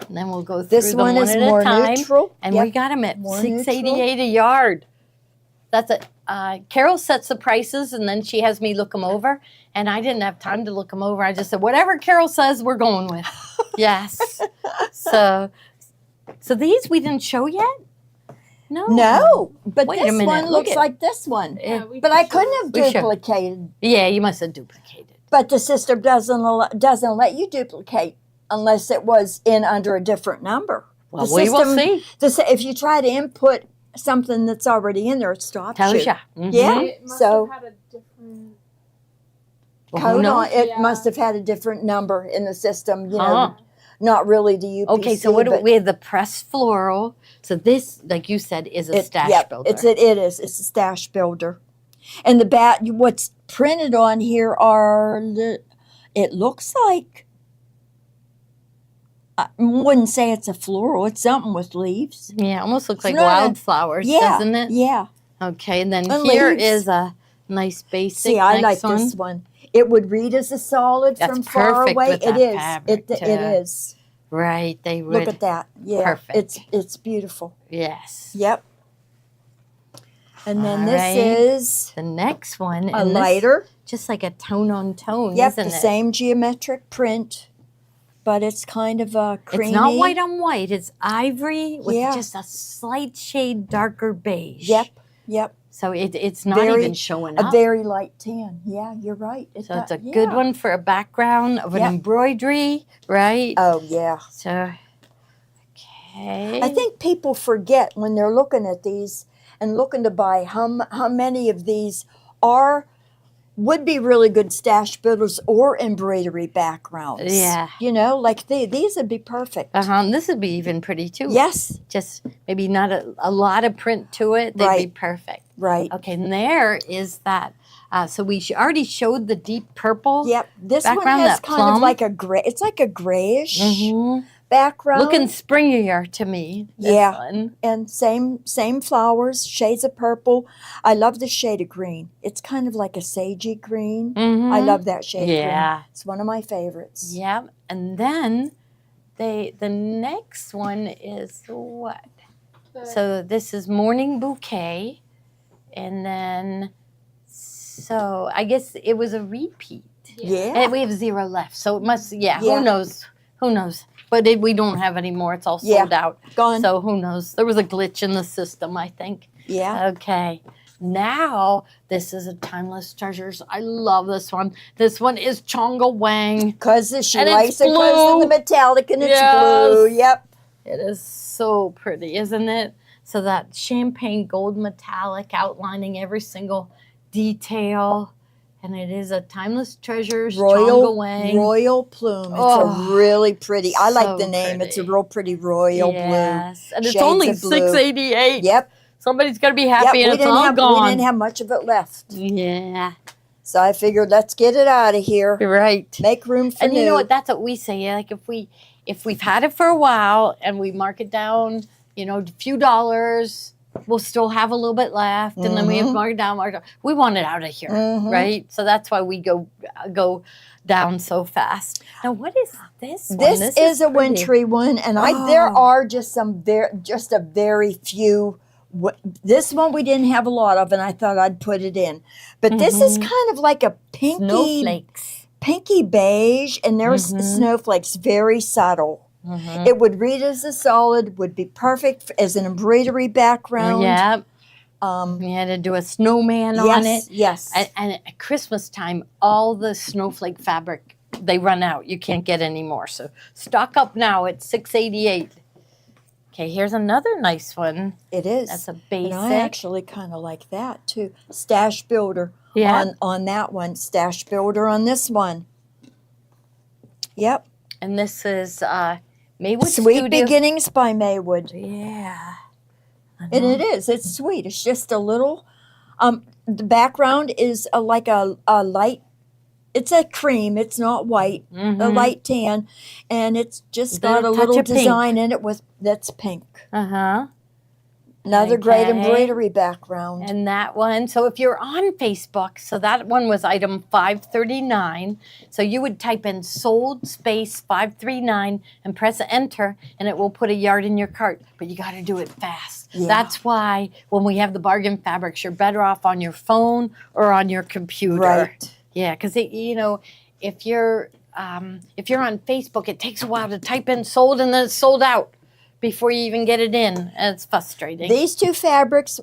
and then we'll go through This them one one is at more a time. neutral. And Yep. we got them at More $6.88 a yard. That's it. Carol sets the prices, and then she has me look them over. And I didn't have time to look them over. I just said, whatever Carol says, we're going with. Yes. So these we didn't show yet? No, but Wait a this minute, one look looks at- like this one. Yeah, But I couldn't have We should. duplicated. Yeah, you must have duplicated. But the system doesn't let you duplicate unless it was in under a different number. Well, The we will system- see. If you try to input something that's already in there, it stops Tells you. ya. Mhm. Yeah. It must So- have had a different. Well, who Code knows? on it Yeah. must have had a different number in the system. Huh. Not really the UPC. Okay, so what do but we have? The pressed floral. So this, like you said, is a stash yep, builder. it is. It's a stash builder. And the what's printed on here are it looks like, I wouldn't say it's a floral. It's something with leaves. Yeah, almost looks like not a- wildflowers, Yeah, doesn't it? yeah. Okay, and then And here leaves. is a nice basic. See, I next like this one. It would read as a solid That's from far perfect away. with It that is. fabric, It too. is. Right, they would. Look at that. Yeah, Perfect. it's beautiful. Yes. Yep. And then All this right. is The next one, a and this- lighter. just like a tone on tone, Yep, isn't the it? same geometric print, but it's kind of a creamy. It's not white on white. It's ivory with Yeah. just a slight shade darker beige. Yep, yep. So it's not Very- even showing A up. very light tan. Yeah, you're right. So it's a good one for a background of an Yep. embroidery, right? Oh, yeah. So, okay. I think people forget when they're looking at these and looking to buy how many of these would be really good stash builders or embroidery backgrounds. Yeah. Like these would be perfect. And this would be even pretty too. Yes, Just maybe not a lot of print to it. They'd be Right. perfect. right. Okay, and there is that. So we already showed the deep purple. Yep. This one Background, has that kind plum. of like a gray. It's like a grayish Mhm. background. Looking springier to me. This Yeah. one. And same flowers, shades of purple. I love the shade of green. It's kind of like a sagey green. I Mhm. love that shade of green. Yeah. It's one of my favorites. Yeah. And then the next one is what? So this is Morning Bouquet. And then, so I guess it was a repeat. Yeah. And we have 0 left. So it must, Yeah. who knows? Who knows? But we don't have any more. It's all Yeah. sold out. Gone. So who knows? There was a glitch in the system, I think. Yeah. Okay. Now, this is a Timeless Treasures. I love this one. This one is Chonga Wang. Because she And it's likes it because blue. of the metallic and it's Yes. blue. Yep. It is so pretty, isn't it? So that champagne gold metallic outlining every single detail. And it is a Timeless Treasures Chonga Wang. Royal plume. It's Oh, a really pretty. I like the so name. It's a pretty. real pretty royal Yes. And it's Shades only of blue. $6.88. Yep. Somebody's got to be Yep. happy and it's all we gone. didn't have much of it left. Yeah, So I figured let's get it out of here. you're right. Make room for And new. you know what? That's what we say. Like if we've had it for a while and we mark it down, a few dollars, we'll still have a little bit left, and then we have mark down. We want it out of here, right? So that's why we go down so fast. Now, what is this one? This is a pretty. wintry one, and there are just just a very few. This one we didn't have a lot of, and I thought I'd put it in. But this is kind of like a pinky beige, and there's snowflakes, very subtle. It would read as a solid, would be perfect as an embroidery background. Yeah. We had to do a snowman on it. Yes. And at Christmas time, all the snowflake fabric, they run out. You can't get any more. So stock up now at $6.88. Okay, here's another nice one. It is. That's a basic. And I actually kind of like that too. Stash Builder on that one. Stash Builder on this one. Yep. And this is Maywood Sweet Studio. Beginnings by Maywood. Yeah. And it is. It's sweet. It's just a little. The background is like a light. It's a cream. It's not white. A light tan, and it's just got a little design in it that's pink. Another great embroidery background. And that one, so if you're on Facebook, so that one was item 539. So you would type in sold space 539 and press enter, and it will put a yard in your cart. But you got to do it fast. Yeah. That's why when we have the bargain fabrics, you're better off on your phone or on your computer. Right. Yeah, because if you're on Facebook, it takes a while to type in sold and then it's sold out before you even get it in. And it's frustrating. These two fabrics,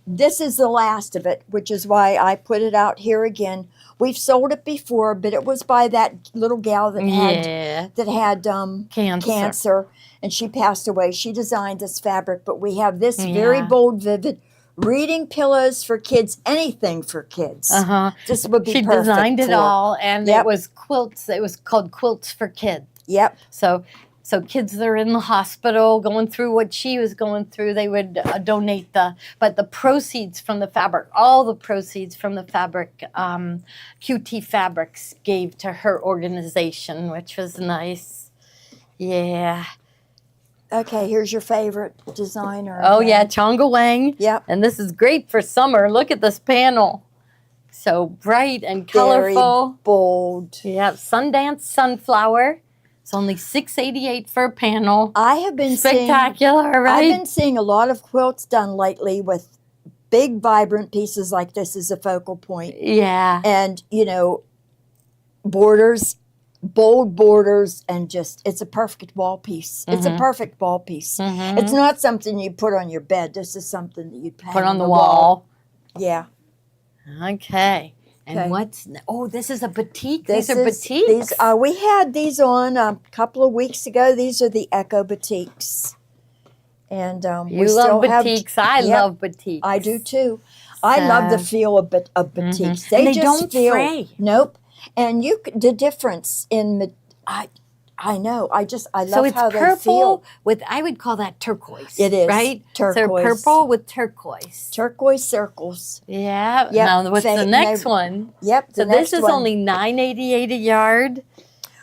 this is the last of it, which is why I put it out here again. We've sold it before, but it was by that little gal that had cancer, and she passed away. She designed this fabric, but we have this very bold, vivid reading pillows for kids, anything for kids. This would be perfect. She designed it all, and it was quilts. It was called Quilts for Kids. Yep. So kids that are in the hospital going through what she was going through, they would donate but the proceeds from the fabric, all the proceeds from the fabric, QT Fabrics gave to her organization, which was nice. Yeah. Okay, here's your favorite designer. Oh, yeah, Chonga Wang. Yep. And this is great for summer. Look at this panel. So bright and colorful. Very bold. Yep, Sundance Sunflower. It's only $6.88 for a panel. I have been spectacular, right? I've been seeing a lot of quilts done lately with big, vibrant pieces like this as a focal point. Yeah. And, borders, bold borders, and it's a perfect wall piece. It's a perfect wall piece. It's not something you put on your bed. This is something that you put on the wall. Yeah. Okay. And this is a batik. These are batiks. We had these on a couple of weeks ago. These are the Echo Batiks. And you love batiks. I love batiks. I do too. I love the feel of batiks. They don't fray. Nope. And the difference in I know. I love how they feel. So it's purple with, I would call that turquoise. It is. Right? Turquoise. So purple with turquoise. Turquoise circles. Yeah. Yep. Now what's the next one? Yep. So this is only $9.88 a yard.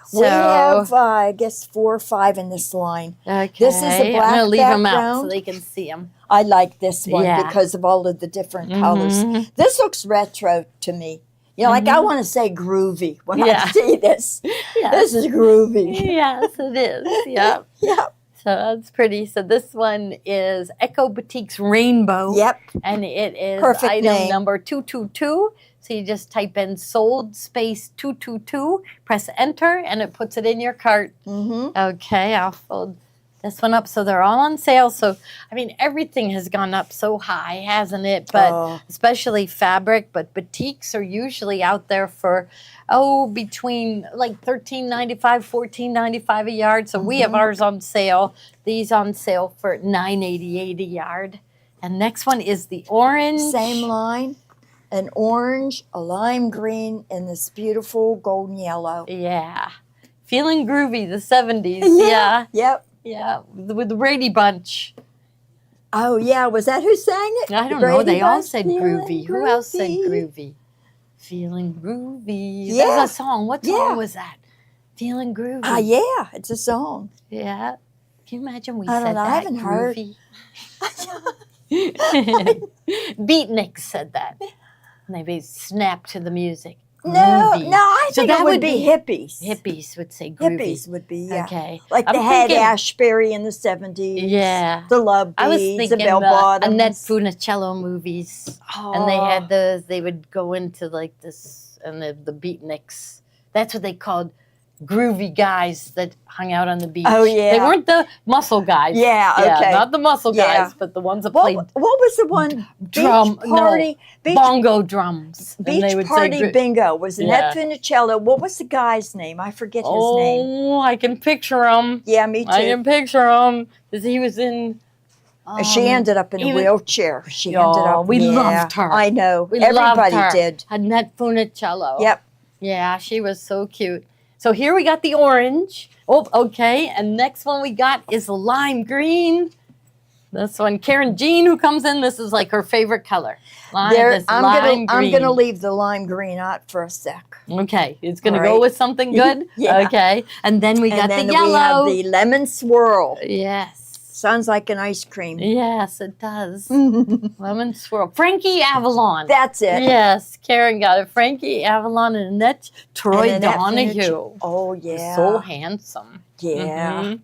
So, we have, I guess, 4 or 5 in this line. Okay. This is a black I'm going to leave background. them out so they can see them. I like this one because of all of the different colors. This looks retro to me. Like I want to say groovy when I see this. This is groovy. Yes, it is. Yep. Yep. So that's pretty. So this one is Echo Batiks Rainbow. Yep. And it is Perfect item name. number 222. So you just type in sold space 222, press enter, and it puts it in your cart. Okay, I'll fold this one up. So they're all on sale. So, everything has gone up so high, hasn't it? But especially fabric. But batiks are usually out there for, between like $13.95, $14.95 a yard. So we have ours on sale. These on sale for $9.88 a yard. And next one is the orange. Same line. An orange, a lime green, and this beautiful golden yellow. Yeah. Feeling Groovy, the 70s. Yeah. Yep. Yeah, with the Brady Bunch. Oh, yeah. Was that who sang it? I don't know. They all said groovy. Who else said groovy? Feeling Groovy. Yeah. That's a song. What song was that? Feeling Groovy. Yeah. It's a song. Yeah. Can you imagine we I don't said know, I that? haven't heard. Groovy. Beatniks said that. And they would snap to the music. No, Groovy. no, I So think that it would would be be- hippies. Hippies would say groovy. Hippies would be, yeah. Okay. Like I'm the Head thinking- Ashbury in the 70s. Yeah. The Love I was Bees, the thinking Bell Bottoms. Annette Funicello movies. And they had those, they would go into like this, and the beatniks. That's what they called groovy guys that hung out on the beach. Oh, yeah. They weren't the muscle guys. Yeah, okay. Not the muscle Yeah. guys, but the ones that What played was the one? drum, Beach Party. Beach, bongo drums. And they Beach would say Party gro- Bingo was Annette Yeah. Funicello. What was the guy's name? I forget his name. Oh, I can picture him. Yeah, me too. I can picture him. Because he was in... She ended up in a even- wheelchair. She Oh, ended up. we yeah, loved her. I know. We loved Everybody her. did. Annette Funicello. Yep. Yeah, she was so cute. So here we got the orange. Oh, okay. And next one we got is lime green. This one, Karen Jean, who comes in, this is like her favorite color. There, This I'm lime gonna green. leave the lime green out for a sec. Okay, it's gonna All go right. with something good. Yeah. Okay, and then we got And then the we yellow. have the lemon swirl. Yes. Sounds like an ice cream. Yes, it does. Lemon swirl. Frankie Avalon. That's it. Yes, Karen got it. Frankie Avalon and Annette Troy And Annette Donahue. Funicello. Oh yeah. So handsome. yeah. Mhm.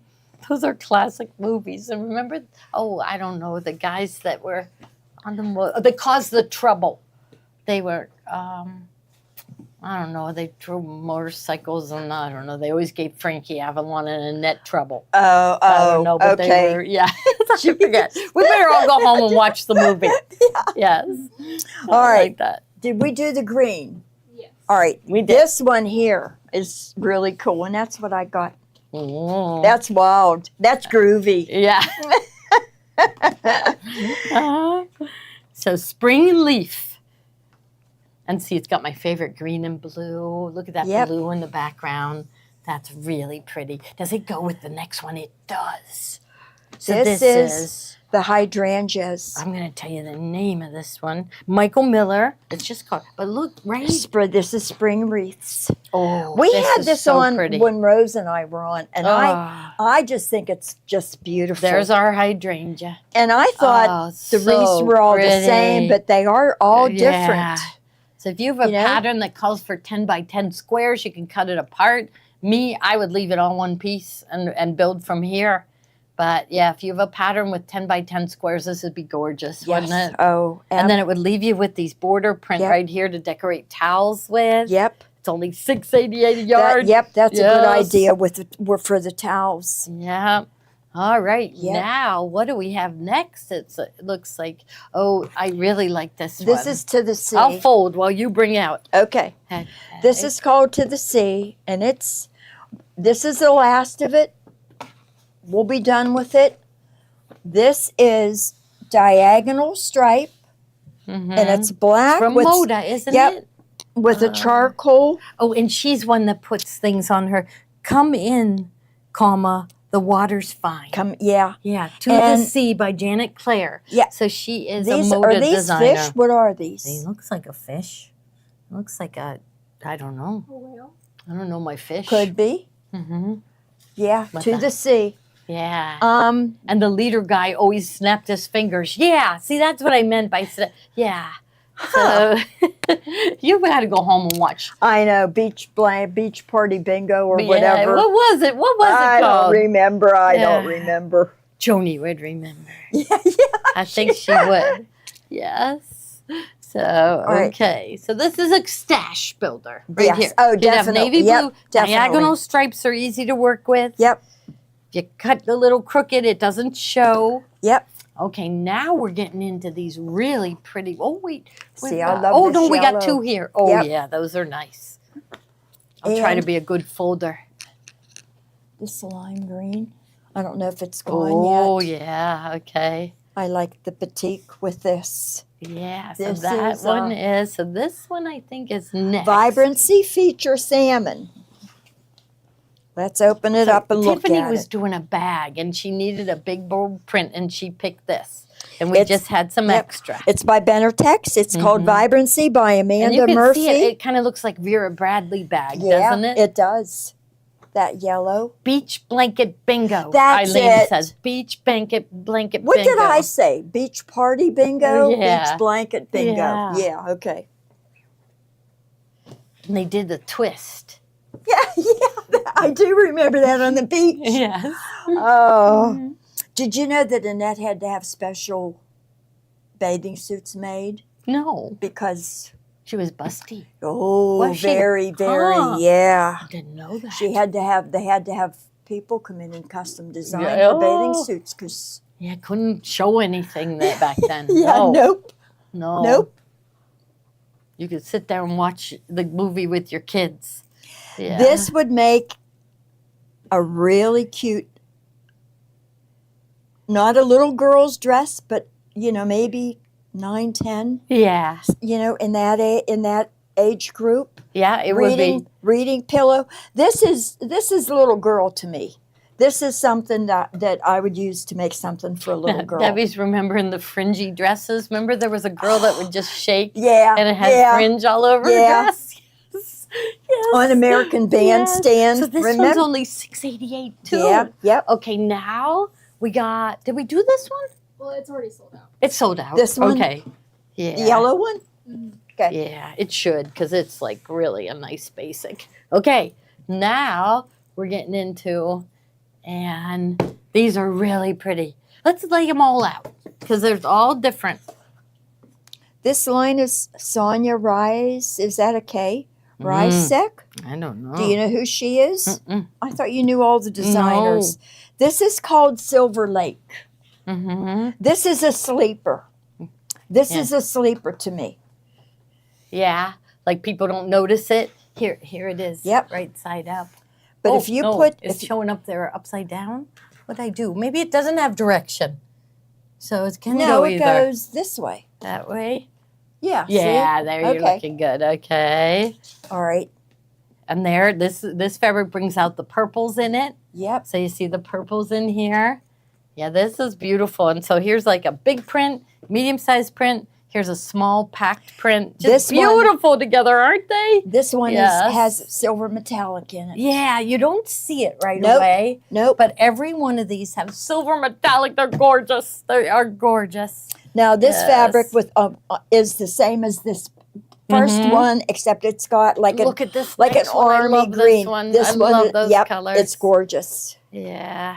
Those are classic movies. And remember, I don't know, the guys that were on they caused the trouble. They were, I don't know, they drove motorcycles and I don't know. They always gave Frankie Avalon and Annette trouble. I don't know, but okay. they were, yeah. I forget. We better all go home and watch the movie. Yes. All right. Like that. Did we do the green? Yes. All right. We did. This one here is really cool, and that's what I got. Mm. That's wild. That's groovy. Yeah. So spring leaf. And see, it's got my favorite green and blue. Look at that Yep. blue in the background. That's really pretty. Does it go with the next one? It does. So This is the hydrangeas. I'm going to tell you the name of this one. Michael Miller. It's just called, but look, right? This is spring wreaths. Oh, We had is this so on pretty. when Rose and I were on, and I just think it's just beautiful. There's our hydrangea. and I thought Oh, the so wreaths were all the pretty. same, but they are all Yeah. different. So if you have a You know? pattern that calls for 10 by 10 squares, you can cut it apart. Me, I would leave it all one piece and build from here. But yeah, if you have a pattern with 10 by 10 squares, this would be gorgeous, wouldn't it? Oh, And then it would leave you with these border print Yep. right here to decorate towels with. yep, It's only $6.88 a yard. that's a good Yes. idea for the towels. Yeah. All right. Yep. Now, what do we have next? It looks like, I really like this one. This is to the sea. I'll fold while you bring out. Okay. Okay. This is called To the Sea, and this is the last of it. We'll be done with it. This is diagonal stripe, and it's black from with, Moda, isn't yep. it? with a charcoal. Oh, and she's one that puts things on her. Come in, comma, the water's fine. Yeah. Yeah, To And- the Sea by Janet Claire. Yeah. So she is These a Moda are these designer. fish? What are He these? looks like a fish. Looks like I don't know. Oh, well. I don't know my fish. Could be. Mm-hmm. Yeah. What To the- the Sea. Yeah. And the leader guy always snapped his fingers. Yeah, see, that's what I meant by yeah. So you got to go home and watch. I know beach party bingo or Yeah, whatever. what was it? What was I it don't called? remember. I don't Yeah. remember. Joni would remember. Yeah. I think she would. Yes. So, right. okay. So this is a stash builder right Yes. here. Oh, You have definitely. navy Yep, blue. definitely. Diagonal stripes are easy to work with. Yep. You cut the little crooked, it doesn't show. Yep. Okay, now we're getting into these really pretty. Oh, wait. we've See, I got- love Oh, this no, we got yellow. two here. Oh, Yep. yeah, those are nice. I'll try to And- be a good folder. This lime green. I don't know if it's gone Oh, yet. yeah, okay. I like the batik with this. Yeah, so This that is, one is, so this one I think is next. Vibrancy feature salmon. Let's open it up and look Tiffany at was it. doing a bag and she needed a big bold print and she picked this. And we It's- just had some yep. extra. It's by Benertex. It's called Vibrancy by And Amanda you can Murphy. see it, it kind of looks like Vera Bradley bag, yeah, doesn't it? It does. That yellow. Beach blanket bingo. That's Eileen it. says beach blanket blanket What bingo. did I say? Beach party bingo? Yeah. Beach blanket bingo. Yeah. Yeah, okay. And they did the twist. Yeah, I do remember that on the beach. Yes. Oh. Did you know that Annette had to have special bathing suits made? No, Because, she was busty. oh, Was she? very, Huh. yeah. I didn't know that. They had to have people come in and custom design Yeah. her bathing Oh. suits because, Yeah, couldn't show anything that back then. yeah, no. nope, No. nope. You could sit there and watch the movie with your kids. Yeah. This would make a really cute, not a little girl's dress, but, maybe 9, 10, Yeah. in that age group. Yeah, it would be. Reading pillow. This is little girl to me. This is something that I would use to make something for a little girl. Debbie's remembering the fringy dresses. Remember there was a girl that would just shake Yeah, and it had yeah. fringe all over Yeah. her dress. Yes. Yes. On American Bandstand. So this remember? one's only $6.88 too. Yeah, yep. Okay, now we got. Did we do this one? Well, it's already sold out. It's sold out. This one? Okay. Yeah. The yellow one? Yeah, it should because it's like really a nice basic. Okay, now we're getting into, and these are really pretty. Let's lay them all out because there's all different. This line is Sonia Rise. Is that a K? Rysek? I don't know. Do you know who she is? Mm-mm. I thought you knew all the designers. This is called Silver Lake. Mm-hmm. This is a sleeper. This Yeah. is a sleeper to me. Yeah, like people don't notice it. Here it is. Yep. Right side up. But Oh, if you no, put, it's showing up there upside down. What'd I do? Maybe it doesn't have direction, so it can no, go it either goes this way. that way. Yeah. see? Yeah, there you're Okay. looking good. Okay. All right. And there, this fabric brings out the purples in it. Yep. So you see the purples in here. Yeah, this is beautiful. And so here's like a big print, medium-sized print. Here's a small packed print. Just This one- beautiful together, aren't they? This one Yes. has silver metallic in it. Yeah, you don't see it right Nope. away. Nope. But every one of these have silver metallic. They're gorgeous. They are gorgeous. Now this Yes. fabric is the same as this first Mhm. one, except it's got like Look at this an next one. I army love green. This one. This I one, love those yep, colors. it's gorgeous. Yeah.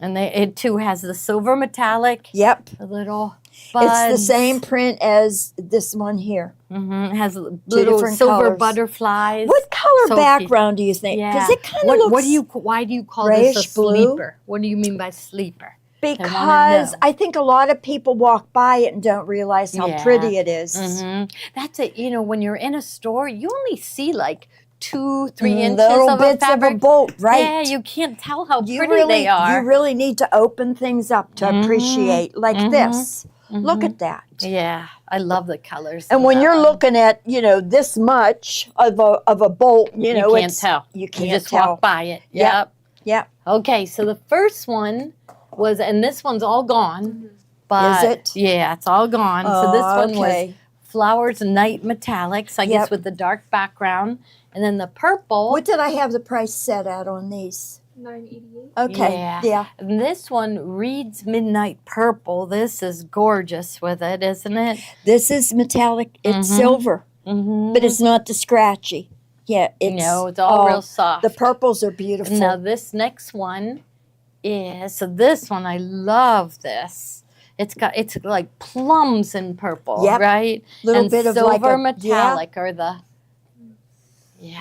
And it too has the silver metallic, Yep. the little It's buds. the same print as this one here. It has little different silver colors. butterflies. What color So background do you think? Yeah. Because it kind of looks Why do you call this a grayish blue. sleeper? What do you mean by sleeper? because know. I think a lot of people walk by it and don't realize how Yeah. pretty it is. That's it. You know, when you're in a store, you only see like 2-3 inches Little of a bits of fabric. a bolt, right? Yeah, you can't tell how you pretty really, they are. You really need to open things up to appreciate like this. Look Mhm. at that. Yeah, I love the colors. And of when that you're one. looking at, this much of a bolt, you know, can't it's tell. You You can't just tell. walk by it. Yep. Yep. Yep. Okay, so the first one was, and this one's all gone. But it? Yeah, it's all gone. So this one was okay. Flowers Night Metallics, I guess Yep. with the dark background. And then the purple. What did I have the price set at on these? $9.88. Okay. Yeah. Yeah. And this one reads Midnight Purple. This is gorgeous with it, isn't it? This is metallic. It's Mhm. silver, Mm-hmm. but it's not the scratchy. Yeah. It's it's all real soft. The purples are beautiful. Now this next one is, so this one, I love this. It's like plums in purple, Yep. right? Little and bit of silver like a metallic are the,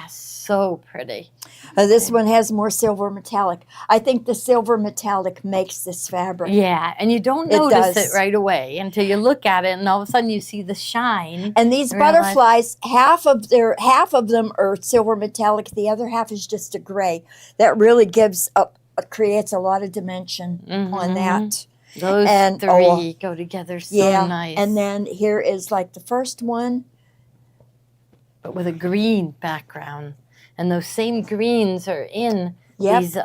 so pretty. This one has more silver metallic. I think the silver metallic makes this fabric. Yeah, and you don't It notice does. it right away until you look at it, and all of a sudden you see the shine. And these Realize- butterflies, half of them are silver metallic. The other half is just a gray. That really creates a lot of dimension on Mhm. that. Those and- three go together so Yeah. nice. And then here is like the first one. but with a green background. And those same greens are in Yep. these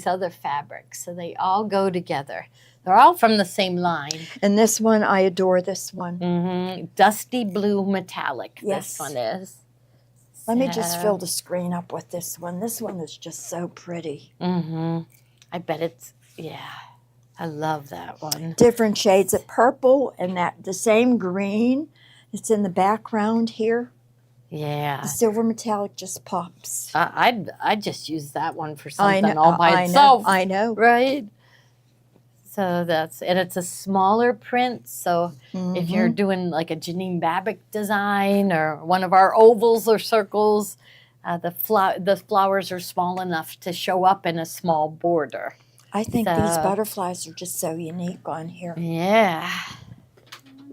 other fabrics. So they all go together. They're all from the same line. And this one, I adore this one. Dusty blue metallic, Yes. this one is. Let me just So- fill the screen up with this one. This one is just so pretty. I bet it's, yeah. I love that one. Different shades of purple and that the same green. It's in the background here. Yeah. The silver metallic just pops. I'd just use that one for something all by I itself. know. I know. Right? So and it's a smaller print. So if you're doing like a Janine Babick design or one of our ovals or circles, the flowers are small enough to show up in a small border. I think these So- butterflies are just so unique on here. Yeah.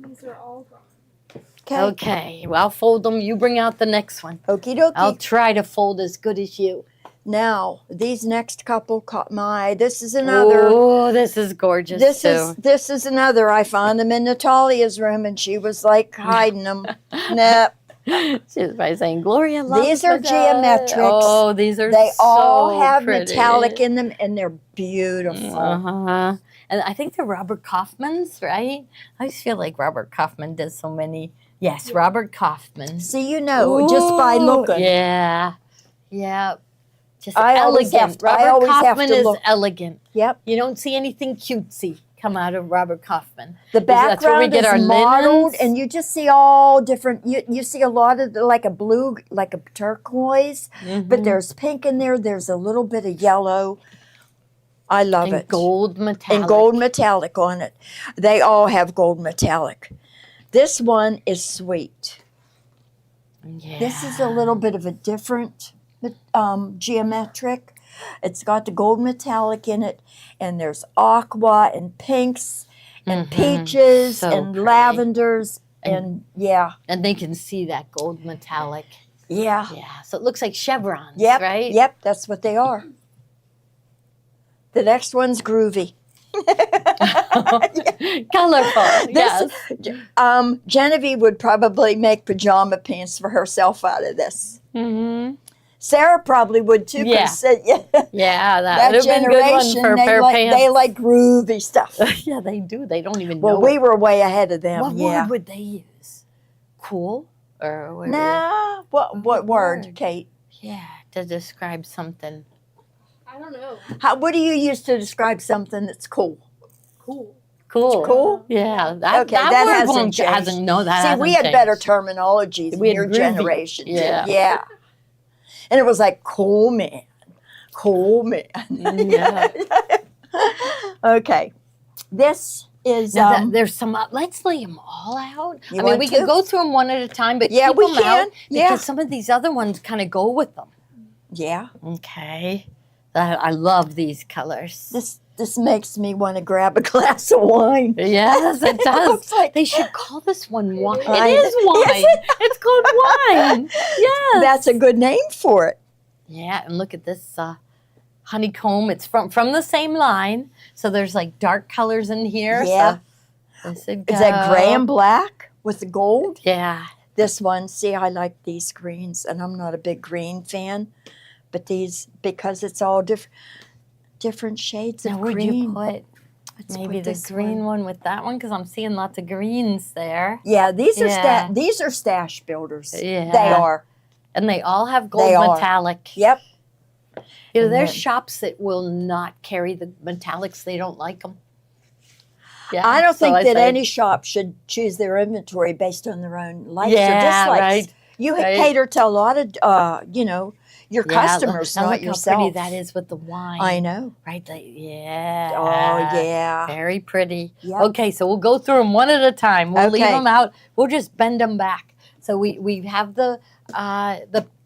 These are all gone. Okay. Okay. Well, I'll fold them. You bring out the next one. Okie dokie. I'll try to fold as good as you. Now, these next couple caught my eye. This is another. Oh, this is gorgeous too. This is another. I found them in Natalia's room, and she was like hiding them. Nah, She was by saying, Gloria loves These are the- geometrics. Oh, these are they so all have pretty. metallic in them, and they're beautiful. Uh-huh. And I think they're Robert Kaufman's, right? I just feel like Robert Kaufman does so many. Yes, Robert Kaufman. See, you know, just by Ooh, looking. Yeah. Yeah. Just I always elegant. have- I Robert always have Kaufman to is look. elegant. Yep. You don't see anything cutesy come out of Robert Kaufman. The That's where we background get our is mottled, linens. and you just see all different. You see a lot of like a blue, like a turquoise, Mm-hmm. but there's pink in there. There's a little bit of yellow. I love And it. gold metallic. And gold metallic on it. They all have gold metallic. This one is sweet. Yeah. This is a little bit of a different geometric. It's got the gold metallic in it, and there's aqua and pinks and peaches So and pretty. lavenders and yeah, And they can see that gold metallic. yeah. Yeah. So it looks like chevrons, Yep, right? yep, that's what they are. The next one's groovy. Colorful. This- Yes. Genevieve would probably make pajama pants for herself out of this. Mm-hmm. Sarah probably would too. 'Cause, Yeah. yeah, Yeah, that that would have been a good one generation, for a they pair of like, pants. they like groovy stuff. Yeah, they do. They don't even Well, know. we were way ahead of them. What yeah. word would they use? Cool? Or what? Nah. What what word, word? Kate? Yeah, to describe something. I don't know. What do you use to describe something that's cool? Cool. Cool. Cool? Yeah. That, Okay, that that word hasn't won't- changed. hasn't. No, that See, hasn't we had better changed. terminology than We had your groovy. generation did. Yeah. Yeah. And it was like cool man. Cool man. Yeah. Okay. This is Now, there's some. Let's lay them all out. You I mean, want we to? can go through them one at a time, but Yeah, keep we them can. out Yeah. because some of these other ones kind of go with them. yeah. Okay. I love these colors. This makes me want to grab a glass of wine. Yes, it does. looks like- They should call this one wine. It I- is wine. Is It's called wine. Yes. That's a good name for it. Yeah, and look at this honeycomb. It's from the same line. So there's like dark colors in here. Yeah. So this would Is that go. gray and black with the gold? Yeah. This one, see, I like these greens, and I'm not a big green fan, but these, because it's all different shades Now, of would green. you put Let's maybe put the this green one with that one? Because I'm seeing lots of greens there. Yeah, these are Yeah. these are stash builders. Yeah. They are. And they all have gold They are. metallic. Yep. You know, And there's then- shops that will not carry the metallics. They don't like them. Yeah, I don't so think I that say- any shop should choose their inventory based on their own likes or Yeah, dislikes. right. You right. cater to a lot of, your Yeah, customers, now not look yourself. how pretty that is with the wine. I know. Right? Like, yeah. Oh, yeah. Very pretty. Yep. Okay, so we'll go through them one at a time. We'll leave Okay. them out. We'll just bend them back. So we have the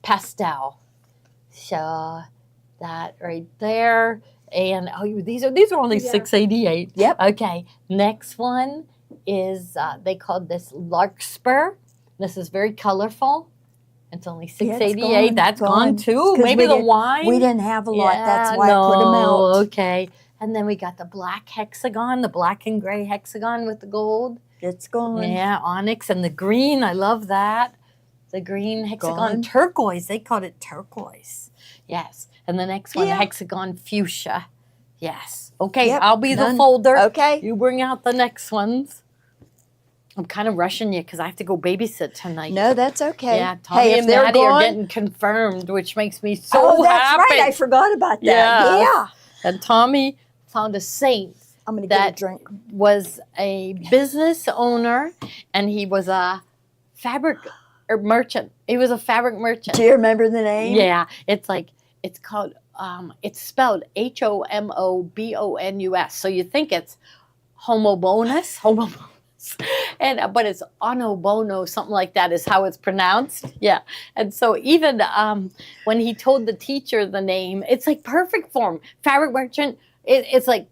pastel. So that right there. And these are only Yeah. $6.88. Yep. Okay. Next one is they called this larkspur. This is very colorful. It's only $6.88. gone, That's gone. gone too. 'Cause Maybe we the didn't- wine. We didn't have a lot. That's why no, I put them out. Okay. And then we got the black hexagon, the black and gray hexagon with the gold. It's gone. Yeah, onyx and the green. I love that. The green hexagon Gone. turquoise. They called it turquoise. Yes. And the next one, Yeah. hexagon fuchsia. Yes. Okay, Yep, I'll be the none. folder. Okay. You bring out the next ones. I'm kind of rushing you because I have to go babysit tonight. No, that's okay. Yeah, Tommy hey, if and they're Maddie are gone, getting confirmed, which makes me so oh, that's happy. right. I forgot about that. Yes. Yeah. And Tommy found a saint I'm going to get a that drink. was a business owner, and he was a fabric merchant. He was a fabric merchant. Do you remember the name? Yeah, it's called, it's spelled HOMOBONUS. So you think it's homobonus, but it's onobono, something like that is how it's pronounced. Yeah, and so even when he told the teacher the name, it's like perfect form. Fabric merchant. It's like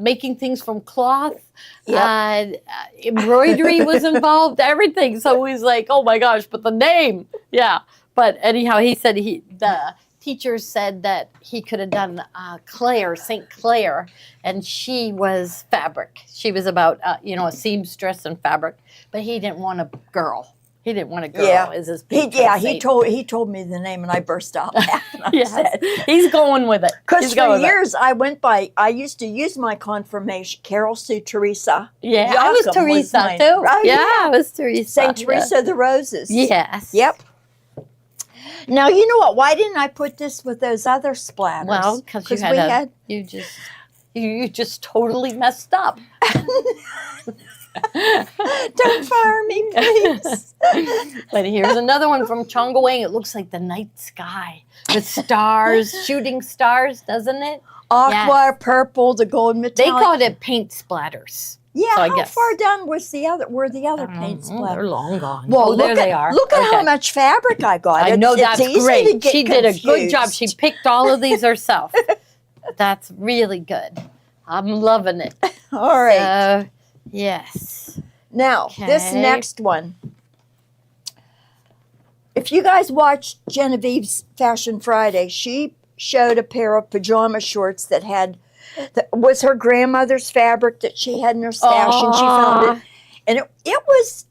making things from cloth. Yep. Embroidery was involved, everything. So he's like, oh my gosh, but the name, yeah. But anyhow, he said the teacher said that he could have done Claire, St. Clair, and she was fabric. She was about, a seamstress and fabric, but he didn't want a girl. He didn't want a girl. Yeah. As his He told me the name, and I burst out laughing. I Yes, said, he's going with it. because He's for going with it. years I used to use my confirmation, Carol Sue Teresa. Yeah, I was Joachim was Teresa mine. too. Oh, yeah, yeah. I was Teresa. St. Teresa of the Roses. Yes. Yep. Now, you know what? Why didn't I put this with those other splatters? Well, because you just totally messed up. Don't fire me, please. But here's another one from Chongawang. It looks like the night sky with stars, shooting stars, doesn't it? Aqua, purple, the gold They metallic. called it paint splatters. Yeah, so I how guess. far down was the other? Were the other paint They're splatters? long gone. Well, there they are. Look at how Okay. much fabric I got. I know It's that's easy to great. get She did a good job. She confused. picked all of these herself. That's really good. I'm loving it. All right. Yes. Now, this Okay. next one. If you guys watched Genevieve's Fashion Friday, she showed a pair of pajama shorts that was her grandmother's fabric that she had in her stash, and she found it. And it was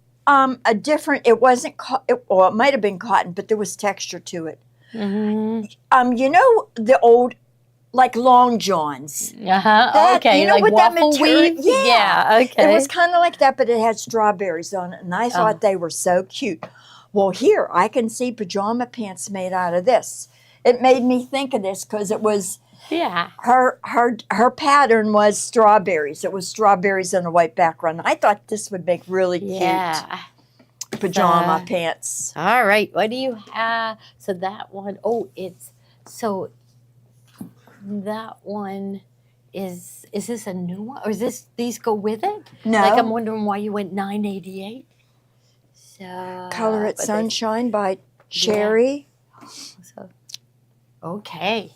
a different. It wasn't. It might have been cotton, but there was texture to it. Mm-hmm. You know the old, like long johns. Uh-huh. Okay. You know like what that waffle material? weave? Yeah. Okay. It was kind of like that, but it had strawberries on it, and I thought they were so cute. Well, here I can see pajama pants made out of this. It made me think of this because it was her pattern was strawberries. It was strawberries on a white background. I thought this would make really cute pajama pants. All right. What do you have? So that one, that one is this a new one? Or these go with it? No. Like I'm wondering why you went $9.88. So Color It but Sunshine by Cherry. Okay.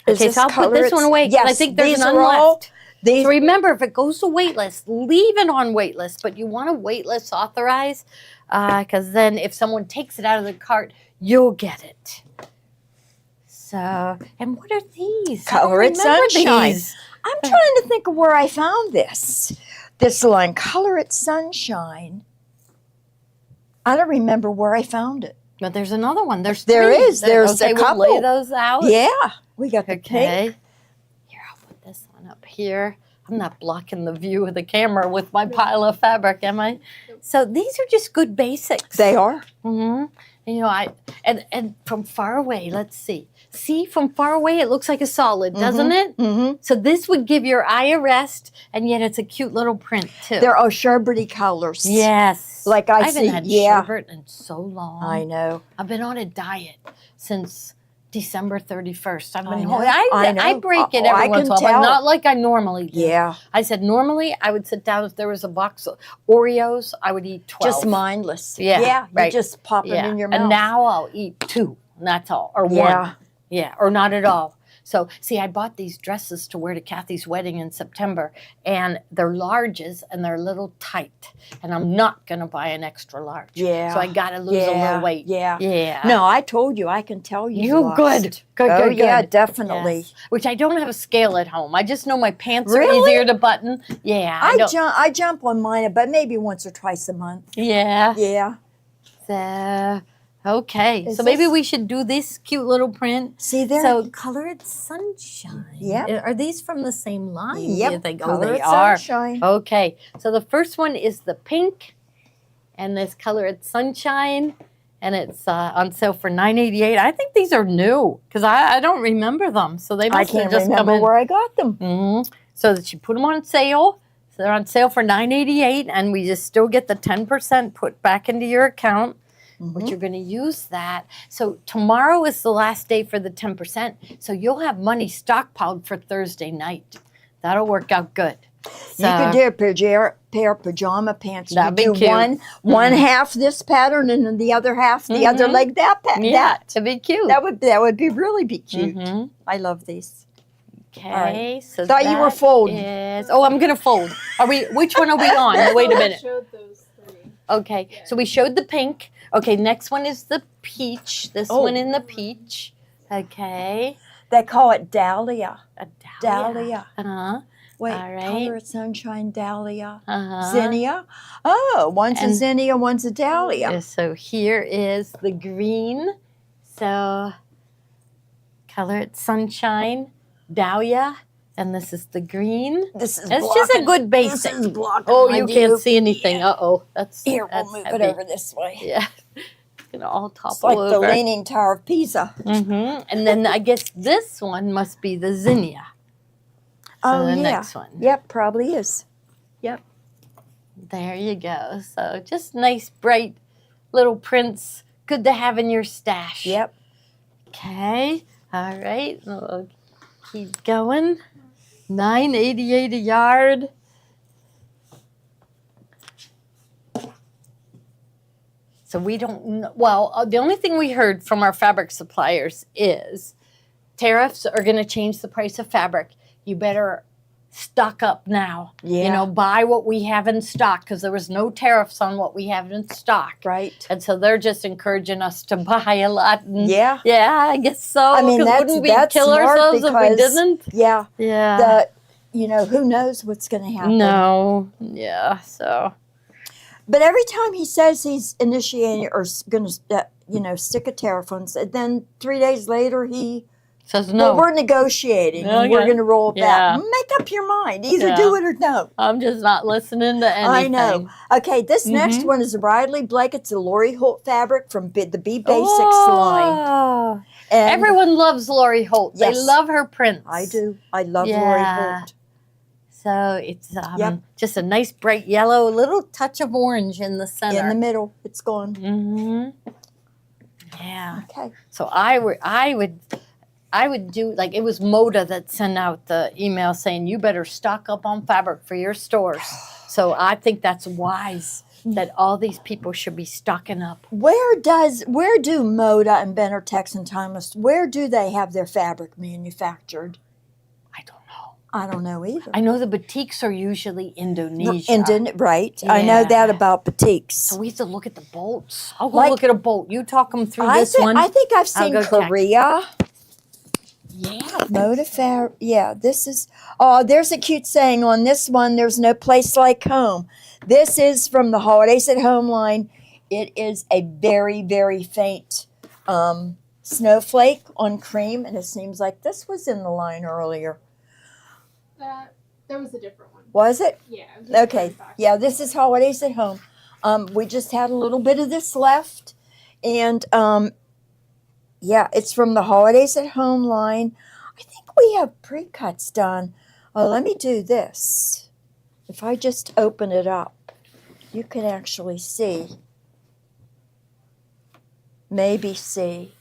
Is Okay, this so I'll put Color this It- one away because I Yes, think there's these none are all- left. These, So remember, if it goes to waitlist, leave it on waitlist, but you want to waitlist authorize because then if someone takes it out of the cart, you'll get it. So, and what are these? I don't Color It remember Sunshine. these. I'm trying to think of where I found this. This line, Color It Sunshine. I don't remember where I found it. But there's another one. There There is. There's a We'll lay couple. those out. Yeah, we got the Okay. pink. Here, I'll put this one up here. I'm not blocking the view of the camera with my pile of fabric, am I? So these are just good basics. They are. Mm-hmm. And, and from far away, let's see. See, from far away, it looks like a solid, doesn't it? Mm-hmm. So this would give your eye a rest, and yet it's a cute little print too. They're sherbety colors. Yes. Like I haven't see. had Yeah, sherbet in so long. I know. I've been on a diet since December 31st. I've I been know. I know. break it Oh, every I once in a can while, but tell. not like I normally do. Yeah, I said normally I would sit down if there was a box of Oreos, I would eat 12. just mindless. Yeah, yeah. right. You just pop them in your mouth. And now I'll eat 2, and that's all, or Yeah. 1. Yeah, or not at all. So, see, I bought these dresses to wear to Kathy's wedding in September, and they're larges and they're a little tight, and I'm not going to buy an extra large. Yeah. So I got to lose a little weight. Yeah. Yeah. No, I told you. I can tell you. You lost. good. Good, Oh good, yeah, good. definitely. Yes. Which I don't have a scale at home. I just know my pants are Really? easier to button. Yeah. I jump on mine, but maybe once or twice a month. Yeah. Yeah. So, Okay, Is so maybe this- we should do this cute little print. See there? So colored sunshine. Yep. Are these from the same line? Do Yep, you think? Oh, Colored they are. Sunshine. Okay, so the first one is the pink, and this colored sunshine, and it's on sale for $9.88. I think these are new because I don't remember them, so they I must have can't just come remember in. where I got them. So that you put them on sale. So they're on sale for $9.88, and we just still get the 10% put back into your account. But you're going to use that. So tomorrow is the last day for the 10%. So you'll have money stockpiled for Thursday night. That'll work out good. So, You could do a pair of pajama pants. You That'd could be do cute. one half this pattern and then the other half the other leg that pattern. yeah, to be cute. That would be really be cute. Mhm. I love these. Okay, so Thought you were that folding. is- oh, I'm gonna fold. Are we? Which one are we on? Wait a minute. Showed those three. Okay, so we showed the pink. Okay, next one is the peach. This Oh. one in the peach. Okay, They call it dahlia. a Dahlia. Uh-huh. Wait, All right. Colored Sunshine dahlia. Uh-huh. Zinnia. Oh, one's a And- zinnia, one's a dahlia. Yeah, so here is the green. So color it sunshine, dahlia, and this is the green. This is It's just a blocking- good This basic. is blocking Oh, my you view. can't see anything. Uh-oh. That's Here, that's we'll move heavy. it over this way. Yeah. It's gonna all It's topple like the over. Leaning Tower of Pisa. And then I guess this one must be the zinnia. So Oh, the yeah. next one. Yep, probably is. There you go. So just nice, bright little prints. Good to have in your stash. Yep. Okay. All right. We'll keep going. $9.88 a yard. So we don't know. Well, the only thing we heard from our fabric suppliers is tariffs are going to change the price of fabric. You better stock up now. You Yeah. know, buy what we have in stock because there was no tariffs on what we have in stock. Right. And so they're just encouraging us to buy a lot. And Yeah. yeah, I guess so. I mean, 'cause that's- wouldn't we that's kill smart ourselves if we because- didn't? Yeah. Yeah. Who knows what's going to happen. No. Yeah. So. But every time he says he's initiating or going to, stick a tariff on, and then 3 days later he, Says no. well, we're negotiating and we're Okay. going to roll it Yeah. back. Make up your mind. Either Yeah. do it or don't. I'm just not listening to anything. I know. Okay, this next one is a Riley Blake. It's a Lori Holt fabric from the Be Basics line. Oh. And Everyone loves Lori Holt. They Yes. love her prints. I do. I love Lori Yeah. Holt. So it's Yep. just a nice bright yellow, little touch of orange in the center. In the middle, it's gone. Mm-hmm. Yeah. Okay. So I would do like it was Moda that sent out the email saying you better stock up on fabric for your stores. So I think that's wise that all these people should be stocking up. Where do Moda and Benartex and Timeless, where do they have their fabric manufactured? I don't know. I don't know either. I know the boutiques are usually Indonesia. Right. I know that Yeah. about boutiques. So we have to look at the bolts. I'll go Like- look at a bolt. You talk them through I this thi- one. I think I've I'll seen go check. Korea. Yeah. Moda fabric. Yeah, this is. Oh, there's a cute saying on this one. There's no place like home. This is from the Holidays at Home line. It is a very, very faint snowflake on cream, and it seems like this was in the line earlier. That was a different one. Was it? Yeah. It was a Okay. different box. Yeah, this is Holidays at Home. We just had a little bit of this left, and yeah, it's from the Holidays at Home line. I think we have pre-cuts done. Let me do this. If I just open it up, you can actually see. Maybe see.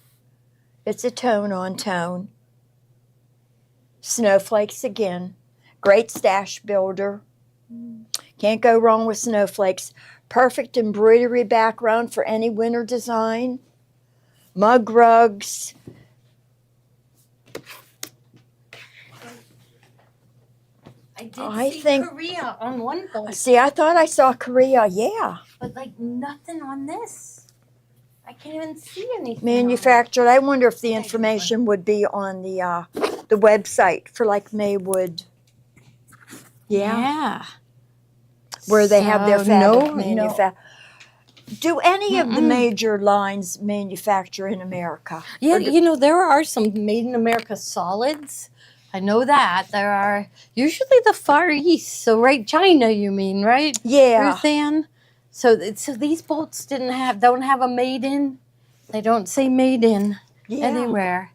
It's a tone on tone. Snowflakes again. Great stash builder. Can't go wrong with snowflakes. Perfect embroidery background for any winter design. Mug rugs. I think- Korea on one bolt, See, I thought I saw Korea. Yeah. but like nothing on this. I can't even see anything. Manufactured. I wonder if the information would be on the website for like Maywood. Yeah. Yeah. Where they have their So, fabric no. manufactured. Do any of the major lines manufacture in America? Yeah, you know, there are some made in America solids. I know that. There are usually the Far East. So, right, China, you mean, right? Yeah. Ruth Ann? So these bolts don't have a made in. They don't say made in Yeah. anywhere.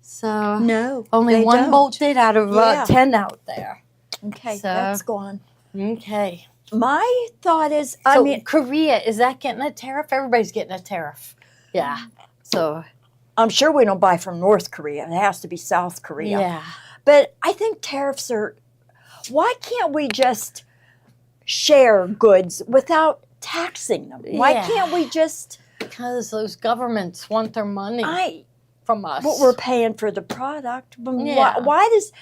So, No. only they one don't. bolt did out of Yeah. 10 out there. Okay, So- that's gone. Okay. My thought is, So Korea, is that getting a tariff? Everybody's getting a tariff. Yeah. So, I'm sure we don't buy from North Korea. It has to be South Korea. yeah. But I think tariffs are. Why can't we just share goods without taxing them? Why Yeah. can't we just? Because those governments want their money from us. What we're paying for the product. But Yeah. why does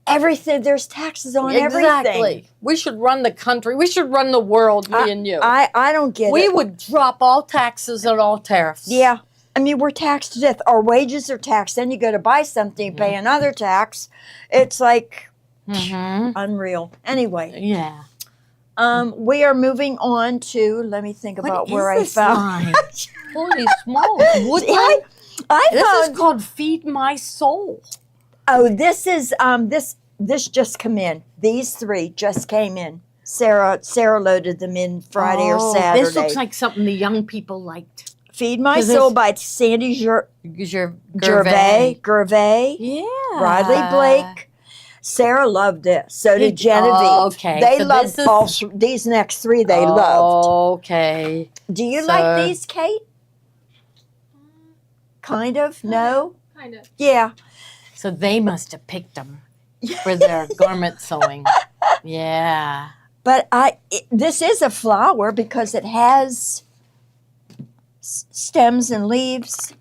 everything? There's taxes on everything. Exactly. We should run the country. We should run the world, me and you. I don't get We it. would drop all taxes and all tariffs. Yeah. I mean, we're taxed to death. Our wages are taxed. Then you go to buy something, pay another tax. It's like Mm-hmm. unreal. Anyway, Yeah. we are moving on to. Let me think about where I found. line? Holy smokes. Woodland? I This found. is called Feed My Soul. Oh, this is this just come in. These three just came in. Sarah loaded them in Friday or Saturday. This looks like something the young people liked. Feed My 'Cause Soul it's- by Sandy Gervais. Gervais, Yeah. Riley Blake. Sarah loved this. So did Genevieve. Oh, okay. They So loved this is- all these next three. They loved. Okay. Do you So- like these, Kate? Kind of. No. Kind of. Yeah. So they must have picked them for their garment sewing. Yeah. But this is a flower because it has stems and leaves,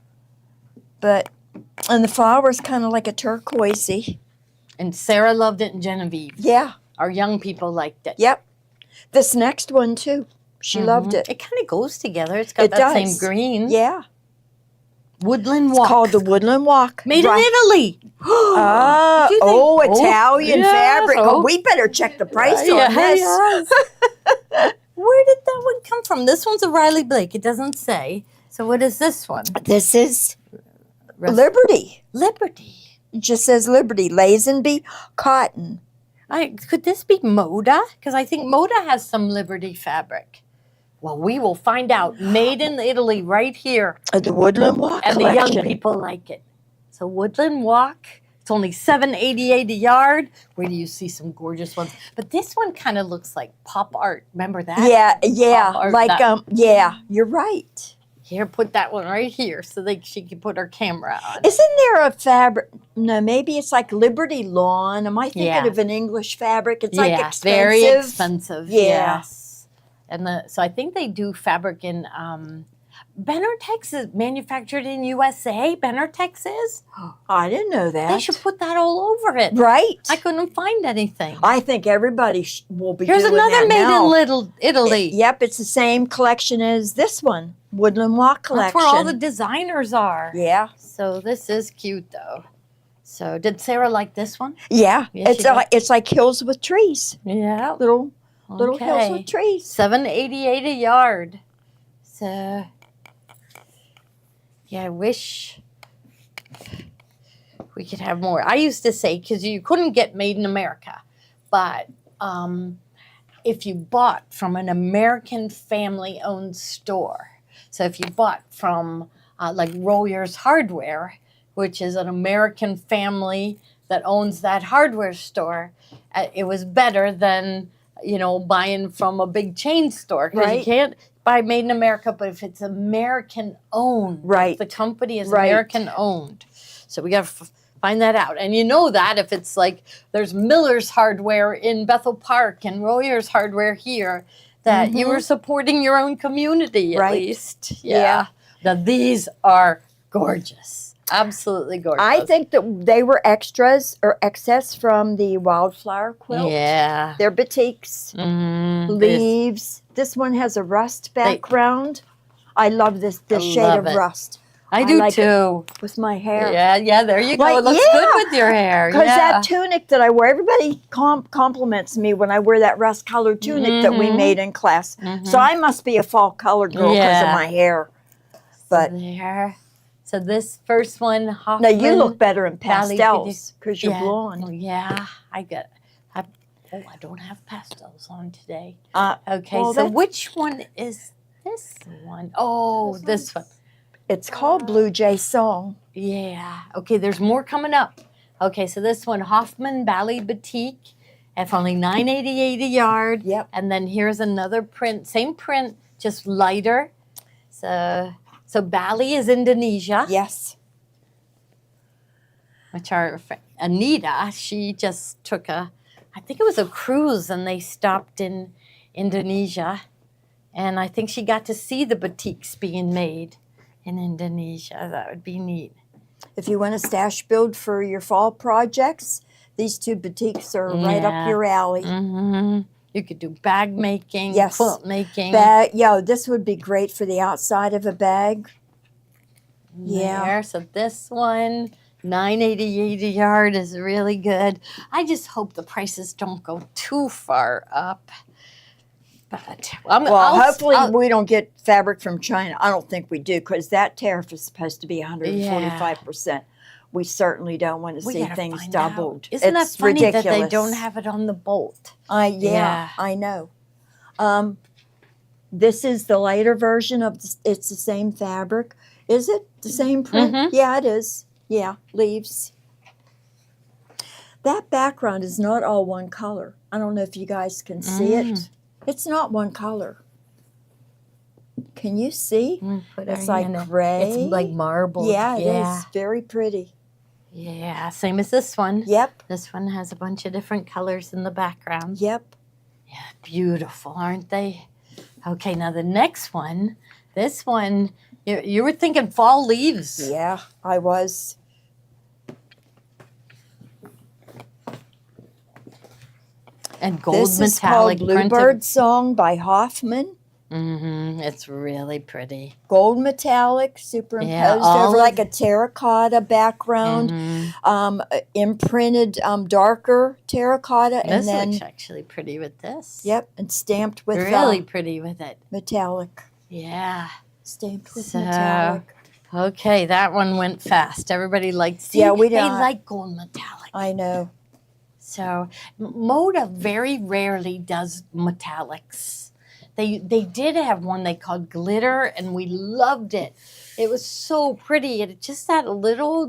and the flower is kind of like a turquoisey. And Sarah loved it and Genevieve. Yeah. Our young people liked it. Yep. This next one too. She loved it. It kind of goes together. It's got It that does. same green. Yeah. Woodland It's Walk. called the Woodland Walk. Made Right. in Italy. Ah, Do you think- oh, Italian yes, fabric. oh. Oh, we better check the price on Yeah, this. yes. Where did that one come from? This one's a Riley Blake. It doesn't say. So what is this one? This is Rest- Liberty. Liberty. It just says Liberty. Lazenby cotton. Could this be Moda? Because I think Moda has some Liberty fabric. Well, we will find out. Made in Italy right here. The Woodland Walk And the young collection. people like it. So Woodland Walk. It's only $7.88 a yard. Where do you see some gorgeous ones? But this one kind of looks like pop art. Remember that? Yeah, Pop art, like that- yeah, you're right. Here, put that one right here so she can put her camera on. Isn't there a fabric? No, maybe it's like Liberty Lawn. Am I thinking Yeah. of an English fabric? It's like expensive. very expensive. Yeah. Yes. And so I think they do fabric in Benertex is manufactured in USA. Benertex is. I didn't know that. They should put that all over it. Right. I couldn't find anything. I think everybody will be Here's doing another that made now. in Little Italy. Yep, it's the same collection as this one, Woodland Walk collection. That's where all the designers are. Yeah, So this is cute though. So did Sarah like this one? yeah. Yes, she It's like hills with trees, Yeah. little hills with trees. $7.88 a yard. So yeah, I wish we could have more. I used to say because you couldn't get made in America, but if you bought from an American family-owned store, so if you bought from like Royers Hardware, which is an American family that owns that hardware store, it was better than buying from a big chain store because Right. you can't buy made in America. But if it's American owned, Right. the company is Right. American owned, so we got to find that out. And that if it's like there's Miller's Hardware in Bethel Park and Royer's Hardware here, that you were supporting your own community at Right. least. Yeah. Now these are gorgeous, absolutely gorgeous. I think that they were extras or excess from the wildflower quilt. Yeah. They're batiks, Mm, leaves. This one has a rust background. I love this I shade love of it. rust. I do like it too. with my hair. Yeah, there you go. Like, It looks yeah. good with your hair. Because Yeah. that tunic that I wear, everybody compliments me when I wear that rust-colored tunic that we made in class. So I must be a fall color girl because of Yeah. my hair. But There. So this first one, now Hoffman. you look better in Valley pastels because you're yeah. blonde. Oh, yeah, I don't have pastels on today. Uh, Okay, well, so that's- which one is this one? Oh, this one. It's called Blue Jay Song. Yeah. Okay, there's more coming up. Okay, so this one, Hoffman Valley Batik, at only $9.88 a yard. Yep. And then here's another print, same print, just lighter. So Bali is Indonesia, Yes. which our Anita, she just took I think it was a cruise, and they stopped in Indonesia, and I think she got to see the batiks being made in Indonesia. That would be neat. If you want a stash build for your fall projects, these two batiks are right up Yeah. your alley. Hmm. You could do bag making, Yes. quilt making. Bag, yeah, this would be great for the outside of a bag. Yeah. There. So this one, $9.88 a yard, is really good. I just hope the prices don't go too far up. But Well, hopefully we don't get fabric from China. I don't think we do because that tariff is supposed to be 145%. We certainly don't want to we see gotta things find doubled. out. Isn't It's that funny ridiculous. that they don't have it on the bolt? Yeah, I know. This is the lighter version of it's the same fabric. Is it the same print? Mhm. Yeah, it is. Yeah, leaves. That background is not all one color. I don't know if you guys can see it. It's not one color. Can you see? Put It's our like hand in. gray. It's like marble. Yeah, it is. Very pretty. Yeah, same as this one. Yep, This one has a bunch of different colors in the background. yep. Yeah, beautiful, aren't they? Okay, now the next one, this one, you were thinking fall leaves. Yeah, I was. And gold This is metallic called Bluebird Song by Hoffman. It's really pretty. Gold metallic superimposed Yeah, all over of- like a terracotta background, imprinted darker terracotta, and This then looks actually pretty with this. yep, and stamped with Really pretty with it. metallic. Yeah. Stamped with So, metallic. Okay, that one went fast. Everybody liked. Yeah, we They don't- like gold metallic. I know. So Moda very rarely does metallics. They did have one they called glitter, and we loved it. It was so pretty. It just had a little,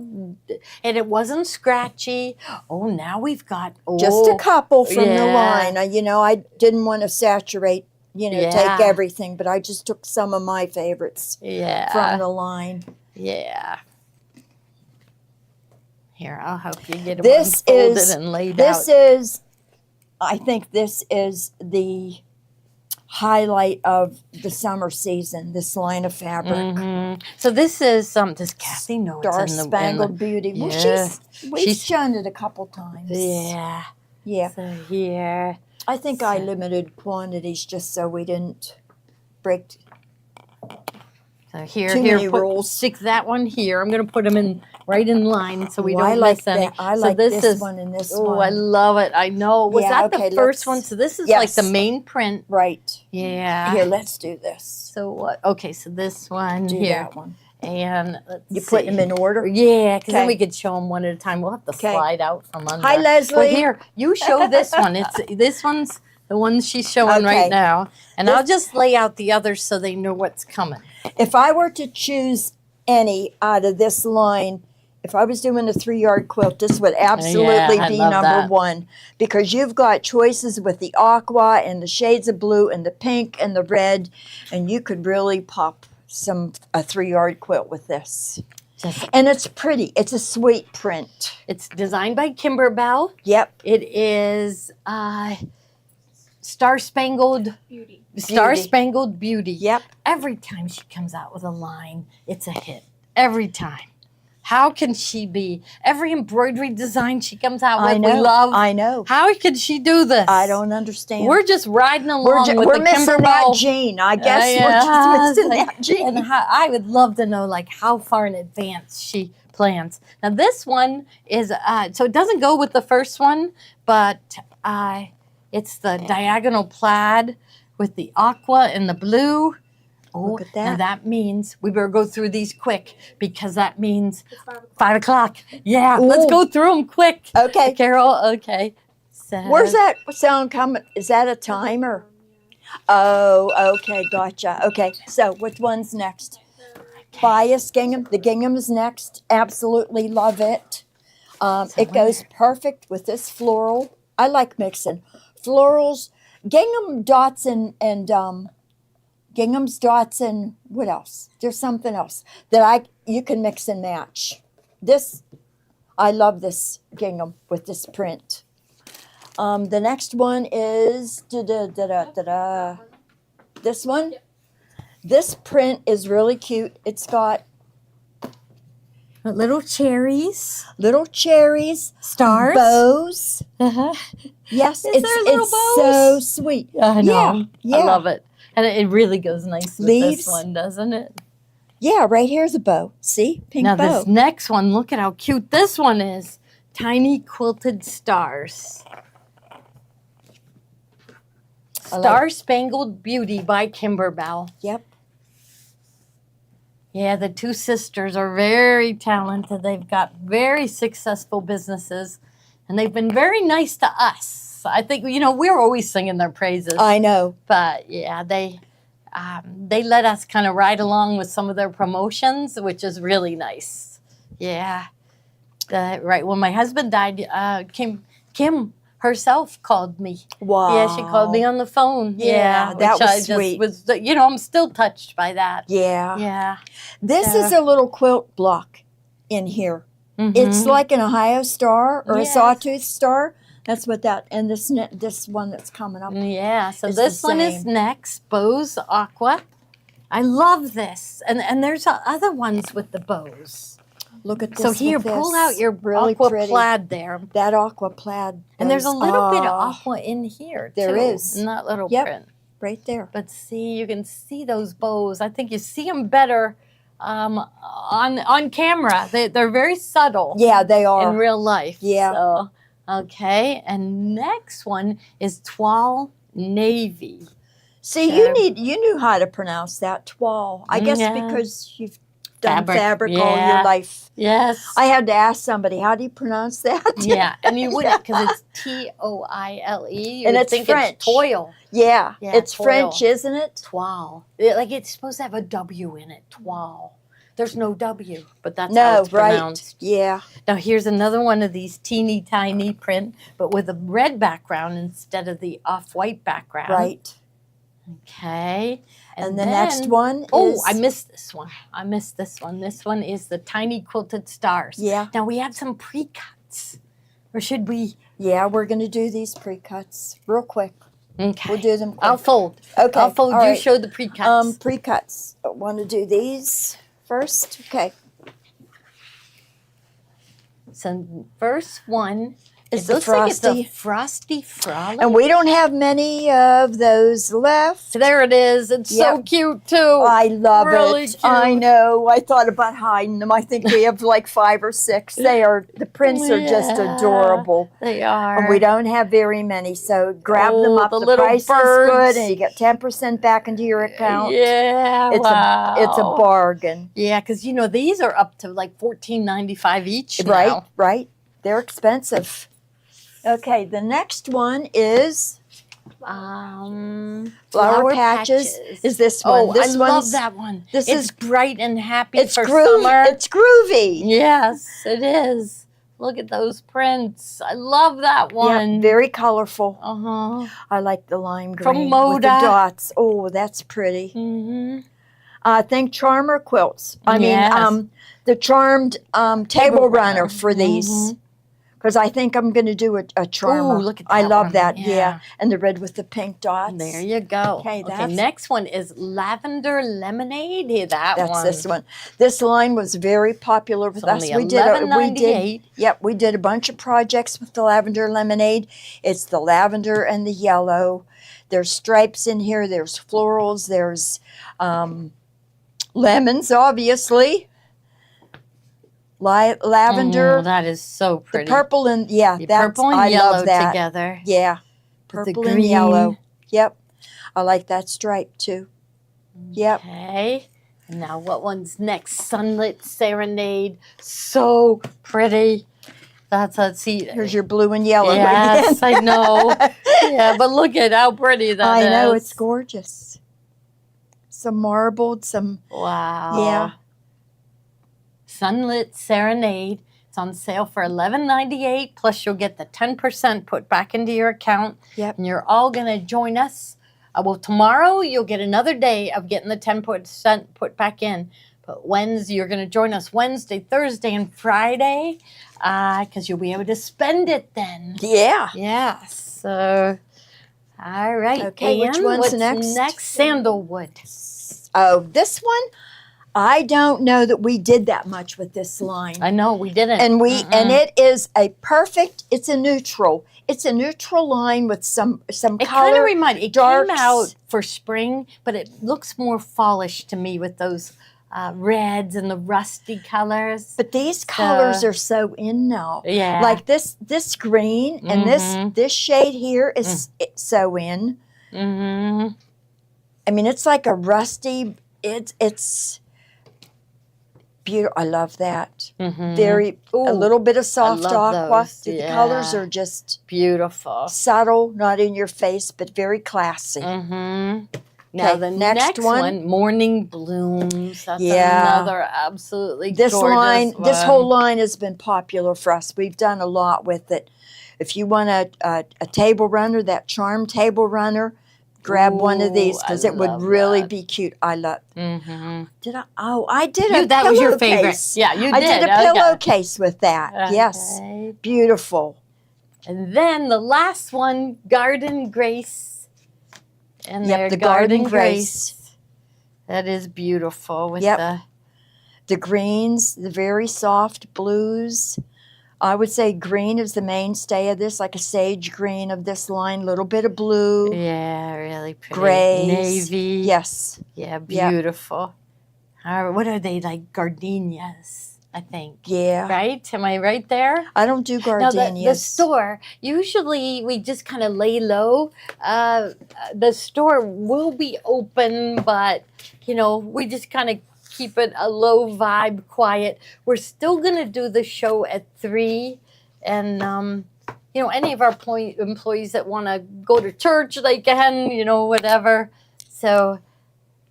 and it wasn't scratchy. Oh, now we've got Just a couple from the yeah. line. I didn't want to saturate, Yeah. take everything, but I just took some of my favorites Yeah. from the line. Yeah. Here, I'll help you get them This unfolded is and laid this out. is I think this is the highlight of the summer season, this line of fabric. Mhm. So this is does Kathy know Star it's in the Spangled Beauty. Well, Yeah. we've She's- shown it a couple times. Yeah. Yeah. So here. I think I limited quantities just so we didn't break. So here, Too here, many rules. stick that one here. I'm going to put them in right in line so we Oh, don't I like miss any. that. I so like this this is, one and this oh, one. I love it. I know. Was Yeah, that okay, the first let's- one? So this is like the Yes. main print. Right. Yeah. Here, let's do this. So what? Okay, so this one Do here, that one. and let's You see. put them in order. Yeah, because then Okay. we could show them one at a time. We'll have to Okay. slide out from under. Hi, Leslie. Well, here, you show this one. It's this one's the one she's showing Okay. right now, and I'll just lay out the others so they know what's coming. If I were to choose any out of this line, if I was doing a 3-yard quilt, this would absolutely I be love number that. 1 because you've got choices with the aqua and the shades of blue and the pink and the red, and you could really pop a 3-yard quilt with this. Just, And it's pretty. It's a sweet print. it's designed by Kimber Bell. Yep. It is Star Spangled Beauty. Beauty. Yep. Every time she comes out with a line, it's a hit. Every time. How can she be? Every embroidery design she comes out with, I know. we love. I know. How can she do this? I don't understand. We're just riding along with we're the missing that Kimberbell. gene. I guess we're Yes, just missing like- that gene. And I would love to know like how far in advance she plans. Now this one is so it doesn't go with the first one, but it's the diagonal plaid with the aqua and the blue. Oh, Look at now that. that means we better go through these quick because that means 5 o'clock. Yeah, let's Ooh. go through them quick. Okay. Carol. Okay. So, Where's that sound coming? Is that a timer? Oh, okay, gotcha. Okay, so which one's next? Bias gingham. The gingham is next. Absolutely love it. It goes perfect with this floral. I like mixing florals, gingham dots, and gingham's dots, and what else? There's something else that you can mix and match. This, I love this gingham with this print. The next one is this one. This print is really cute. It's got little cherries, little cherries, stars. bows. Uh-huh. Yes, Is there little it's so bows? sweet. I know. Yeah, I love it. And it really goes nice with Leaves. this one, doesn't it? Yeah, right here's a bow. See, pink Now bow. this next one, look at how cute this one is. Tiny quilted stars. I like- Star Spangled Beauty by Kimberbell. Yep. Yeah, the two sisters are very talented. They've got very successful businesses, and they've been very nice to us. I think, we're always singing their praises. I know. But yeah, they let us kind of ride along with some of their promotions, which is really nice. Yeah. Right when my husband died, Kim herself called me. Wow. Yeah, she called me on the phone. Yeah, that which was I just sweet. was, I'm still touched by that. Yeah. Yeah. This Yeah. is a little quilt block in here. It's Mhm. like an Ohio star or Yes. a sawtooth star. That's what that, and this one that's coming up. Yeah, so It's this the one is same. next, Bows Aqua. I love this. And there's other ones with the bows. Look at this. So here, with pull this. out your really aqua pretty. plaid there. That aqua plaid. And there's a goes- little bit of ah, aqua in here, There too, is. in that little Yep. print. right there. But see, you can see those bows. I think you see them better on camera. They're very subtle Yeah, they are. in real life. Yeah. So, okay, and next one is Toile Navy. See, Yeah. you knew how to pronounce that toile. I guess Yeah. because you've done Fabric, fabric all yeah. your life. Yes. I had to ask somebody, how do you pronounce that? Yeah, and you wouldn't because it's Toile. You And would it's think French. It's toil. Yeah, Yeah, it's toile. French, isn't it? Toile. Like it's supposed to have a W in it. Toile. There's no W, but that's how No, it's right. pronounced. Yeah. Now here's another one of these teeny tiny print, but with a red background instead of the off-white background. Right. Okay. And the next one is. Oh, I missed this one. This one is the tiny quilted stars. Yeah. Now we have some pre-cuts. Or should we? Yeah, we're going to do these pre-cuts real quick. Okay. We'll do them quick. I'll fold. Okay. I'll fold. all You right. show the pre-cuts. Pre-cuts. I want to do these first. Okay. So first one Is it the looks like it's frosty. a frosty frolic. And we don't have many of those left. So there it is. It's so Yep. cute too. I love Really it. I cute. know. I thought about hiding them. I think we have like 5 or 6. The prints are just Yeah. adorable. They are. And we don't have very many, so grab them Oh, up. the The, little price birds. is good, and you get 10% back into your account. Yeah. It's it's a bargain. Yeah, because these are up to like $14.95 each. Right, now. right. They're expensive. Okay, the next one is Flower Patches. Is this one? Oh, This I love one's- that one. this It's is- bright and happy It's for groovy. summer. It's groovy. Yes, it is. Look at those prints. I love that Yeah, one. very colorful. Uh-huh. I like the lime green From with the Moda. dots. Oh, that's pretty. Mm-hmm. I think Charmer quilts. I Yes. mean, the charmed table runner for these. Mhm. because I think I'm going to do a charmer. Ooh, look at I that love one. that. Yeah. Yeah. And the red with the pink dots. There you go. Okay, Okay, that's- next one is lavender lemonade. Here, That's one. this one. This line was very popular with It's us. only $11.98. Yep, we did a bunch of projects with the lavender lemonade. It's the lavender and the yellow. There's stripes in here. There's florals. There's lemons, obviously. Lavender. Oh, that is so The pretty. purple and The purple and I yellow love that. together. Yeah, With the purple and yellow. green. Yep, I like that stripe too. Yep. Okay. Now, what one's next? Sunlit Serenade. So pretty. Let's see. Here's your blue and yellow. Yes, again. I know. Yeah, but look at how pretty that is. I know, it's gorgeous. Some marbled, some Wow. Yeah. Sunlit Serenade. It's on sale for $11.98. Plus, you'll get the 10% put back into your account. Yep. And you're all going to join us. Well, tomorrow you'll get another day of getting the 10% put back in. But Wednesday, you're going to join us Wednesday, Thursday, and Friday because you'll be able to spend it then. Yeah. Yes. So, all right. Okay, which Ann, one's what's next? Next, Sandalwood. Oh, this one, I don't know that we did that much with this line. I know we didn't. And it is a perfect, it's a neutral. It's a neutral line with some It kind color. of reminds. It darks. came out for spring, but it looks more fallish to me with those reds and the rusty colors. But these colors are so in now. Yeah. Like this green and this shade here is so in. Mm-hmm. I mean, it's like a rusty. It's beautiful. I love that. Very a Ooh, little bit of soft love aqua. those, The colors yeah. are just Beautiful. subtle, not in your face, but very classy. Mm-hmm. Now Okay, the next next one. one, Morning Blooms. That's Yeah. another absolutely This gorgeous line, one. this whole line has been popular for us. We've done a lot with it. If you want a table runner, that charm table runner, grab one of these Ooh, because I it would love really that. be cute. I love. Mm-hmm. Did I? Oh, I did a That was your favorite. pillowcase. Yeah, you I did. did a Okay. pillowcase with that. Yes, Okay. beautiful. And then the last one, Garden Grace. And Yep, their the Garden Garden Grace. That is beautiful with Yep. the The greens, the very soft blues. I would say green is the mainstay of this, like a sage green of this line. Little bit of blue, yeah, really pretty grays. navy. Yes, Yeah, Yep. beautiful. What are they, like gardenias, I think. yeah. Right? Am I right there? I don't do Now, gardenias. the store, usually we just kind of lay low. The store will be open, but, we just kind of keep it a low vibe, quiet. We're still going to do the show at 3. And, any of our employees that want to go to church, they can, whatever. So,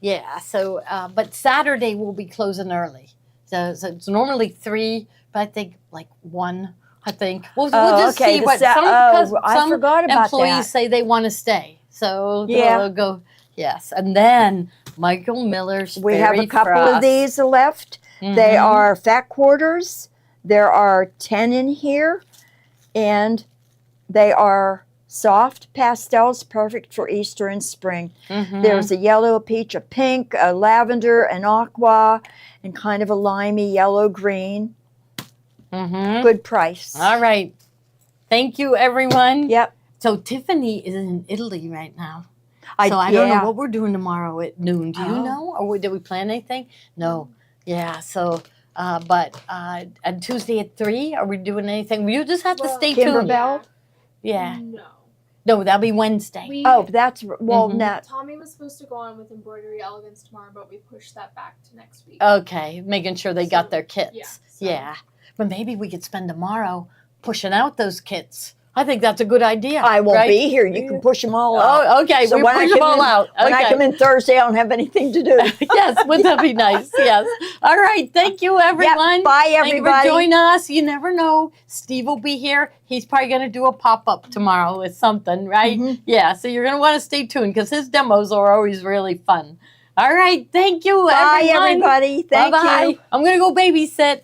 yeah. So, but Saturday we'll be closing early. So it's normally 3, but I think like 1. I think we'll just okay, see the what Sa- because oh, I some forgot about employees that. say they want to stay. So Yeah. they'll go. Yes, and then Michael Miller's. We have a Fairy couple of Frost. these left. They Mhm. are fat quarters. There are 10 in here, and they are soft pastels, perfect for Easter and spring. Mhm. There's a yellow, a peach, a pink, a lavender, an aqua, and kind of a limey yellow green. Mhm. Good price. All right. Thank you, everyone. Yep. So Tiffany is in Italy right now. I So I don't know what we're doing tomorrow at noon. Do you Oh. know? Or did we plan anything? No. Yeah. So, but on Tuesday at 3, are we doing anything? You just have to Well, stay Kimber tuned. Bell? Yeah. No. No, that'll be Wednesday. We, Oh, that's well, Mhm. not. Tommy was supposed to go on with Embroidery Elegance tomorrow, but we pushed that back to next week. Okay, making sure they got So, their kits. yeah, so- Yeah. But maybe we could spend tomorrow pushing out those kits. I think that's a good idea. I won't right? be here. You can push them all out. Oh, okay. So we when I push them come all in- out. When I Okay. come in Thursday, I don't have anything to do. Yes, wouldn't that be nice? Yes. All right. Thank you, everyone. Bye, Thank you for everybody. joining us. You never know. Steve will be here. He's probably going to do a pop-up tomorrow with something, right? Mhm. Yeah. So you're going to want to stay tuned because his demos are always really fun. All right. Thank you, Bye, everyone. everybody. Thank Bye-bye. you. I'm going to go babysit.